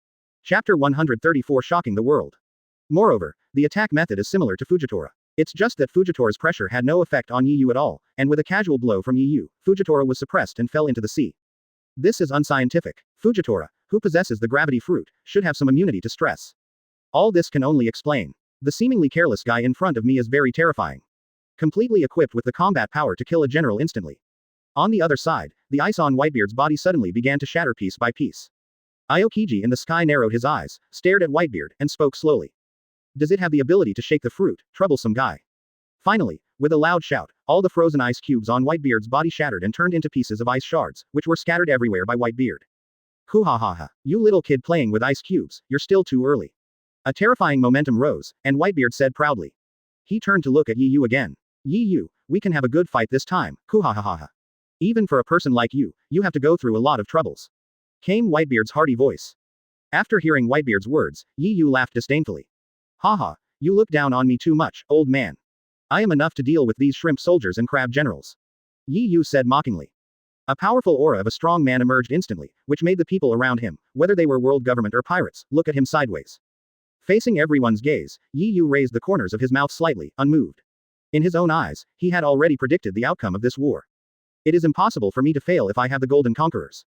Chapter 134 Shocking the World. Moreover, the attack method is similar to Fujitora. It's just that Fujitora's pressure had no effect on Yi Yu at all, and with a casual blow from Yi Yu, Fujitora was suppressed and fell into the sea. This is unscientific. Fujitora, who possesses the gravity fruit, should have some immunity to stress. All this can only explain. The seemingly careless guy in front of me is very terrifying. Completely equipped with the combat power to kill a general instantly. On the other side, the ice on Whitebeard's body suddenly began to shatter piece by piece. Aokiji in the sky narrowed his eyes, stared at Whitebeard, and spoke slowly. Does it have the ability to shake the fruit, troublesome guy? Finally, With a loud shout, all the frozen ice cubes on Whitebeard's body shattered and turned into pieces of ice shards, which were scattered everywhere by Whitebeard. Hoo-ha-ha-ha. You little kid playing with ice cubes, you're still too early. A terrifying momentum rose, and Whitebeard said proudly. He turned to look at Yi-Yu again. Yi-Yu, we can have a good fight this time, hoo-ha-ha-ha. Even for a person like you, you have to go through a lot of troubles. Came Whitebeard's hearty voice. After hearing Whitebeard's words, Yi-Yu laughed disdainfully. Ha-ha, you look down on me too much, old man. I am enough to deal with these shrimp soldiers and crab generals. Yi-Yu said mockingly. A powerful aura of a strong man emerged instantly, which made the people around him, whether they were world government or pirates, look at him sideways. Facing everyone's gaze, Yi-Yu raised the corners of his mouth slightly, unmoved. In his own eyes, he had already predicted the outcome of this war. It is impossible for me to fail if I have the Golden Conquerors.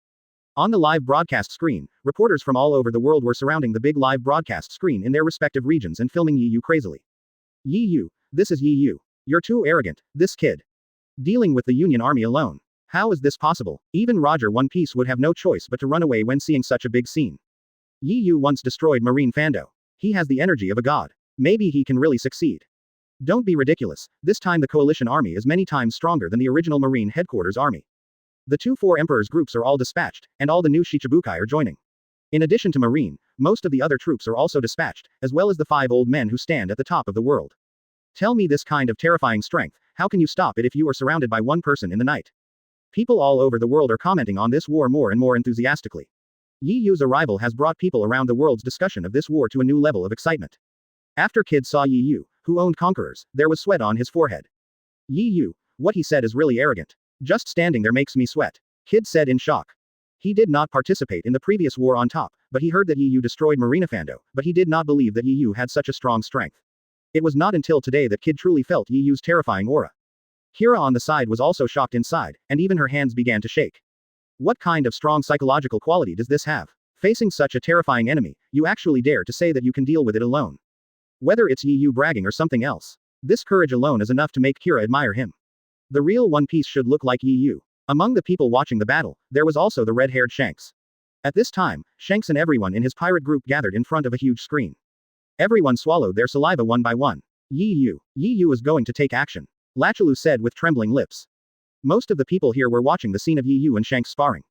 On the live broadcast screen, reporters from all over the world were surrounding the big live broadcast screen in their respective regions and filming Yi-Yu crazily. Yi-Yu, this is Yi-Yu. You're too arrogant, this kid. Dealing with the Union Army alone. How is this possible? Even Roger One Piece would have no choice but to run away when seeing such a big scene. Yi-Yu once destroyed Marine Fando. He has the energy of a god. Maybe he can really succeed. Don't be ridiculous, this time the coalition army is many times stronger than the original Marine headquarters army. The 2-4 Emperors groups are all dispatched, and all the new Shichibukai are joining. In addition to Marine, most of the other troops are also dispatched, as well as the 5 old men who stand at the top of the world. Tell me this kind of terrifying strength, how can you stop it if you are surrounded by one person in the night? People all over the world are commenting on this war more and more enthusiastically. Yi-Yu's arrival has brought people around the world's discussion of this war to a new level of excitement. After kids saw Yi-Yu, who owned conquerors, there was sweat on his forehead. Yi-Yu, what he said is really arrogant. Just standing there makes me sweat. Kid said in shock. He did not participate in the previous war on top, but he heard that Yi-Yu destroyed Marinafando, but he did not believe that Yi-Yu had such a strong strength. It was not until today that Kid truly felt Yi-Yu's terrifying aura. Kira on the side was also shocked inside, and even her hands began to shake. What kind of strong psychological quality does this have? Facing such a terrifying enemy, you actually dare to say that you can deal with it alone. Whether it's Yi-Yu bragging or something else. This courage alone is enough to make Kira admire him. The real One Piece should look like Yi-Yu. Among the people watching the battle, there was also the red-haired Shanks. At this time, Shanks and everyone in his pirate group gathered in front of a huge screen. Everyone swallowed their saliva one by one. Yi-Yu is going to take action. Lachalu said with trembling lips. Most of the people here were watching the scene of Yi-Yu and Shanks sparring.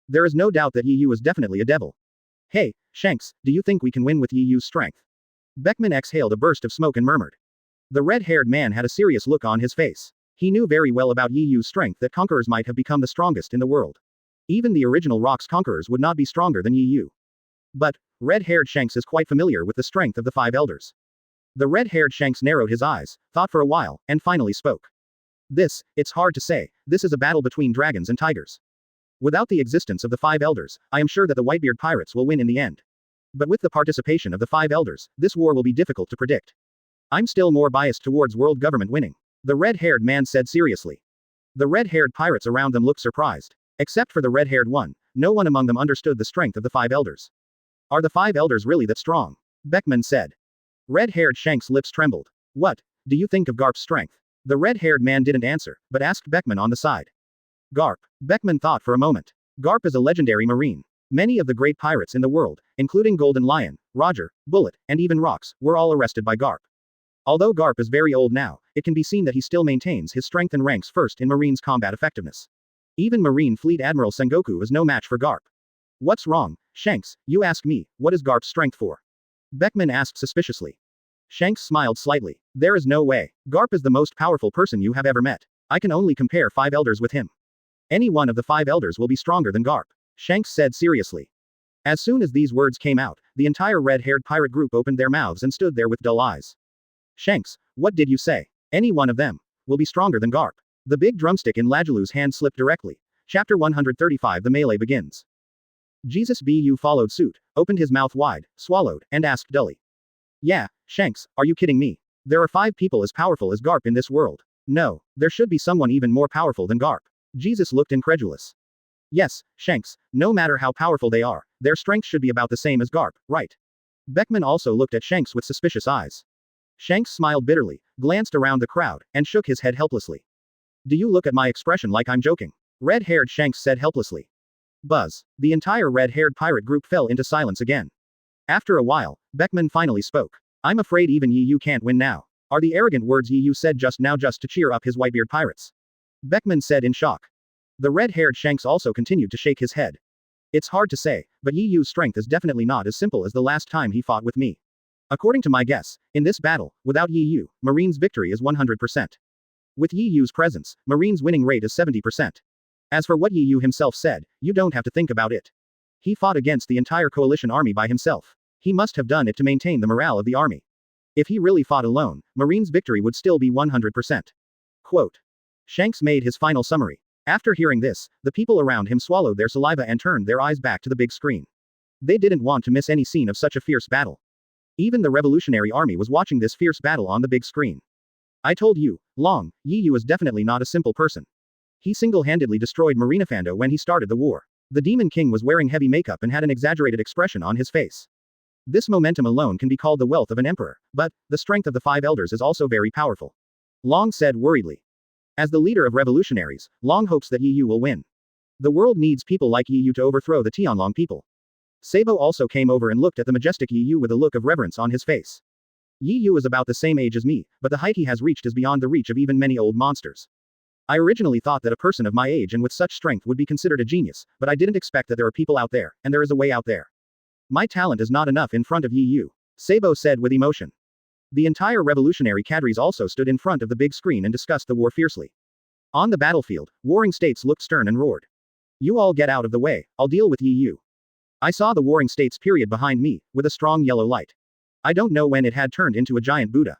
There is no doubt that Yi-Yu is definitely a devil. Hey, Shanks, do you think we can win with Yi-Yu's strength? Beckman exhaled a burst of smoke and murmured. The red-haired man had a serious look on his face. He knew very well about Yi-Yu's strength that conquerors might have become the strongest in the world. Even the original Rock's conquerors would not be stronger than Yi-Yu. But, red-haired Shanks is quite familiar with the strength of the 5 elders. The red-haired Shanks narrowed his eyes, thought for a while, and finally spoke. It's hard to say, this is a battle between dragons and tigers. Without the existence of the 5 elders, I am sure that the Whitebeard pirates will win in the end. But with the participation of the 5 elders, this war will be difficult to predict. I'm still more biased towards world government winning. The red-haired man said seriously. The red-haired pirates around them looked surprised. Except for the red-haired one, no one among them understood the strength of the 5 elders. Are the 5 elders really that strong? Beckman said. Red-haired Shanks' lips trembled. What do you think of Garp's strength? The red-haired man didn't answer, but asked Beckman on the side. Garp. Beckman thought for a moment. Garp is a legendary marine. Many of the great pirates in the world, including Golden Lion, Roger, Bullet, and even Rocks, were all arrested by Garp. Although Garp is very old now, it can be seen that he still maintains his strength and ranks first in Marine's combat effectiveness. Even Marine Fleet Admiral Sengoku is no match for Garp. What's wrong, Shanks? You ask me, what is Garp's strength for? Beckman asked suspiciously. Shanks smiled slightly. There is no way. Garp is the most powerful person you have ever met. I can only compare 5 elders with him. Any one of the 5 elders will be stronger than Garp. Shanks said seriously. As soon as these words came out, the entire red-haired pirate group opened their mouths and stood there with dull eyes. Shanks, what did you say? Any one of them will be stronger than Garp. The big drumstick in Lajalu's hand slipped directly. Chapter 135 The melee begins. Jesus Bu followed suit, opened his mouth wide, swallowed, and asked dully. Yeah, Shanks, are you kidding me? There are 5 people as powerful as Garp in this world. No, there should be someone even more powerful than Garp. Jesus looked incredulous. Yes, Shanks, no matter how powerful they are, their strength should be about the same as Garp, right? Beckman also looked at Shanks with suspicious eyes. Shanks smiled bitterly, glanced around the crowd, and shook his head helplessly. Do you look at my expression like I'm joking? Red-haired Shanks said helplessly. Buzz. The entire red-haired pirate group fell into silence again. After a while, Beckman finally spoke. I'm afraid even Yi-Yu can't win now. Are the arrogant words Yu said just now just to cheer up his Whitebeard pirates? Beckman said in shock. The red-haired Shanks also continued to shake his head. It's hard to say, but Yu's strength is definitely not as simple as the last time he fought with me. According to my guess, in this battle, without Yu, Marine's victory is 100%. With Yu's presence, Marine's winning rate is 70%. As for what Yu himself said, you don't have to think about it. He fought against the entire coalition army by himself. He must have done it to maintain the morale of the army. If he really fought alone, Marine's victory would still be 100%. Quote. Shanks made his final summary. After hearing this, the people around him swallowed their saliva and turned their eyes back to the big screen. They didn't want to miss any scene of such a fierce battle. Even the Revolutionary Army was watching this fierce battle on the big screen. I told you, Long, Yu is definitely not a simple person. He single-handedly destroyed Marinefando when he started the war. The Demon King was wearing heavy makeup and had an exaggerated expression on his face. This momentum alone can be called the wealth of an emperor, but the strength of the five elders is also very powerful. Long said worriedly. As the leader of revolutionaries, Long hopes that Yu will win. The world needs people like Yu to overthrow the Tianlong people. Sabo also came over and looked at the majestic Yu with a look of reverence on his face. Yu is about the same age as me, but the height he has reached is beyond the reach of even many old monsters. I originally thought that a person of my age and with such strength would be considered a genius, but I didn't expect that there are people out there, and there is a way out there. My talent is not enough in front of Yu, Sabo said with emotion. The entire revolutionary cadres also stood in front of the big screen and discussed the war fiercely. On the battlefield, warring states looked stern and roared. You all get out of the way, I'll deal with Yu. I saw the warring states period behind me, with a strong yellow light. I don't know when it had turned into a giant Buddha.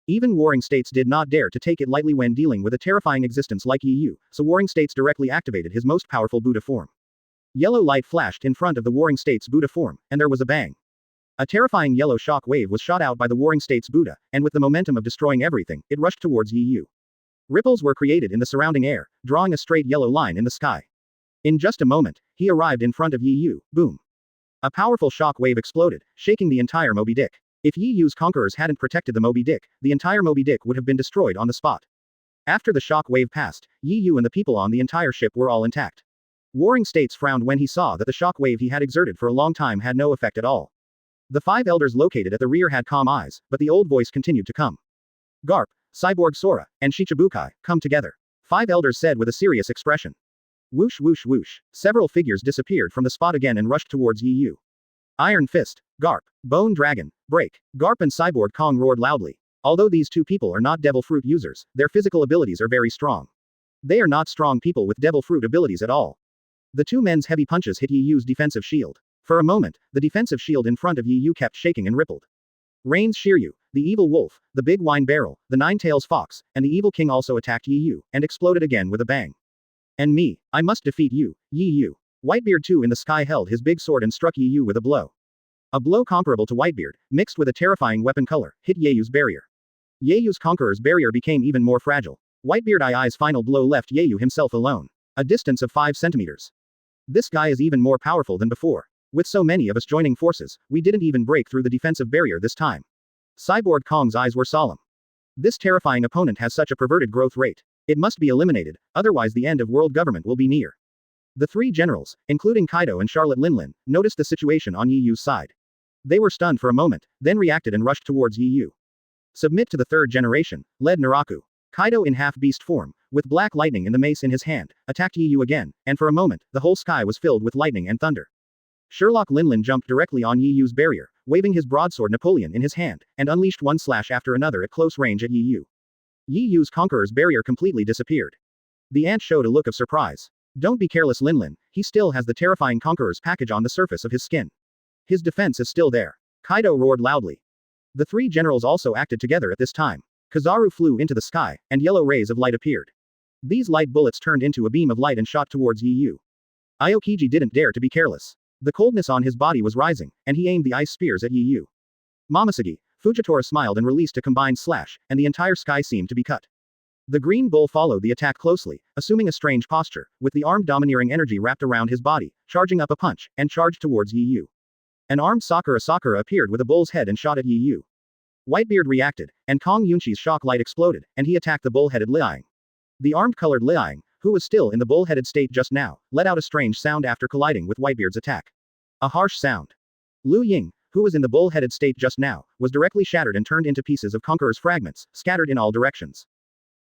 Even warring states did not dare to take it lightly when dealing with a terrifying existence like Yu, so warring states directly activated his most powerful Buddha form. Yellow light flashed in front of the warring states Buddha form, and there was a bang. A terrifying yellow shock wave was shot out by the warring states Buddha, and with the momentum of destroying everything, it rushed towards Yu. Ripples were created in the surrounding air, drawing a straight yellow line in the sky. In just a moment, he arrived in front of Yu, boom. A powerful shock wave exploded, shaking the entire Moby Dick. If Yu's conquerors hadn't protected the Moby Dick, the entire Moby Dick would have been destroyed on the spot. After the shock wave passed, Yu and the people on the entire ship were all intact. Warring states frowned when he saw that the shock wave he had exerted for a long time had no effect at all. The five elders located at the rear had calm eyes, but the old voice continued to come. Garp, Cyborg Sora, and Shichibukai, come together. Five elders said with a serious expression. Whoosh whoosh whoosh. Several figures disappeared from the spot again and rushed towards Yu. Iron Fist, Garp, Bone Dragon, Break. Garp and Cyborg Kong roared loudly. Although these two people are not Devil Fruit users, their physical abilities are very strong. They are not strong people with Devil Fruit abilities at all. The two men's heavy punches hit Yu's defensive shield. For a moment, the defensive shield in front of Yu kept shaking and rippled. Rains Shiryu, the evil wolf, the big wine barrel, the nine-tails fox, and the evil king also attacked Yu, and exploded again with a bang. And me, I must defeat you, Yu. Whitebeard too in the sky held his big sword and struck Yu with a blow. A blow comparable to Whitebeard, mixed with a terrifying weapon color, hit Yu's barrier. Yu's conqueror's barrier became even more fragile. Whitebeard II's final blow left Yu himself alone. A distance of 5 centimeters. This guy is even more powerful than before. With so many of us joining forces, we didn't even break through the defensive barrier this time. Cyborg Kong's eyes were solemn. This terrifying opponent has such a perverted growth rate. It must be eliminated, otherwise the end of world government will be near. The three generals, including Kaido and Charlotte Linlin, noticed the situation on Yu's side. They were stunned for a moment, then reacted and rushed towards Yu. Submit to the third generation, led Naraku. Kaido in half-beast form, with black lightning and the mace in his hand, attacked Yu again, and for a moment, the whole sky was filled with lightning and thunder. Sherlock Linlin jumped directly on Yu's barrier, waving his broadsword Napoleon in his hand, and unleashed one slash after another at close range at Yu. Yu's conqueror's barrier completely disappeared. The ant showed a look of surprise. Don't be careless Linlin, he still has the terrifying conqueror's package on the surface of his skin. His defense is still there. Kaido roared loudly. The three generals also acted together at this time. Kizaru flew into the sky, and yellow rays of light appeared. These light bullets turned into a beam of light and shot towards Yu. Aokiji didn't dare to be careless. The coldness on his body was rising, and he aimed the ice spears at Yu. Momoshiki, Fujitora smiled and released a combined slash, and the entire sky seemed to be cut. The green bull followed the attack closely, assuming a strange posture, with the armed domineering energy wrapped around his body, charging up a punch, and charged towards Yu. An armed Sakura appeared with a bull's head and shot at Yu. Whitebeard reacted, and Kong Yunchi's shock light exploded, and he attacked the bull-headed Liang. The armed-colored Liang, who was still in the bull-headed state just now, let out a strange sound after colliding with Whitebeard's attack. A harsh sound. Lu Ying, who was in the bull-headed state just now, was directly shattered and turned into pieces of Conqueror's fragments, scattered in all directions.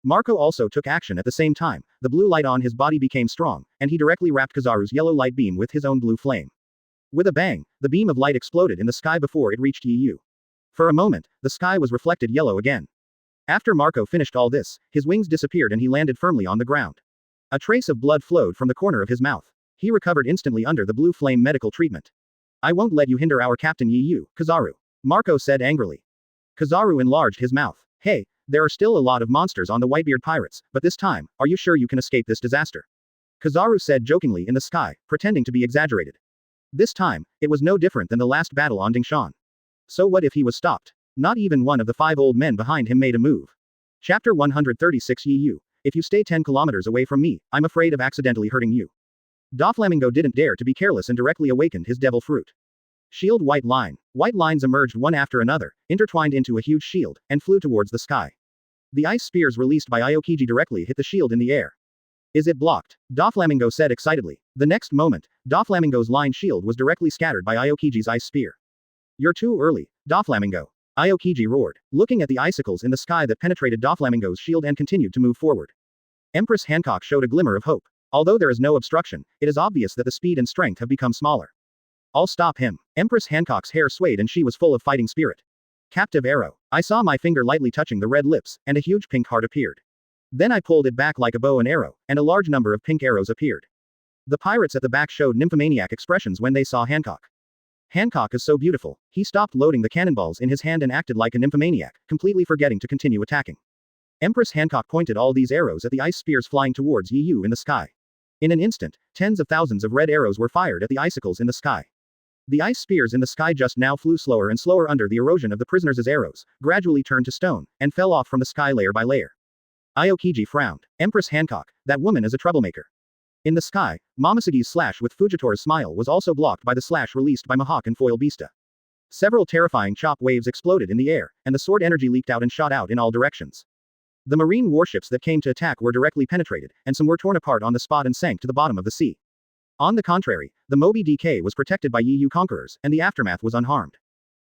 Marco also took action at the same time, the blue light on his body became strong, and he directly wrapped Kizaru's yellow light beam with his own blue flame. With a bang, the beam of light exploded in the sky before it reached Yu. For a moment, the sky was reflected yellow again. After Marco finished all this, his wings disappeared and he landed firmly on the ground. A trace of blood flowed from the corner of his mouth. He recovered instantly under the blue flame medical treatment. I won't let you hinder our captain Yu, Kizaru. Marco said angrily. Kizaru enlarged his mouth. Hey, there are still a lot of monsters on the Whitebeard pirates, but this time, are you sure you can escape this disaster? Kizaru said jokingly in the sky, pretending to be exaggerated. This time, it was no different than the last battle on Dingshan. So what if he was stopped? Not even one of the 5 old men behind him made a move. Chapter 136 Yu. If you stay 10 kilometers away from me, I'm afraid of accidentally hurting you. Doflamingo didn't dare to be careless and directly awakened his devil fruit. Shield white line. White lines emerged one after another, intertwined into a huge shield, and flew towards the sky. The ice spears released by Aokiji directly hit the shield in the air. Is it blocked? Doflamingo said excitedly. The next moment, Doflamingo's line shield was directly scattered by Aokiji's ice spear. You're too early, Doflamingo. Aokiji roared, looking at the icicles in the sky that penetrated Doflamingo's shield and continued to move forward. Empress Hancock showed a glimmer of hope. Although there is no obstruction, it is obvious that the speed and strength have become smaller. I'll stop him. Empress Hancock's hair swayed and she was full of fighting spirit. Captive arrow. I saw my finger lightly touching the red lips, and a huge pink heart appeared. Then I pulled it back like a bow and arrow, and a large number of pink arrows appeared. The pirates at the back showed nymphomaniac expressions when they saw Hancock. Hancock is so beautiful. He stopped loading the cannonballs in his hand and acted like a nymphomaniac, completely forgetting to continue attacking. Empress Hancock pointed all these arrows at the ice spears flying towards Yu in the sky. In an instant, tens of thousands of red arrows were fired at the icicles in the sky. The ice spears in the sky just now flew slower and slower under the erosion of the prisoners' arrows, gradually turned to stone, and fell off from the sky layer by layer. Aokiji frowned. Empress Hancock, that woman is a troublemaker. In the sky, Momosegi's slash with Fujitora's smile was also blocked by the slash released by Mihawk and Foil Beasta. Several terrifying chop waves exploded in the air, and the sword energy leaked out and shot out in all directions. The marine warships that came to attack were directly penetrated, and some were torn apart on the spot and sank to the bottom of the sea. On the contrary, the Moby DK was protected by Yu Conquerors, and the aftermath was unharmed.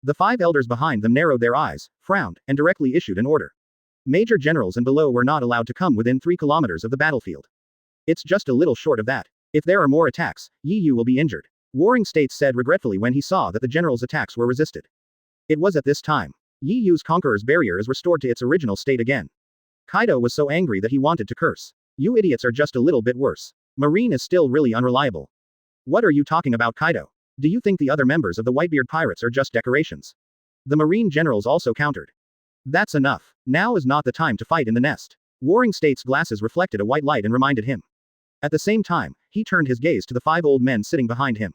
The 5 elders behind them narrowed their eyes, frowned, and directly issued an order. Major generals and below were not allowed to come within 3 kilometers of the battlefield. It's just a little short of that. If there are more attacks, Yu will be injured. Warring States said regretfully when he saw that the general's attacks were resisted. It was at this time. Yu's Conqueror's barrier is restored to its original state again. Kaido was so angry that he wanted to curse. You idiots are just a little bit worse. Marine is still really unreliable. What are you talking about, Kaido? Do you think the other members of the Whitebeard pirates are just decorations? The marine generals also countered. That's enough. Now is not the time to fight in the nest. Warring State's glasses reflected a white light and reminded him. At the same time, he turned his gaze to the 5 old men sitting behind him.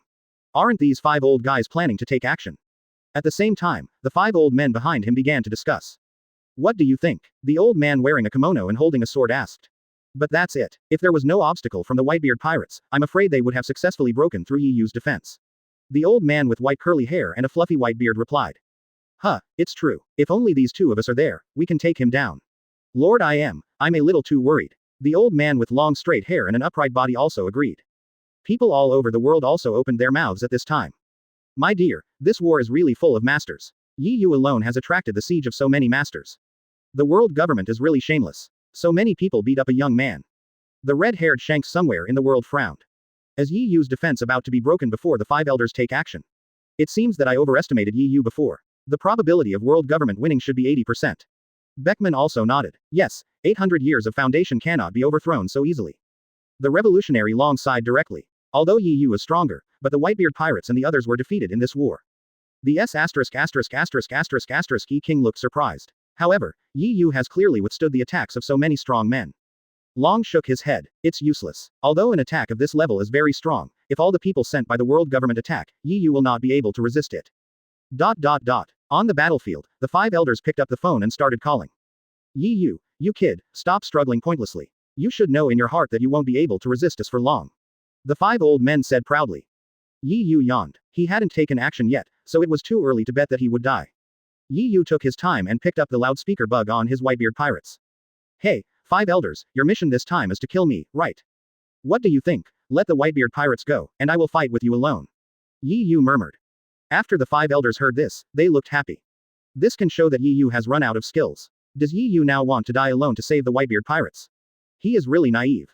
Aren't these 5 old guys planning to take action? At the same time, the 5 old men behind him began to discuss. What do you think? The old man wearing a kimono and holding a sword asked. But that's it. If there was no obstacle from the Whitebeard pirates, I'm afraid they would have successfully broken through Yu's defense. The old man with white curly hair and a fluffy white beard replied. It's true. If only these 2 of us are there, we can take him down. Lord I'm a little too worried. The old man with long straight hair and an upright body also agreed. People all over the world also opened their mouths at this time. My dear, this war is really full of masters. Yu alone has attracted the siege of so many masters. The world government is really shameless. So many people beat up a young man. The red-haired Shanks somewhere in the world frowned. As Yu's defense about to be broken before the 5 elders take action. It seems that I overestimated Yu before. The probability of world government winning should be 80%. Beckman also nodded. Yes, 800 years of foundation cannot be overthrown so easily. The revolutionary Long sighed directly. Although Yu is stronger, but the Whitebeard pirates and the others were defeated in this war. The E King looked surprised. However, Yu has clearly withstood the attacks of so many strong men. Long shook his head. It's useless. Although an attack of this level is very strong, if all the people sent by the world government attack, Yu will not be able to resist it. On the battlefield, the 5 elders picked up the phone and started calling. You kid, stop struggling pointlessly. You should know in your heart that you won't be able to resist us for long. The 5 old men said proudly. Yu yawned. He hadn't taken action yet, so it was too early to bet that he would die. Yu took his time and picked up the loudspeaker bug on his Whitebeard pirates. Hey, 5 elders, your mission this time is to kill me, right? What do you think? Let the Whitebeard pirates go, and I will fight with you alone. Yu murmured. After the 5 elders heard this, they looked happy. This can show that Yi Yu has run out of skills. Does Yi Yu now want to die alone to save the Whitebeard pirates? He is really naive.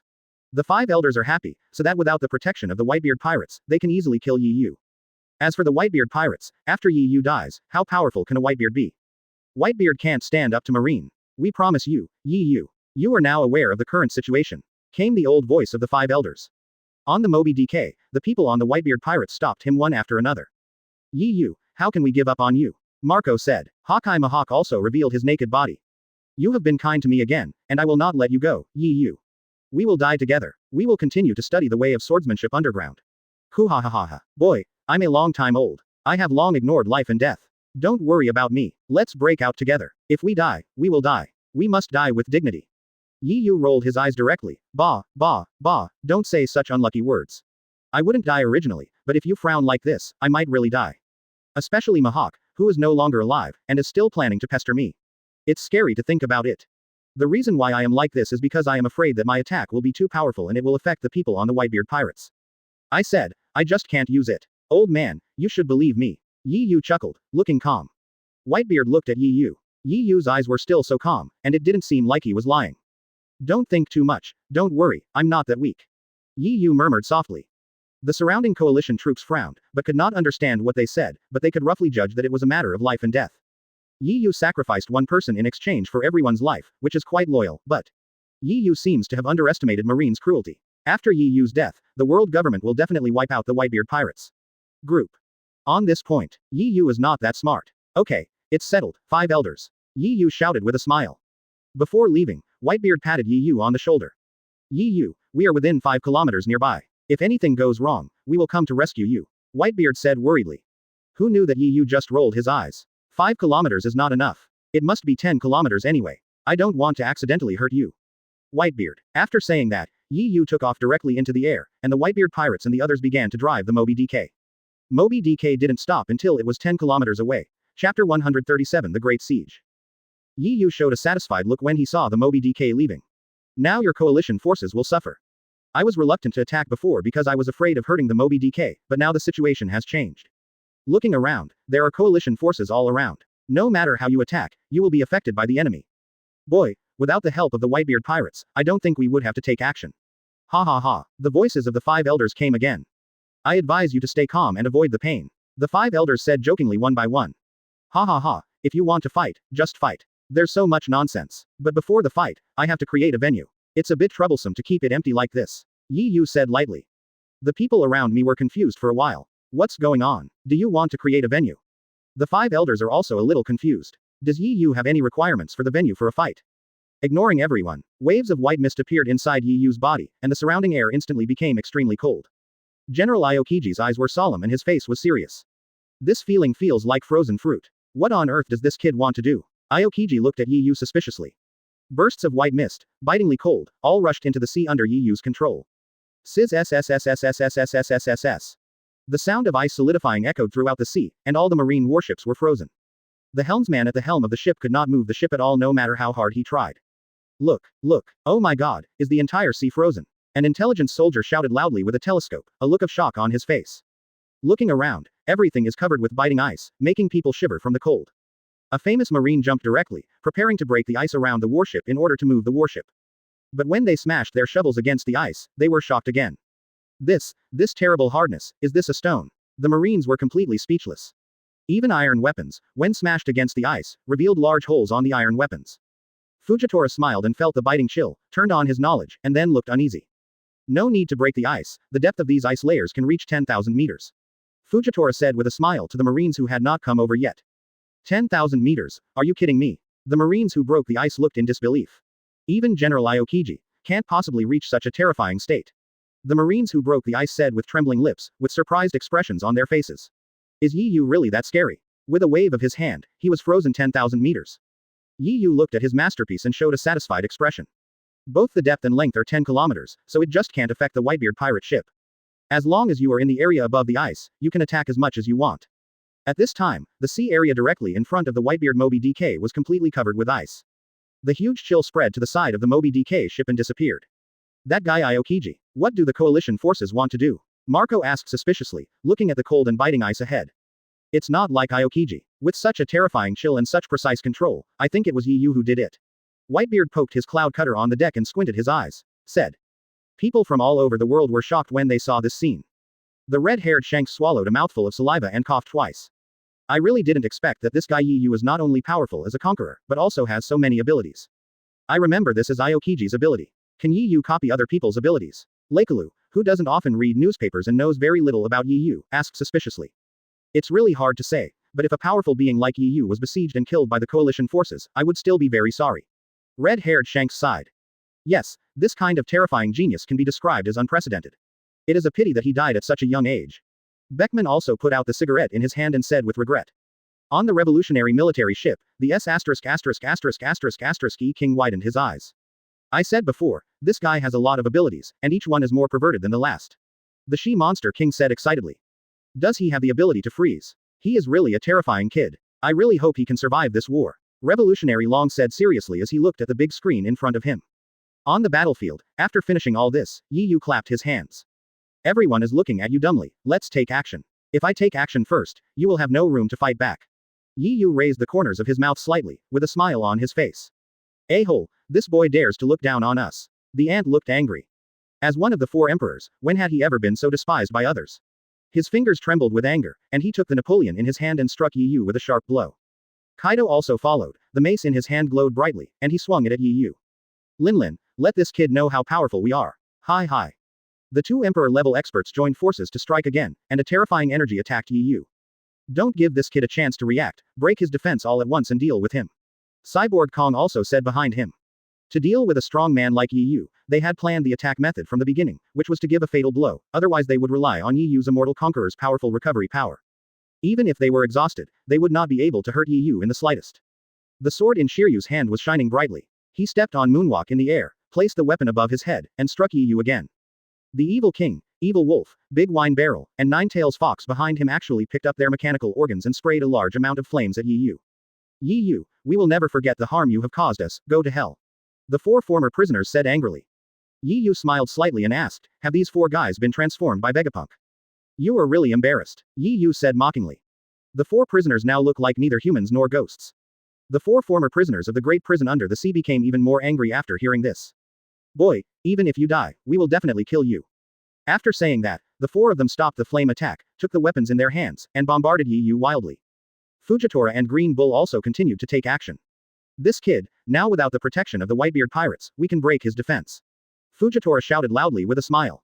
The 5 elders are happy, so that without the protection of the Whitebeard pirates, they can easily kill Yi Yu. As for the Whitebeard pirates, after Yi Yu dies, how powerful can a Whitebeard be? Whitebeard can't stand up to Marine. We promise you, Yi Yu. You are now aware of the current situation. Came the old voice of the 5 elders. On the Moby DK, the people on the Whitebeard pirates stopped him one after another. Yi Yu, how can we give up on you? Marco said. Hawkeye Mihawk also revealed his naked body. You have been kind to me again, and I will not let you go, Yi Yu. We will die together. We will continue to study the way of swordsmanship underground. Hoo-ha-ha-ha-ha. Boy, I'm a long time old. I have long ignored life and death. Don't worry about me. Let's break out together. If we die, we will die. We must die with dignity. Yi Yu rolled his eyes directly. Bah, don't say such unlucky words. I wouldn't die originally, but if you frown like this, I might really die. Especially Mihawk, who is no longer alive, and is still planning to pester me. It's scary to think about it. The reason why I am like this is because I am afraid that my attack will be too powerful and it will affect the people on the Whitebeard pirates. I said, I just can't use it. Old man, you should believe me. Yi Yu chuckled, looking calm. Whitebeard looked at Yi Yu. Yi Yu's eyes were still so calm, and it didn't seem like he was lying. Don't think too much. Don't worry, I'm not that weak. Yi Yu murmured softly. The surrounding coalition troops frowned, but could not understand what they said, but they could roughly judge that it was a matter of life and death. Yi Yu sacrificed one person in exchange for everyone's life, which is quite loyal, but Yi Yu seems to have underestimated Marine's cruelty. After Yi Yu's death, the world government will definitely wipe out the Whitebeard pirates. Group. On this point, Yi Yu is not that smart. Okay, it's settled, 5 elders. Yi Yu shouted with a smile. Before leaving, Whitebeard patted Yi Yu on the shoulder. Yi Yu, we are within 5 kilometers nearby. If anything goes wrong, we will come to rescue you. Whitebeard said worriedly. Who knew that Yi Yu just rolled his eyes? 5 kilometers is not enough. It must be 10 kilometers anyway. I don't want to accidentally hurt you. Whitebeard. After saying that, Yi Yu took off directly into the air, and the Whitebeard pirates and the others began to drive the Moby DK. Moby DK didn't stop until it was 10 kilometers away. Chapter 137 The Great Siege. Yi Yu showed a satisfied look when he saw the Moby DK leaving. Now your coalition forces will suffer. I was reluctant to attack before because I was afraid of hurting the Moby DK, but now the situation has changed. Looking around, there are coalition forces all around. No matter how you attack, you will be affected by the enemy. Boy, without the help of the Whitebeard pirates, I don't think we would have to take action. Ha ha ha. The voices of the 5 elders came again. I advise you to stay calm and avoid the pain. The 5 elders said jokingly one by one. Ha ha ha. If you want to fight, just fight. There's so much nonsense. But before the fight, I have to create a venue. It's a bit troublesome to keep it empty like this. Yi Yu said lightly. The people around me were confused for a while. What's going on? Do you want to create a venue? The 5 elders are also a little confused. Does Yi Yu have any requirements for the venue for a fight? Ignoring everyone, waves of white mist appeared inside Yi Yu's body, and the surrounding air instantly became extremely cold. General Aokiji's eyes were solemn and his face was serious. This feeling feels like frozen fruit. What on earth does this kid want to do? Aokiji looked at Yi Yu suspiciously. Bursts of white mist, bitingly cold, all rushed into the sea under Yi Yu's control. Sizz. The sound of ice solidifying echoed throughout the sea, and all the marine warships were frozen. The helmsman at the helm of the ship could not move the ship at all no matter how hard he tried. Look, oh my god, is the entire sea frozen? An intelligence soldier shouted loudly with a telescope, a look of shock on his face. Looking around, everything is covered with biting ice, making people shiver from the cold. A famous marine jumped directly, preparing to break the ice around the warship in order to move the warship. But when they smashed their shovels against the ice, they were shocked again. This terrible hardness, is this a stone? The marines were completely speechless. Even iron weapons, when smashed against the ice, revealed large holes on the iron weapons. Fujitora smiled and felt the biting chill, turned on his knowledge, and then looked uneasy. No need to break the ice, the depth of these ice layers can reach 10,000 meters. Fujitora said with a smile to the marines who had not come over yet. 10,000 meters, are you kidding me? The marines who broke the ice looked in disbelief. Even General Aokiji can't possibly reach such a terrifying state. The marines who broke the ice said with trembling lips, with surprised expressions on their faces. Is Yi Yu really that scary? With a wave of his hand, he was frozen 10,000 meters. Yi Yu looked at his masterpiece and showed a satisfied expression. Both the depth and length are 10 kilometers, so it just can't affect the Whitebeard pirate ship. As long as you are in the area above the ice, you can attack as much as you want. At this time, the sea area directly in front of the Whitebeard Moby DK was completely covered with ice. The huge chill spread to the side of the Moby DK ship and disappeared. That guy Aokiji, what do the coalition forces want to do? Marco asked suspiciously, looking at the cold and biting ice ahead. It's not like Aokiji. With such a terrifying chill and such precise control, I think it was Yu who did it. Whitebeard poked his cloud cutter on the deck and squinted his eyes. Said. People from all over the world were shocked when they saw this scene. The red-haired Shanks swallowed a mouthful of saliva and coughed twice. I really didn't expect that this guy Yu is not only powerful as a conqueror, but also has so many abilities. I remember this as Aokiji's ability. Can Yu copy other people's abilities? Leikalu, who doesn't often read newspapers and knows very little about Yu, asked suspiciously. It's really hard to say, but if a powerful being like Yu was besieged and killed by the coalition forces, I would still be very sorry. Red-haired Shanks sighed. Yes, this kind of terrifying genius can be described as unprecedented. It is a pity that he died at such a young age. Beckman also put out the cigarette in his hand and said with regret. On the revolutionary military ship, the S*********** King widened his eyes. I said before, this guy has a lot of abilities, and each one is more perverted than the last. The she-monster king said excitedly. Does he have the ability to freeze? He is really a terrifying kid. I really hope he can survive this war. Revolutionary Long said seriously as he looked at the big screen in front of him. On the battlefield, after finishing all this, Yu clapped his hands. Everyone is looking at you dumbly. Let's take action. If I take action first, you will have no room to fight back. Yu raised the corners of his mouth slightly, with a smile on his face. A-hole, this boy dares to look down on us. The ant looked angry. As one of the 4 emperors, when had he ever been so despised by others? His fingers trembled with anger, and he took the Napoleon in his hand and struck Yu with a sharp blow. Kaido also followed, the mace in his hand glowed brightly, and he swung it at Yu. Lin, let this kid know how powerful we are. Hi. The 2 emperor-level experts joined forces to strike again, and a terrifying energy attacked Yu. Don't give this kid a chance to react, break his defense all at once and deal with him. Cyborg Kong also said behind him. To deal with a strong man like Yu, they had planned the attack method from the beginning, which was to give a fatal blow, otherwise they would rely on Yu's immortal conqueror's powerful recovery power. Even if they were exhausted, they would not be able to hurt Yu in the slightest. The sword in Shiryu's hand was shining brightly. He stepped on moonwalk in the air, placed the weapon above his head, and struck Yu again. The evil king, evil wolf, big wine barrel, and Nine-Tails fox behind him actually picked up their mechanical organs and sprayed a large amount of flames at Yu. Yu, we will never forget the harm you have caused us, go to hell. The 4 former prisoners said angrily. Yu smiled slightly and asked, have these 4 guys been transformed by Vegapunk? You are really embarrassed. Yu said mockingly. The 4 prisoners now look like neither humans nor ghosts. The 4 former prisoners of the great prison under the sea became even more angry after hearing this. Boy, even if you die, we will definitely kill you. After saying that, the 4 of them stopped the flame attack, took the weapons in their hands, and bombarded Yu wildly. Fujitora and Green Bull also continued to take action. This kid, now without the protection of the Whitebeard pirates, we can break his defense. Fujitora shouted loudly with a smile.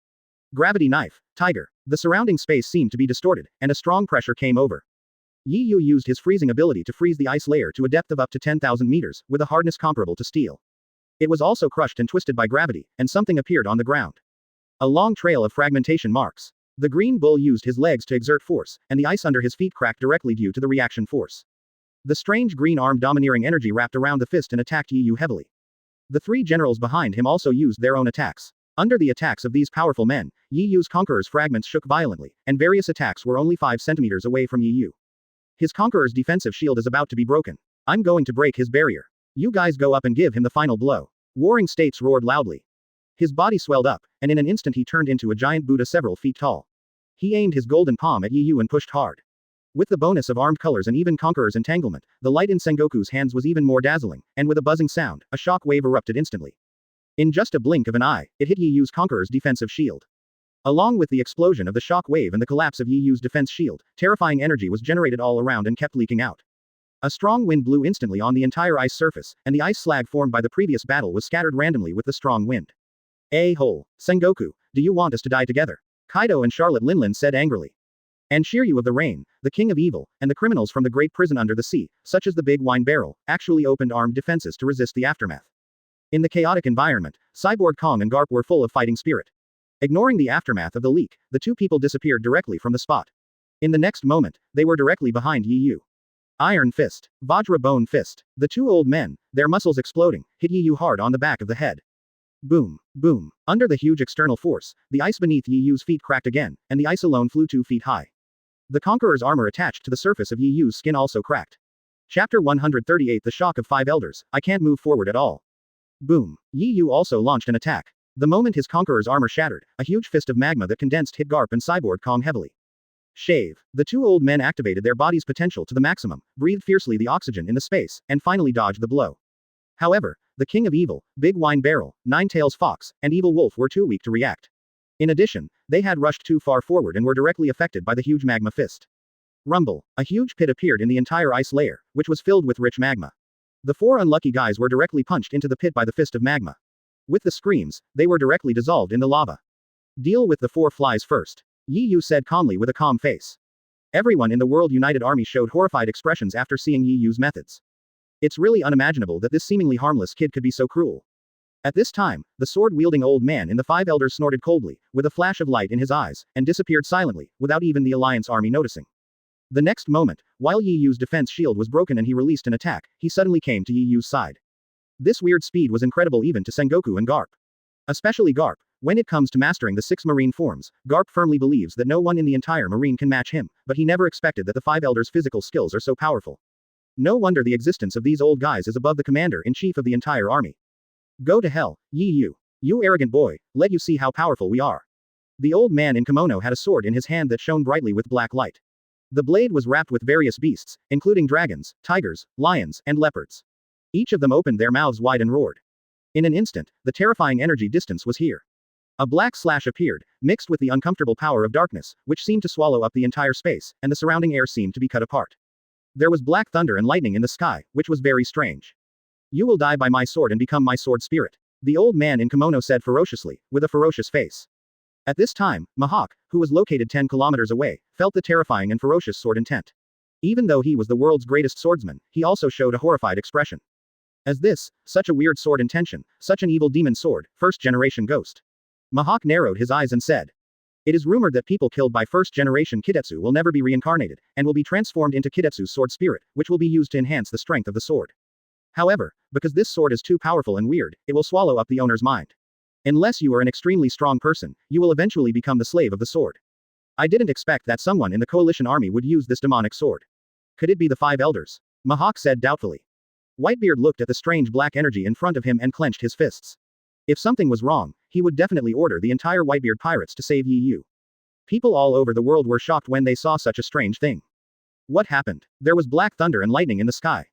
Gravity knife, tiger. The surrounding space seemed to be distorted, and a strong pressure came over. Yu used his freezing ability to freeze the ice layer to a depth of up to 10,000 meters, with a hardness comparable to steel. It was also crushed and twisted by gravity, and something appeared on the ground. A long trail of fragmentation marks. The Green Bull used his legs to exert force, and the ice under his feet cracked directly due to the reaction force. The strange green arm domineering energy wrapped around the fist and attacked Yu heavily. The 3 generals behind him also used their own attacks. Under the attacks of these powerful men, Yu's conqueror's fragments shook violently, and various attacks were only 5 centimeters away from Yu. His conqueror's defensive shield is about to be broken. I'm going to break his barrier. You guys go up and give him the final blow. Warring States roared loudly. His body swelled up, and in an instant he turned into a giant Buddha several feet tall. He aimed his golden palm at Yu and pushed hard. With the bonus of armed colors and even Conqueror's entanglement, the light in Sengoku's hands was even more dazzling, and with a buzzing sound, a shock wave erupted instantly. In just a blink of an eye, it hit Yu's Conqueror's defensive shield. Along with the explosion of the shock wave and the collapse of Yu's defense shield, terrifying energy was generated all around and kept leaking out. A strong wind blew instantly on the entire ice surface, and the ice slag formed by the previous battle was scattered randomly with the strong wind. A-hole, Sengoku, do you want us to die together? Kaido and Charlotte Linlin said angrily. And Shiryu of the Rain, the king of evil, and the criminals from the great prison under the sea, such as the big wine barrel, actually opened armed defenses to resist the aftermath. In the chaotic environment, Cyborg Kong and Garp were full of fighting spirit. Ignoring the aftermath of the leak, the 2 people disappeared directly from the spot. In the next moment, they were directly behind Yu. Iron Fist. Vajra Bone Fist. The 2 old men, their muscles exploding, hit Yu hard on the back of the head. Boom, boom. Under the huge external force, the ice beneath Yu's feet cracked again, and the ice alone flew 2 feet high. The Conqueror's armor attached to the surface of Yu's skin also cracked. Chapter 138 The Shock of 5 Elders, I can't move forward at all. Boom. Yu also launched an attack. The moment his Conqueror's armor shattered, a huge fist of magma that condensed hit Garp and Cyborg Kong heavily. Shave. The two old men activated their body's potential to the maximum, breathed fiercely the oxygen in the space, and finally dodged the blow. However, the King of Evil, Big Wine Barrel, Nine-Tails Fox, and Evil Wolf were too weak to react. In addition, they had rushed too far forward and were directly affected by the huge magma fist. Rumble. A huge pit appeared in the entire ice layer, which was filled with rich magma. The four unlucky guys were directly punched into the pit by the fist of magma. With the screams, they were directly dissolved in the lava. Deal with the four flies first. Yi Yu said calmly with a calm face. Everyone in the World United Army showed horrified expressions after seeing Yi Yu's methods. It's really unimaginable that this seemingly harmless kid could be so cruel. At this time, the sword-wielding old man in the five elders snorted coldly, with a flash of light in his eyes, and disappeared silently, without even the Alliance army noticing. The next moment, while Yi Yu's defense shield was broken and he released an attack, he suddenly came to Yi Yu's side. This weird speed was incredible even to Sengoku and Garp. Especially Garp. When it comes to mastering the 6 marine forms, Garp firmly believes that no one in the entire marine can match him, but he never expected that the five elders' physical skills are so powerful. No wonder the existence of these old guys is above the commander-in-chief of the entire army. Go to hell, Yi Yu. You arrogant boy, let you see how powerful we are. The old man in kimono had a sword in his hand that shone brightly with black light. The blade was wrapped with various beasts, including dragons, tigers, lions, and leopards. Each of them opened their mouths wide and roared. In an instant, the terrifying energy distance was here. A black slash appeared, mixed with the uncomfortable power of darkness, which seemed to swallow up the entire space, and the surrounding air seemed to be cut apart. There was black thunder and lightning in the sky, which was very strange. You will die by my sword and become my sword spirit, the old man in kimono said ferociously, with a ferocious face. At this time, Mihawk, who was located 10 kilometers away, felt the terrifying and ferocious sword intent. Even though he was the world's greatest swordsman, he also showed a horrified expression. As this, such a weird sword intention, such an evil demon sword, first-generation ghost. Mihawk narrowed his eyes and said. It is rumored that people killed by first-generation Kidetsu will never be reincarnated, and will be transformed into Kidetsu's sword spirit, which will be used to enhance the strength of the sword. However, because this sword is too powerful and weird, it will swallow up the owner's mind. Unless you are an extremely strong person, you will eventually become the slave of the sword. I didn't expect that someone in the coalition army would use this demonic sword. Could it be the five elders? Mihawk said doubtfully. Whitebeard looked at the strange black energy in front of him and clenched his fists. If something was wrong, he would definitely order the entire Whitebeard pirates to save Yi Yu. People all over the world were shocked when they saw such a strange thing. What happened? There was black thunder and lightning in the sky.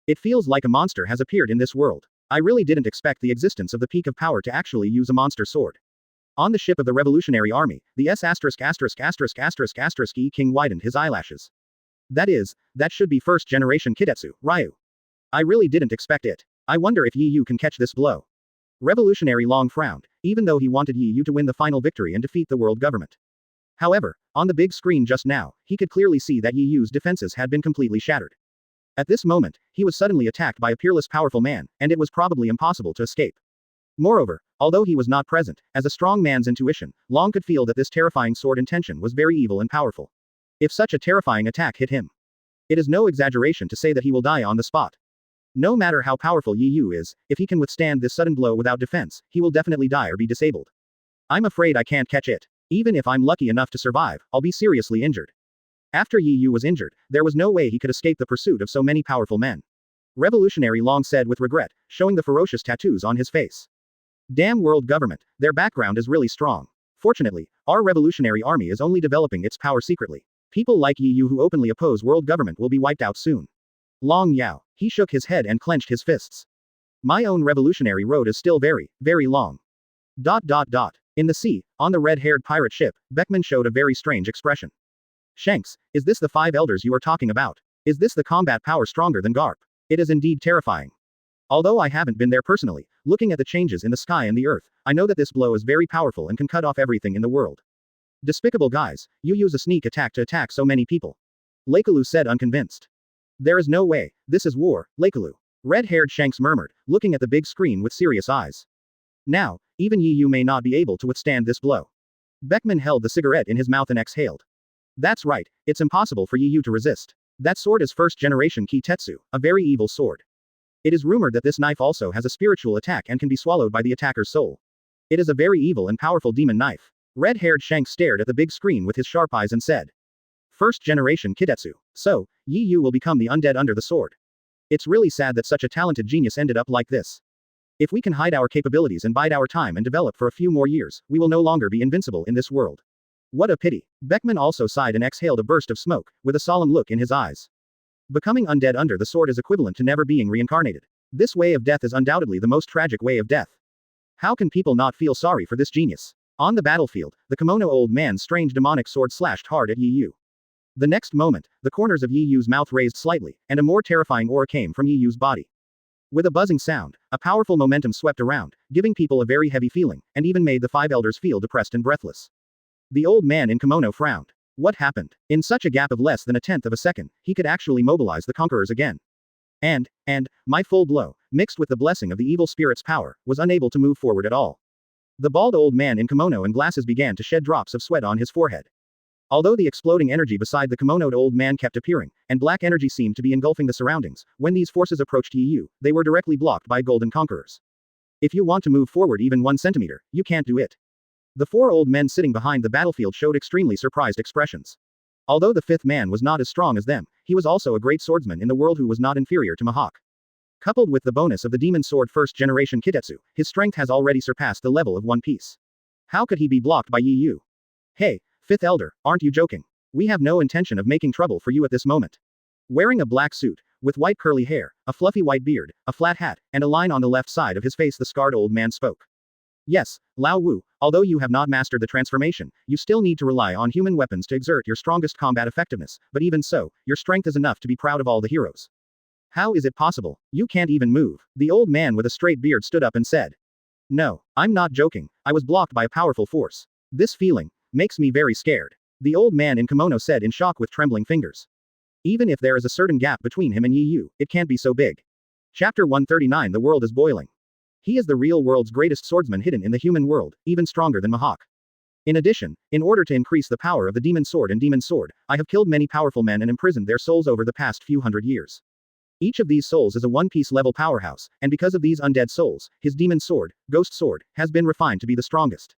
It feels like a monster has appeared in this world. I really didn't expect the existence of the peak of power to actually use a monster sword. On the ship of the Revolutionary Army, the S********E King widened his eyelashes. That should be first-generation Kidetsu, Ryu. I really didn't expect it. I wonder if Yi Yu can catch this blow. Revolutionary Long frowned, even though he wanted Yi Yu to win the final victory and defeat the world government. However, on the big screen just now, he could clearly see that Yi Yu's defenses had been completely shattered. At this moment, he was suddenly attacked by a peerless powerful man, and it was probably impossible to escape. Moreover, although he was not present, as a strong man's intuition, Long could feel that this terrifying sword intention was very evil and powerful. If such a terrifying attack hit him, it is no exaggeration to say that he will die on the spot. No matter how powerful Yi Yu is, if he can withstand this sudden blow without defense, he will definitely die or be disabled. I'm afraid I can't catch it. Even if I'm lucky enough to survive, I'll be seriously injured. After Yi Yu was injured, there was no way he could escape the pursuit of so many powerful men. Revolutionary Long said with regret, showing the ferocious tattoos on his face. Damn world government, their background is really strong. Fortunately, our revolutionary army is only developing its power secretly. People like Yi Yu who openly oppose world government will be wiped out soon. Long Yao. He shook his head and clenched his fists. My own revolutionary road is still very, very long. In the sea, on the red-haired pirate ship, Beckman showed a very strange expression. Shanks, is this the five elders you are talking about? Is this the combat power stronger than Garp? It is indeed terrifying. Although I haven't been there personally, looking at the changes in the sky and the earth, I know that this blow is very powerful and can cut off everything in the world. Despicable guys, you use a sneak attack to attack so many people. Lakelu said unconvinced. There is no way, this is war, Lakelu. Red-haired Shanks murmured, looking at the big screen with serious eyes. Now, even Yi Yu may not be able to withstand this blow. Beckman held the cigarette in his mouth and exhaled. That's right, it's impossible for Yi Yu to resist. That sword is first-generation Kitetsu, a very evil sword. It is rumored that this knife also has a spiritual attack and can be swallowed by the attacker's soul. It is a very evil and powerful demon knife. Red-haired Shanks stared at the big screen with his sharp eyes and said. First-generation Kidetsu. So, Yi Yu will become the undead under the sword. It's really sad that such a talented genius ended up like this. If we can hide our capabilities and bide our time and develop for a few more years, we will no longer be invincible in this world. What a pity. Beckman also sighed and exhaled a burst of smoke, with a solemn look in his eyes. Becoming undead under the sword is equivalent to never being reincarnated. This way of death is undoubtedly the most tragic way of death. How can people not feel sorry for this genius? On the battlefield, the kimono old man's strange demonic sword slashed hard at Yi Yu. The next moment, the corners of Yi Yu's mouth raised slightly, and a more terrifying aura came from Yi Yu's body. With a buzzing sound, a powerful momentum swept around, giving people a very heavy feeling, and even made the five elders feel depressed and breathless. The old man in kimono frowned. What happened? In such a gap of less than a tenth of a second, he could actually mobilize the conquerors again. And, my full blow, mixed with the blessing of the evil spirit's power, was unable to move forward at all. The bald old man in kimono and glasses began to shed drops of sweat on his forehead. Although the exploding energy beside the kimonoed old man kept appearing, and black energy seemed to be engulfing the surroundings, when these forces approached Yi Yu, they were directly blocked by golden conquerors. If you want to move forward even 1 centimeter, you can't do it. The 4 old men sitting behind the battlefield showed extremely surprised expressions. Although the 5th man was not as strong as them, he was also a great swordsman in the world who was not inferior to Mihawk. Coupled with the bonus of the demon sword 1st generation Kitetsu, his strength has already surpassed the level of One Piece. How could he be blocked by Yi Yu? Hey, 5th elder, aren't you joking? We have no intention of making trouble for you at this moment. Wearing a black suit, with white curly hair, a fluffy white beard, a flat hat, and a line on the left side of his face, the scarred old man spoke. Yes, Lao Wu, although you have not mastered the transformation, you still need to rely on human weapons to exert your strongest combat effectiveness, but even so, your strength is enough to be proud of all the heroes. How is it possible? You can't even move. The old man with a straight beard stood up and said. No, I'm not joking, I was blocked by a powerful force. This feeling makes me very scared. The old man in kimono said in shock with trembling fingers. Even if there is a certain gap between him and Yi Yu, it can't be so big. Chapter 139 The world is boiling. He is the real world's greatest swordsman hidden in the human world, even stronger than Mihawk. In addition, in order to increase the power of the demon sword and demon sword, I have killed many powerful men and imprisoned their souls over the past few hundred years. Each of these souls is a One Piece level powerhouse, and because of these undead souls, his demon sword, ghost sword, has been refined to be the strongest.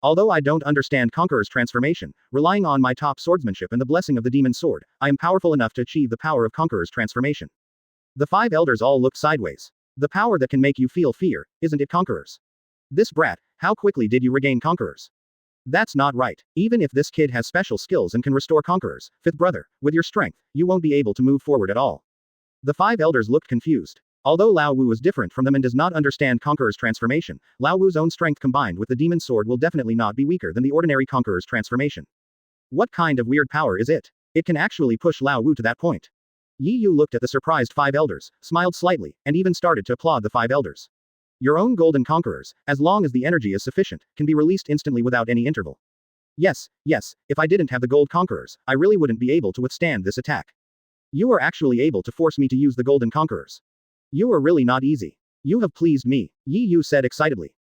Although I don't understand Conqueror's transformation, relying on my top swordsmanship and the blessing of the demon sword, I am powerful enough to achieve the power of Conqueror's transformation. The 5 elders all looked sideways. The power that can make you feel fear, isn't it Conquerors? This brat, how quickly did you regain Conquerors? That's not right. Even if this kid has special skills and can restore Conquerors, 5th brother, with your strength, you won't be able to move forward at all. The 5 elders looked confused. Although Lao Wu is different from them and does not understand Conqueror's transformation, Lao Wu's own strength combined with the demon sword will definitely not be weaker than the ordinary Conqueror's transformation. What kind of weird power is it? It can actually push Lao Wu to that point. Yi Yu looked at the surprised 5 elders, smiled slightly, and even started to applaud the 5 elders. Your own golden conquerors, as long as the energy is sufficient, can be released instantly without any interval. Yes, if I didn't have the gold conquerors, I really wouldn't be able to withstand this attack. You are actually able to force me to use the golden conquerors. You are really not easy. You have pleased me, Yi Yu said excitedly.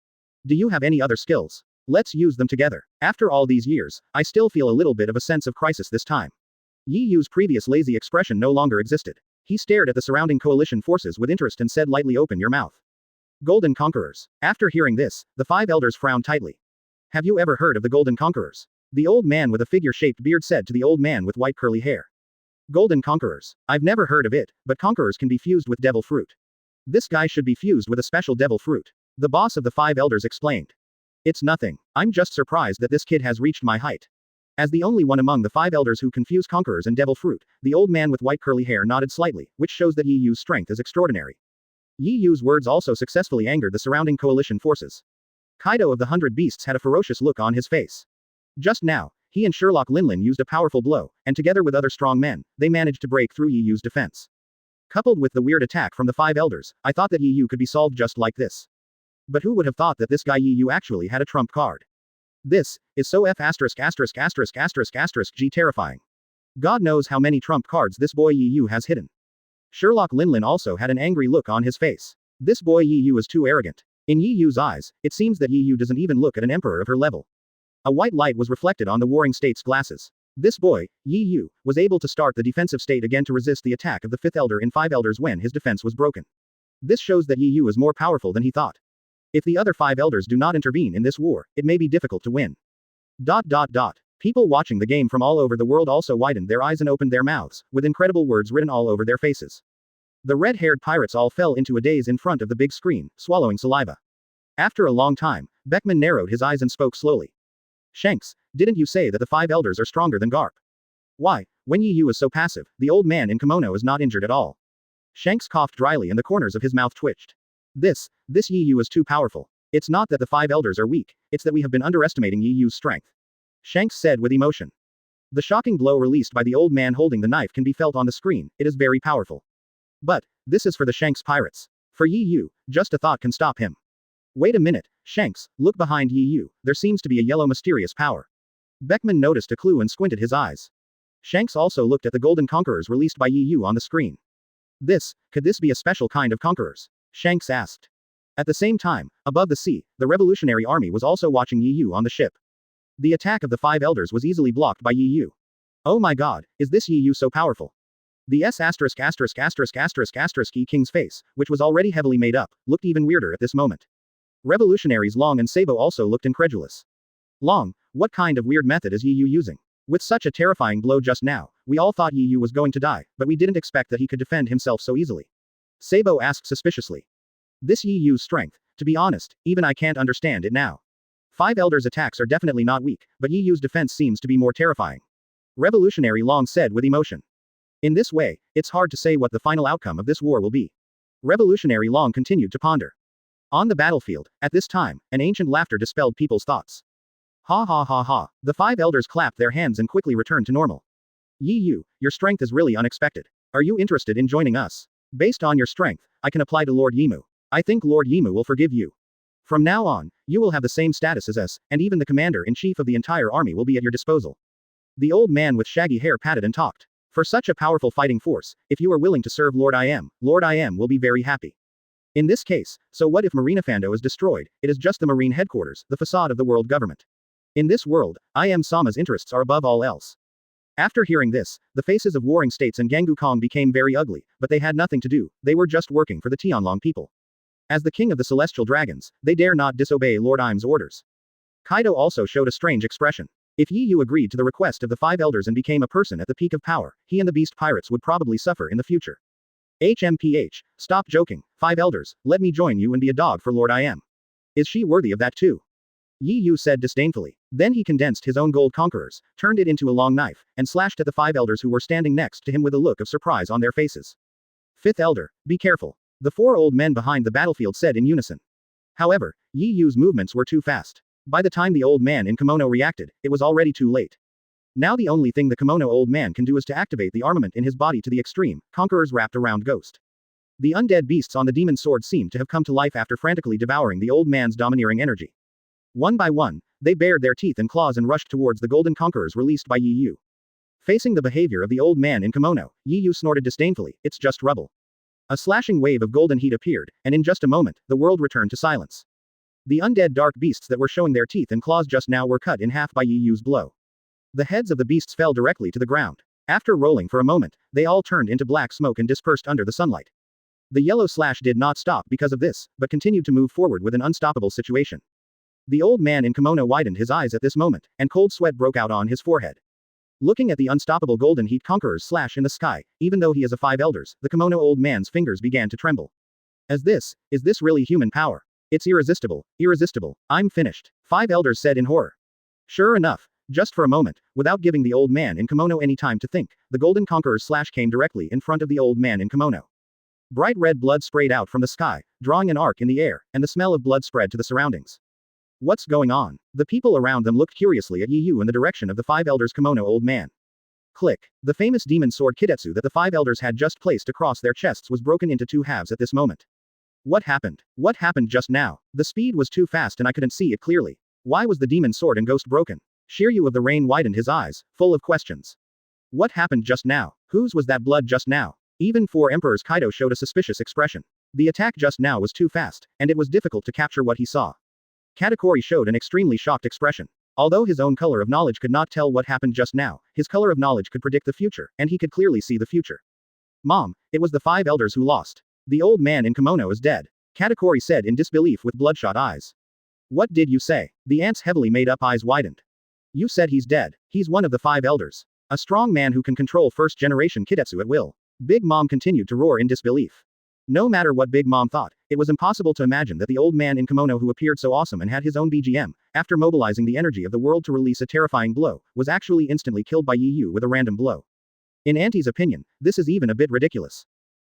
Do you have any other skills? Let's use them together. After all these years, I still feel a little bit of a sense of crisis this time. Yi Yu's previous lazy expression no longer existed. He stared at the surrounding coalition forces with interest and said lightly, open your mouth. Golden Conquerors. After hearing this, the 5 elders frowned tightly. Have you ever heard of the Golden Conquerors? The old man with a figure-shaped beard said to the old man with white curly hair. Golden Conquerors. I've never heard of it, but conquerors can be fused with devil fruit. This guy should be fused with a special devil fruit. The boss of the 5 elders explained. It's nothing. I'm just surprised that this kid has reached my height. As the only one among the 5 elders who confuse conquerors and devil fruit, the old man with white curly hair nodded slightly, which shows that Yi Yu's strength is extraordinary. Yi Yu's words also successfully angered the surrounding coalition forces. Kaido of the 100 Beasts had a ferocious look on his face. Just now, he and Sherlock Linlin used a powerful blow, and together with other strong men, they managed to break through Yi Yu's defense. Coupled with the weird attack from the 5 elders, I thought that Yi Yu could be solved just like this. But who would have thought that this guy Yi Yu actually had a trump card? This is so G terrifying. God knows how many trump cards this boy Yi Yu has hidden. Sherlock Linlin also had an angry look on his face. This boy Yi Yu is too arrogant. In Yi Yu's eyes, it seems that Yi Yu doesn't even look at an emperor of her level. A white light was reflected on the Warring State's glasses. This boy, Yi Yu, was able to start the defensive state again to resist the attack of the 5th elder in 5 elders when his defense was broken. This shows that Yi Yu is more powerful than he thought. If the other 5 elders do not intervene in this war, it may be difficult to win. People watching the game from all over the world also widened their eyes and opened their mouths, with incredible words written all over their faces. The red-haired pirates all fell into a daze in front of the big screen, swallowing saliva. After a long time, Beckman narrowed his eyes and spoke slowly. Shanks, didn't you say that the 5 elders are stronger than Garp? Why, when Yi Yu is so passive, the old man in kimono is not injured at all. Shanks coughed dryly and the corners of his mouth twitched. This Yi Yu is too powerful. It's not that the 5 elders are weak, it's that we have been underestimating Yi Yu's strength. Shanks said with emotion. The shocking blow released by the old man holding the knife can be felt on the screen, it is very powerful. But, this is for the Shanks pirates. For Yi Yu, just a thought can stop him. Wait a minute, Shanks, look behind Yi Yu, there seems to be a yellow mysterious power. Beckman noticed a clue and squinted his eyes. Shanks also looked at the golden conquerors released by Yi Yu on the screen. Could this be a special kind of conquerors? Shanks asked. At the same time, above the sea, the Revolutionary Army was also watching Yi Yu on the ship. The attack of the 5 elders was easily blocked by Yi Yu. Oh my god, is this Yi Yu so powerful? The E King's face, which was already heavily made up, looked even weirder at this moment. Revolutionaries Long and Sabo also looked incredulous. Long, what kind of weird method is Yi Yu using? With such a terrifying blow just now, we all thought Yi Yu was going to die, but we didn't expect that he could defend himself so easily. Sabo asked suspiciously. This Yi Yu's strength, to be honest, even I can't understand it now. 5 elders' attacks are definitely not weak, but Yi Yu's defense seems to be more terrifying. Revolutionary Long said with emotion. In this way, it's hard to say what the final outcome of this war will be. Revolutionary Long continued to ponder. On the battlefield, at this time, an ancient laughter dispelled people's thoughts. Ha ha ha ha. The 5 elders clapped their hands and quickly returned to normal. Yi Yu, your strength is really unexpected. Are you interested in joining us? Based on your strength, I can apply to Lord Yimu. I think Lord Yimu will forgive you. From now on, you will have the same status as us, and even the commander-in-chief of the entire army will be at your disposal. The old man with shaggy hair patted and talked. For such a powerful fighting force, if you are willing to serve Lord I Am will be very happy. In this case, so what if Marinefando is destroyed? It is just the marine headquarters, the facade of the world government. In this world, I Am Sama's interests are above all else. After hearing this, the faces of warring states and Gangu Kong became very ugly, but they had nothing to do, they were just working for the Tianlong people. As the king of the celestial dragons, they dare not disobey Lord Im's orders. Kaido also showed a strange expression. If Yi Yu agreed to the request of the 5 elders and became a person at the peak of power, he and the beast pirates would probably suffer in the future. HMPH, stop joking, 5 elders, let me join you and be a dog for Lord I Am. Is she worthy of that too? Yi Yu said disdainfully. Then he condensed his own gold conquerors, turned it into a long knife, and slashed at the 5 elders who were standing next to him with a look of surprise on their faces. 5th elder, be careful. The 4 old men behind the battlefield said in unison. However, Yi Yu's movements were too fast. By the time the old man in kimono reacted, it was already too late. Now the only thing the kimono old man can do is to activate the armament in his body to the extreme, conquerors wrapped around Ghost. The undead beasts on the demon sword seemed to have come to life after frantically devouring the old man's domineering energy. One by one, they bared their teeth and claws and rushed towards the golden conquerors released by Yi Yu. Facing the behavior of the old man in kimono, Yi Yu snorted disdainfully, it's just rubble. A slashing wave of golden heat appeared, and in just a moment, the world returned to silence. The undead dark beasts that were showing their teeth and claws just now were cut in half by Yi Yu's blow. The heads of the beasts fell directly to the ground. After rolling for a moment, they all turned into black smoke and dispersed under the sunlight. The yellow slash did not stop because of this, but continued to move forward with an unstoppable situation. The old man in kimono widened his eyes at this moment, and cold sweat broke out on his forehead. Looking at the unstoppable golden heat conquerors slash in the sky, even though he is a 5 elders, the kimono old man's fingers began to tremble. Is this really human power? It's irresistible, I'm finished, 5 elders said in horror. Sure enough, just for a moment, without giving the old man in kimono any time to think, the golden conqueror's slash came directly in front of the old man in kimono. Bright red blood sprayed out from the sky, drawing an arc in the air, and the smell of blood spread to the surroundings. What's going on? The people around them looked curiously at Yi Yu in the direction of the 5 elders' kimono old man. Click. The famous demon sword kidetsu that the 5 elders had just placed across their chests was broken into 2 halves at this moment. What happened? What happened just now? The speed was too fast and I couldn't see it clearly. Why was the demon sword and ghost broken? Shiryu of the Rain widened his eyes, full of questions. What happened just now? Whose was that blood just now? Even 4 Emperors Kaido showed a suspicious expression. The attack just now was too fast, and it was difficult to capture what he saw. Katakuri showed an extremely shocked expression. Although his own color of knowledge could not tell what happened just now, his color of knowledge could predict the future, and he could clearly see the future. Mom, it was the 5 elders who lost. The old man in kimono is dead. Katakuri said in disbelief with bloodshot eyes. What did you say? The aunt's heavily made up eyes widened. You said he's dead. He's one of the 5 elders. A strong man who can control first-generation kidetsu at will. Big Mom continued to roar in disbelief. No matter what Big Mom thought, it was impossible to imagine that the old man in kimono who appeared so awesome and had his own BGM, after mobilizing the energy of the world to release a terrifying blow, was actually instantly killed by Yi Yu with a random blow. In Auntie's opinion, this is even a bit ridiculous.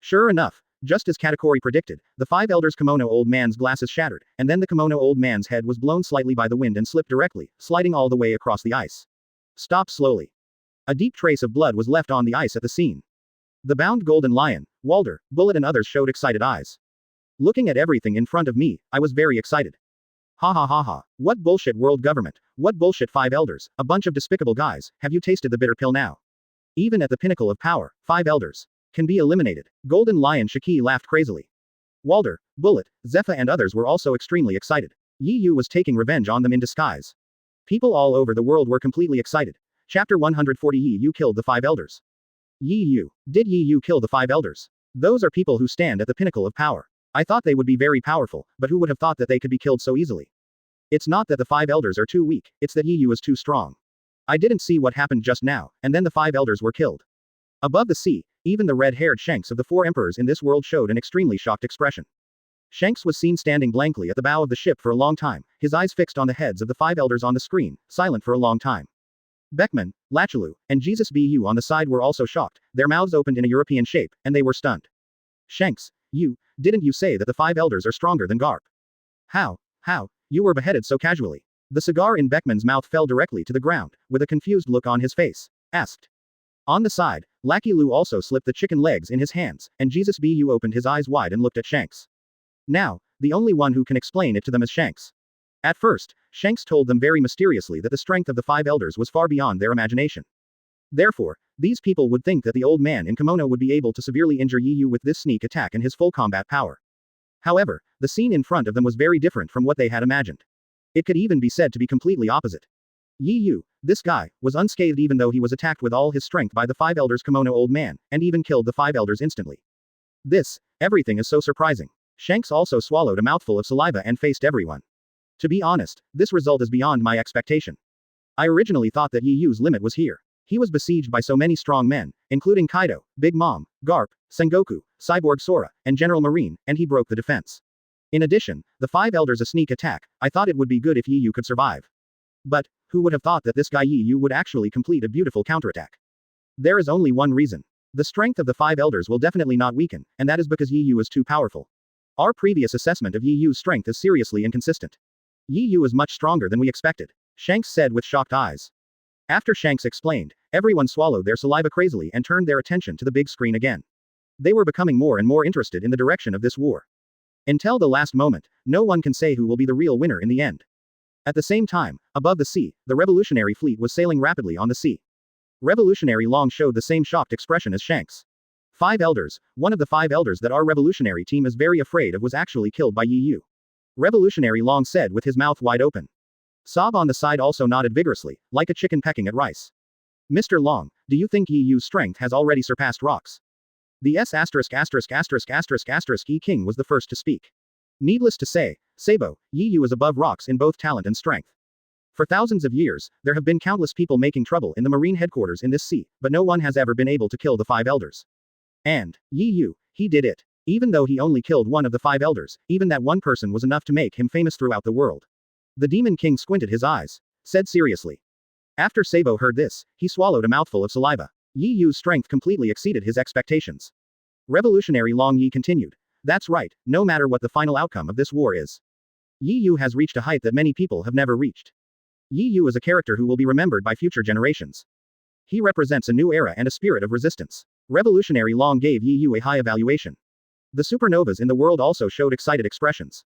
Sure enough, just as Katakuri predicted, the five elders' kimono old man's glasses shattered, and then the kimono old man's head was blown slightly by the wind and slipped directly, sliding all the way across the ice. Stopped slowly. A deep trace of blood was left on the ice at the scene. The bound golden lion, Walder, Bullet and others showed excited eyes. Looking at everything in front of me, I was very excited. Ha ha ha ha. What bullshit world government, what bullshit five elders, a bunch of despicable guys, have you tasted the bitter pill now? Even at the pinnacle of power, five elders can be eliminated. Golden Lion Shiki laughed crazily. Walder, Bullet, Zephyr and others were also extremely excited. Yi Yu was taking revenge on them in disguise. People all over the world were completely excited. Chapter 140 Yi Yu killed the five elders. Yi Yu. Did Yi Yu kill the five elders? Those are people who stand at the pinnacle of power. I thought they would be very powerful, but who would have thought that they could be killed so easily? It's not that the five elders are too weak, it's that Yi Yu is too strong. I didn't see what happened just now, and then the five elders were killed. Above the sea, even the red-haired Shanks of the four emperors in this world showed an extremely shocked expression. Shanks was seen standing blankly at the bow of the ship for a long time, his eyes fixed on the heads of the five elders on the screen, silent for a long time. Beckman, Lachalu, and Jesus Bu on the side were also shocked, their mouths opened in a European shape, and they were stunned. Shanks, didn't you say that the five elders are stronger than Garp? How, you were beheaded so casually? The cigar in Beckman's mouth fell directly to the ground, with a confused look on his face, asked. On the side, Lackey Lu also slipped the chicken legs in his hands, and Jesus Bu opened his eyes wide and looked at Shanks. Now, the only one who can explain it to them is Shanks. At first, Shanks told them very mysteriously that the strength of the five elders was far beyond their imagination. Therefore, these people would think that the old man in kimono would be able to severely injure Yi Yu with this sneak attack and his full combat power. However, the scene in front of them was very different from what they had imagined. It could even be said to be completely opposite. Yi Yu, this guy, was unscathed even though he was attacked with all his strength by the five elders kimono old man, and even killed the five elders instantly. Everything is so surprising. Shanks also swallowed a mouthful of saliva and faced everyone. To be honest, this result is beyond my expectation. I originally thought that Yi Yu's limit was here. He was besieged by so many strong men, including Kaido, Big Mom, Garp, Sengoku, Cyborg Sora, and General Marine, and he broke the defense. In addition, the five elders a sneak attack, I thought it would be good if Yi Yu could survive. But, who would have thought that this guy Yi Yu would actually complete a beautiful counterattack? There is only one reason. The strength of the five elders will definitely not weaken, and that is because Yi Yu is too powerful. Our previous assessment of Yi Yu's strength is seriously inconsistent. Yi Yu is much stronger than we expected, Shanks said with shocked eyes. After Shanks explained, everyone swallowed their saliva crazily and turned their attention to the big screen again. They were becoming more and more interested in the direction of this war. Until the last moment, no one can say who will be the real winner in the end. At the same time, above the sea, the revolutionary fleet was sailing rapidly on the sea. Revolutionary Long showed the same shocked expression as Shanks. Five elders, one of the five elders that our revolutionary team is very afraid of was actually killed by Yi Yu. Revolutionary Long said with his mouth wide open. Sabo on the side also nodded vigorously, like a chicken pecking at rice. Mr. Long, do you think Yi Yu's strength has already surpassed rocks? The E King was the first to speak. Needless to say, Sabo, Yi Yu is above rocks in both talent and strength. For thousands of years, there have been countless people making trouble in the marine headquarters in this sea, but no one has ever been able to kill the five elders. And, Yi Yu, he did it. Even though he only killed one of the five elders, even that one person was enough to make him famous throughout the world. The Demon King squinted his eyes, said seriously. After Sabo heard this, he swallowed a mouthful of saliva. Yi Yu's strength completely exceeded his expectations. Revolutionary Long Yi continued. That's right, no matter what the final outcome of this war is. Yi Yu has reached a height that many people have never reached. Yi Yu is a character who will be remembered by future generations. He represents a new era and a spirit of resistance. Revolutionary Long gave Yi Yu a high evaluation. The supernovas in the world also showed excited expressions.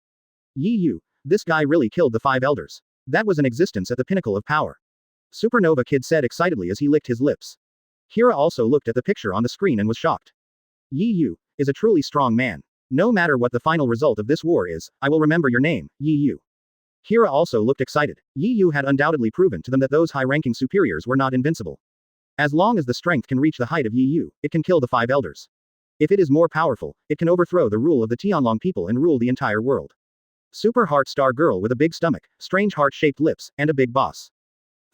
Yi Yu, this guy really killed the five elders. That was an existence at the pinnacle of power. Supernova Kid said excitedly as he licked his lips. Hira also looked at the picture on the screen and was shocked. Yi Yu is a truly strong man. No matter what the final result of this war is, I will remember your name, Yi Yu. Hira also looked excited. Yi Yu had undoubtedly proven to them that those high-ranking superiors were not invincible. As long as the strength can reach the height of Yi Yu, it can kill the five elders. If it is more powerful, it can overthrow the rule of the Tianlong people and rule the entire world. Super Heart Star Girl with a big stomach, strange heart-shaped lips, and a big boss.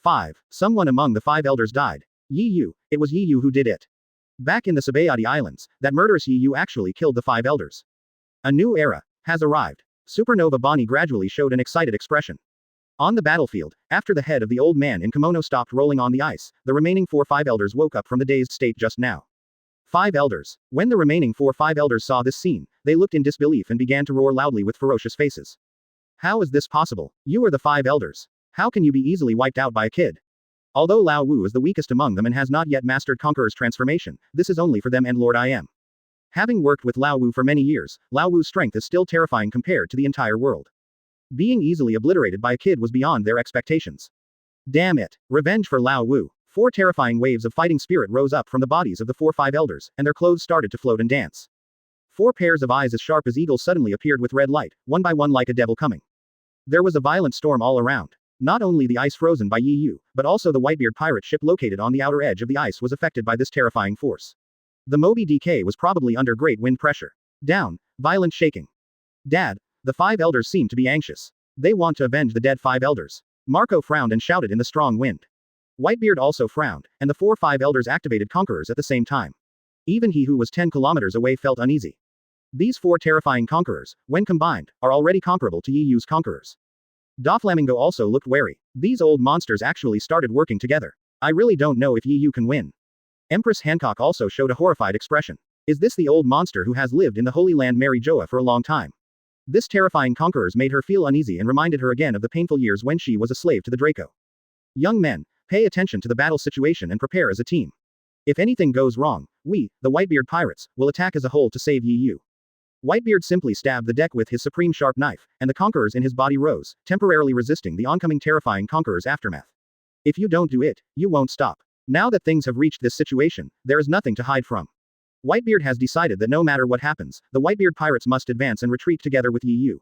5. Someone among the five elders died. Yi Yu, it was Yi Yu who did it. Back in the Sabayati Islands, that murderous Yu actually killed the 5 elders. A new era has arrived. Supernova Bonnie gradually showed an excited expression. On the battlefield, after the head of the old man in kimono stopped rolling on the ice, the remaining 5 elders woke up from the dazed state just now. 5 elders. When the remaining 5 elders saw this scene, they looked in disbelief and began to roar loudly with ferocious faces. How is this possible? You are the 5 elders. How can you be easily wiped out by a kid? Although Lao Wu is the weakest among them and has not yet mastered Conqueror's transformation, this is only for them and Lord I am. Having worked with Lao Wu for many years, Lao Wu's strength is still terrifying compared to the entire world. Being easily obliterated by a kid was beyond their expectations. Damn it. Revenge for Lao Wu. 4 terrifying waves of fighting spirit rose up from the bodies of the 5 elders, and their clothes started to float and dance. 4 pairs of eyes as sharp as eagles suddenly appeared with red light, one by one like a devil coming. There was a violent storm all around. Not only the ice frozen by Yu, but also the Whitebeard pirate ship located on the outer edge of the ice was affected by this terrifying force. The Moby DK was probably under great wind pressure. Down, violent shaking. Dad, the 5 elders seem to be anxious. They want to avenge the dead 5 elders. Marco frowned and shouted in the strong wind. Whitebeard also frowned, and the 5 elders activated Conquerors at the same time. Even he who was 10 kilometers away felt uneasy. These 4 terrifying Conquerors, when combined, are already comparable to Yu's Conquerors. Doflamingo also looked wary. These old monsters actually started working together. I really don't know if Yu can win. Empress Hancock also showed a horrified expression. Is this the old monster who has lived in the Holy Land Mary Joa for a long time? This terrifying Conquerors made her feel uneasy and reminded her again of the painful years when she was a slave to the Draco. Young men, pay attention to the battle situation and prepare as a team. If anything goes wrong, we, the Whitebeard pirates, will attack as a whole to save Yu. Whitebeard simply stabbed the deck with his supreme sharp knife, and the Conquerors in his body rose, temporarily resisting the oncoming terrifying Conqueror's aftermath. If you don't do it, you won't stop. Now that things have reached this situation, there is nothing to hide from. Whitebeard has decided that no matter what happens, the Whitebeard pirates must advance and retreat together with Yu.